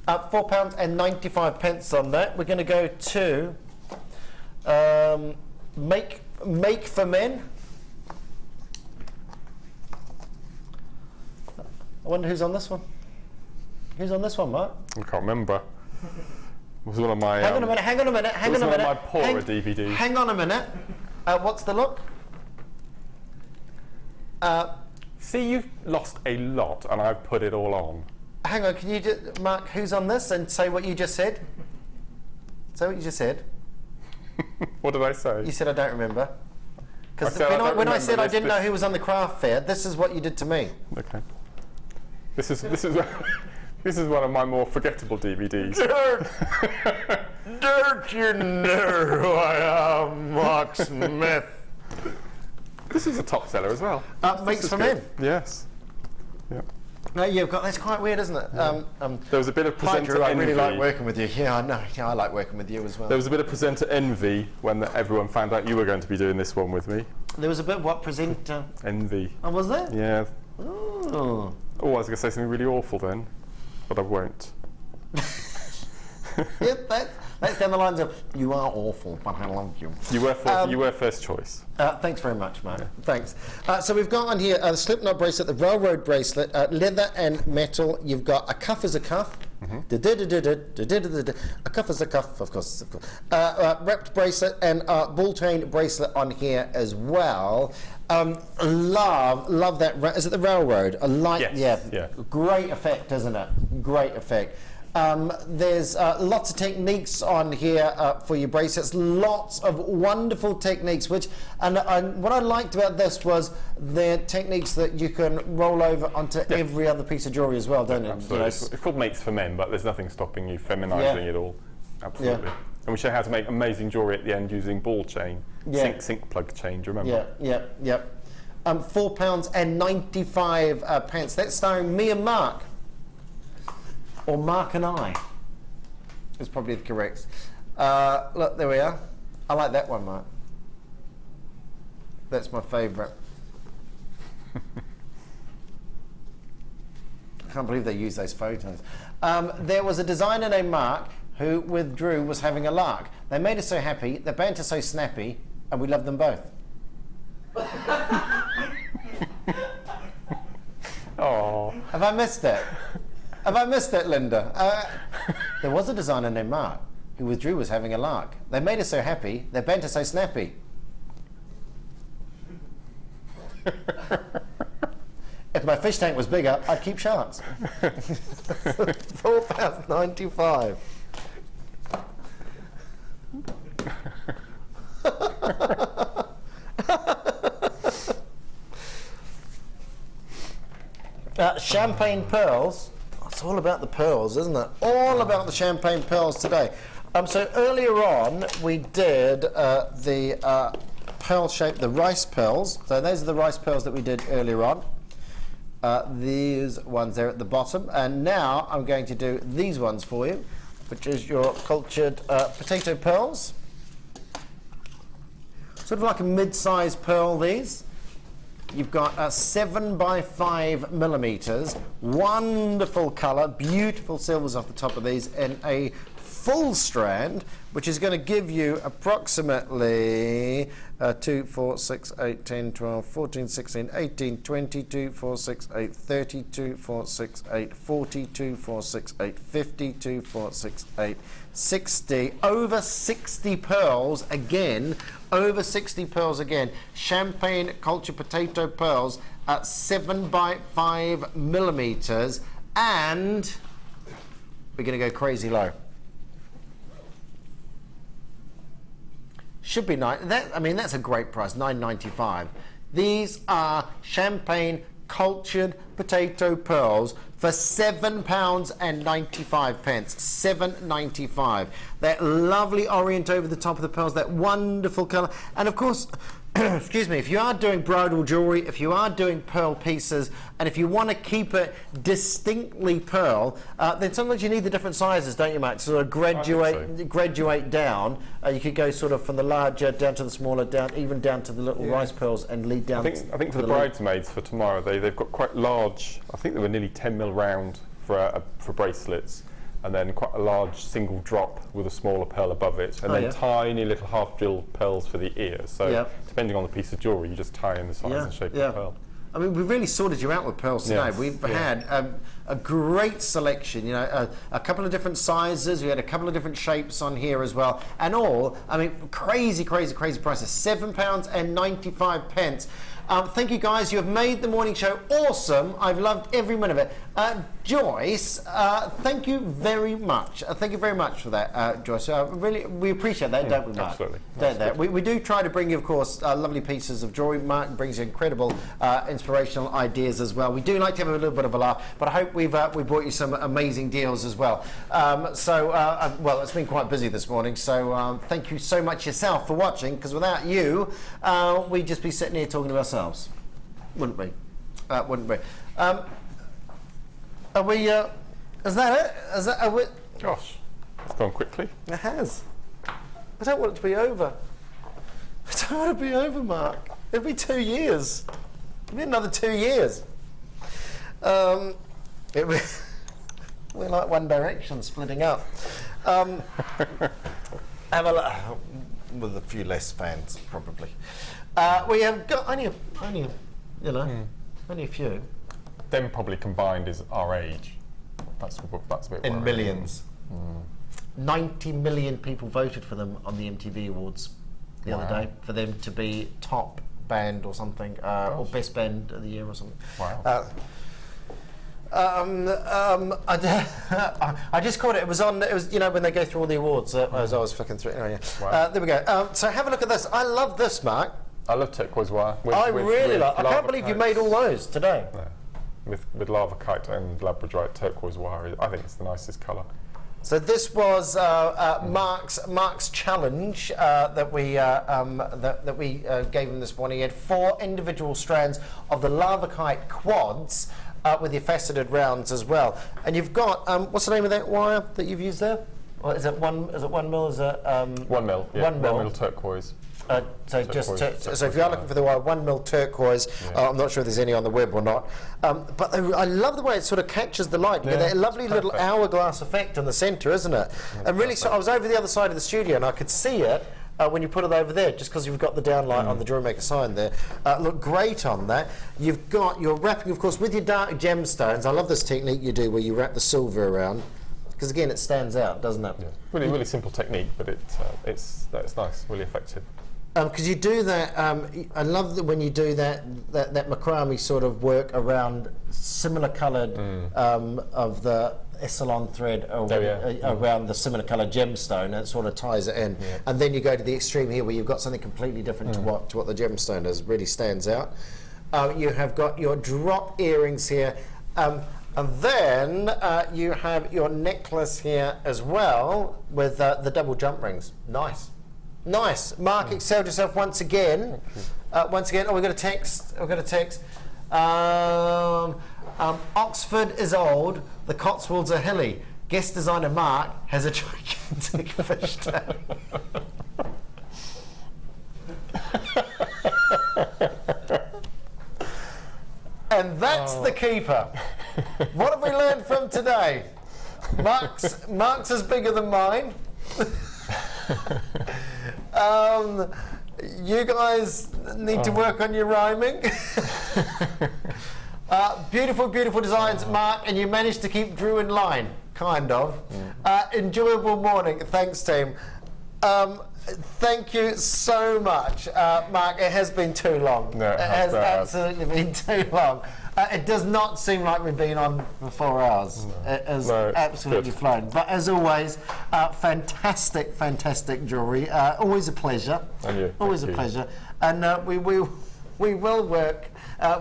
£4.95 on that. We're going to go to Make for Men. I wonder who's on this one. Who's on this one, Mark? I can't remember. It was one of my... Hang on a minute, hang on a minute, hang on a minute. It was one of my poorer DVDs. Hang on a minute. What's the look? See, you've lost a lot, and I've put it all on. Hang on, can you just, Mark, who's on this, and say what you just said? Say what you just said. What did I say? You said I don't remember. Because when I said I didn't know who was on the craft fair, this is what you did to me. Okay. This is this is one of my more forgettable DVDs. Don't you know who I am, Mark Smith? This is a top seller as well. Makes for men. Yes. Yeah. No, you've got. That's quite weird, isn't it? Yeah. There was a bit of presenter Drew, I envy. really like working with you. Yeah, I know. Yeah, I like working with you as well. There was a bit of presenter envy when everyone found out you were going to be doing this one with me. There was a bit of what presenter? Envy. Oh, was there? Yeah. Oh. Oh, I was going to say something really awful then, but I won't. Yep, that's down the lines of you are awful, but I love you. You were first choice. Thanks very much, Mark. Yeah. Thanks. So we've got on here the slipknot bracelet, the railroad bracelet, leather and metal. You've got a cuff as a cuff. A cuff as a cuff, of course. Wrapped bracelet and ball chain bracelet on here as well. Love that. Is it the railroad? I like. Yes. Yeah. Great effect, isn't it? Great effect. There's lots of techniques on here for your bracelets, lots of wonderful techniques, what I liked about this was the techniques that you can roll over onto every other piece of jewellery as well, don't it? Absolutely. You know, it's called Makes for Men, but there's nothing stopping you feminising it all. Absolutely. Yeah. And we show how to make amazing jewellery at the end using ball chain, sync plug chain, do you remember? Yeah. £4.95 pence. That's starring me and Mark. Or Mark and I is probably the correct. Look, there we are. I like that one, Mark. That's my favourite. I can't believe they used those photos. There was a designer named Mark who, with Drew, was having a lark. They made us so happy, their banter so snappy, and we loved them both. Oh. Have I missed it? Have I missed it, Linda? There was a designer named Mark who with Drew was having a lark. They made us so happy, their banter so snappy. If my fish tank was bigger, I'd keep sharks. £4.95. Champagne pearls. It's all about the pearls, isn't it? All about the champagne pearls today. So earlier on, we did the pearl shape, the rice pearls. So those are the rice pearls that we did earlier on. These ones there at the bottom. And now I'm going to do these ones for you, which is your cultured potato pearls. Sort of like a mid-sized pearl, these. You've got 7 by 5 millimeters, wonderful colour, beautiful silvers off the top of these, and a full strand, which is going to give you approximately 2, 4, 6, 8, 10, 12, 14, 16, 18, 20, 2, 4, 6, 8, 30, 2, 4, 6, 8, 40, 2, 4, 6, 8, 50, 2, 4, 6, 8, 60, over 60 pearls again, over 60 pearls again, champagne cultured potato pearls at 7 by 5 millimeters, and we're going to go crazy low. Should be nice. I mean, that's a great price, $9.95. These are champagne cultured potato pearls for £7.95. £7.95. That lovely orient over the top of the pearls, that wonderful colour, and of course, excuse me, if you are doing bridal jewellery, if you are doing pearl pieces, and if you want to keep it distinctly pearl, then sometimes you need the different sizes, don't you, Matt? Sort of graduate down. You could go sort of from the larger down to the smaller, even down to the little rice pearls, and lead down. I think for the bridesmaids for tomorrow, they've got quite large. I think they were nearly 10 mil round for bracelets. And then quite a large single drop with a smaller pearl above it, and then tiny little half-drilled pearls for the ears. So depending on the piece of jewellery, you just tie in the size and shape of the pearl. I mean, we really sorted you out with pearls today. Yes, We've had a great selection, you know, a couple of different sizes. We had a couple of different shapes on here as well. And all, I mean, crazy, crazy, crazy prices. £7.95. Thank you guys, you have made the morning show awesome. I've loved every minute of it. Joyce, thank you very much. Thank you very much for that, Joyce. Really, we appreciate that, don't we, Mark? Absolutely. We do try to bring you, of course, lovely pieces of jewellery. Mark brings you incredible inspirational ideas as well. We do like to have a little bit of a laugh, but I hope we brought you some amazing deals as well. Well, it's been quite busy this morning, so thank you so much yourself for watching, because without you, we'd just be sitting here talking to ourselves, wouldn't we? Wouldn't we? Are we? Is that it? Are we? Gosh, it's gone quickly. It has. I don't want it to be over. I don't want it to be over, Mark. It'll be 2 years. It'll be another 2 years. We're like One Direction splitting up. Have a with a few less fans, probably. We have got only a few. Them probably combined is our age. That's a bit in worrying. Millions. 90 million people voted for them on the MTV Awards the other day for them to be top band or something, or best band of the year or something. Wow. I just caught it. It was on. It was, you know, when they go through all the awards. As I was flicking through it. Anyway, Wow. there we go. So have a look at this. I love this, Mark. I love turquoise wire. I really like. I can't believe you made all those today. No. With lavakite and labradorite turquoise wire, I think it's the nicest colour. So this was Mark's challenge that we gave him this morning. He had 4 individual strands of the lavakite quads with your faceted rounds as well. And you've got what's the name of that wire that you've used there? Or is it 1 mil? Is it 1 mil? Yeah. 1 mil. 1 mil turquoise. So if you are looking for the wire, 1 mil turquoise, I'm not sure if there's any on the web or not, but I love the way it sort of catches the light. You get that lovely little hourglass effect in the centre, isn't it? And really, so I was over the other side of the studio and I could see it when you put it over there, just because you've got the downlight on the JewelleryMaker sign there. Look great on that. You're wrapping, of course, with your dark gemstones. I love this technique you do where you wrap the silver around, because again it stands out, doesn't it? Yeah. Really simple technique, but it's nice, really effective. Because you do that, I love that when you do that macrame sort of work around similar coloured of the Essalon thread around the similar coloured gemstone, and it sort of ties it in. Yeah. And then you go to the extreme here where you've got something completely different to what the gemstone is, really stands out. You have got your drop earrings here, and then you have your necklace here as well with the double jump rings. Nice. Nice. Mark excelled yourself once again. Once again. Oh, we've got a text. Oxford is old, the Cotswolds are hilly. Guest designer Mark has a gigantic fish tail. And that's the keeper. What have we learned from today? Mark's is bigger than mine. You guys need to work on your rhyming. Beautiful, beautiful designs, Mark, and you managed to keep Drew in line, kind of. Enjoyable morning. Thanks, team. Thank you so much, Mark. It has been too long. No, it has absolutely been too long. It does not seem like we've been on for 4 hours. No. It has absolutely flown. But as always, fantastic, fantastic jewellery. Always a pleasure. And you. Always a pleasure. And we will work.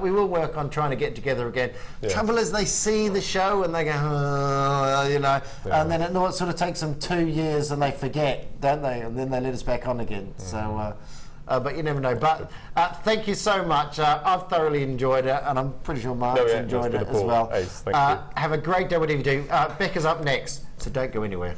We will work on trying to get together again. Yes. Trouble is, they see the show and they go, you know, and then it sort of takes them 2 years and they forget, don't they? And then they let us back on again. So. But you never know. But thank you so much. I've thoroughly enjoyed it, and I'm pretty sure Mark's enjoyed it as well. Ace, thank you. Have a great day, whatever you do. Becca's up next, so don't go anywhere.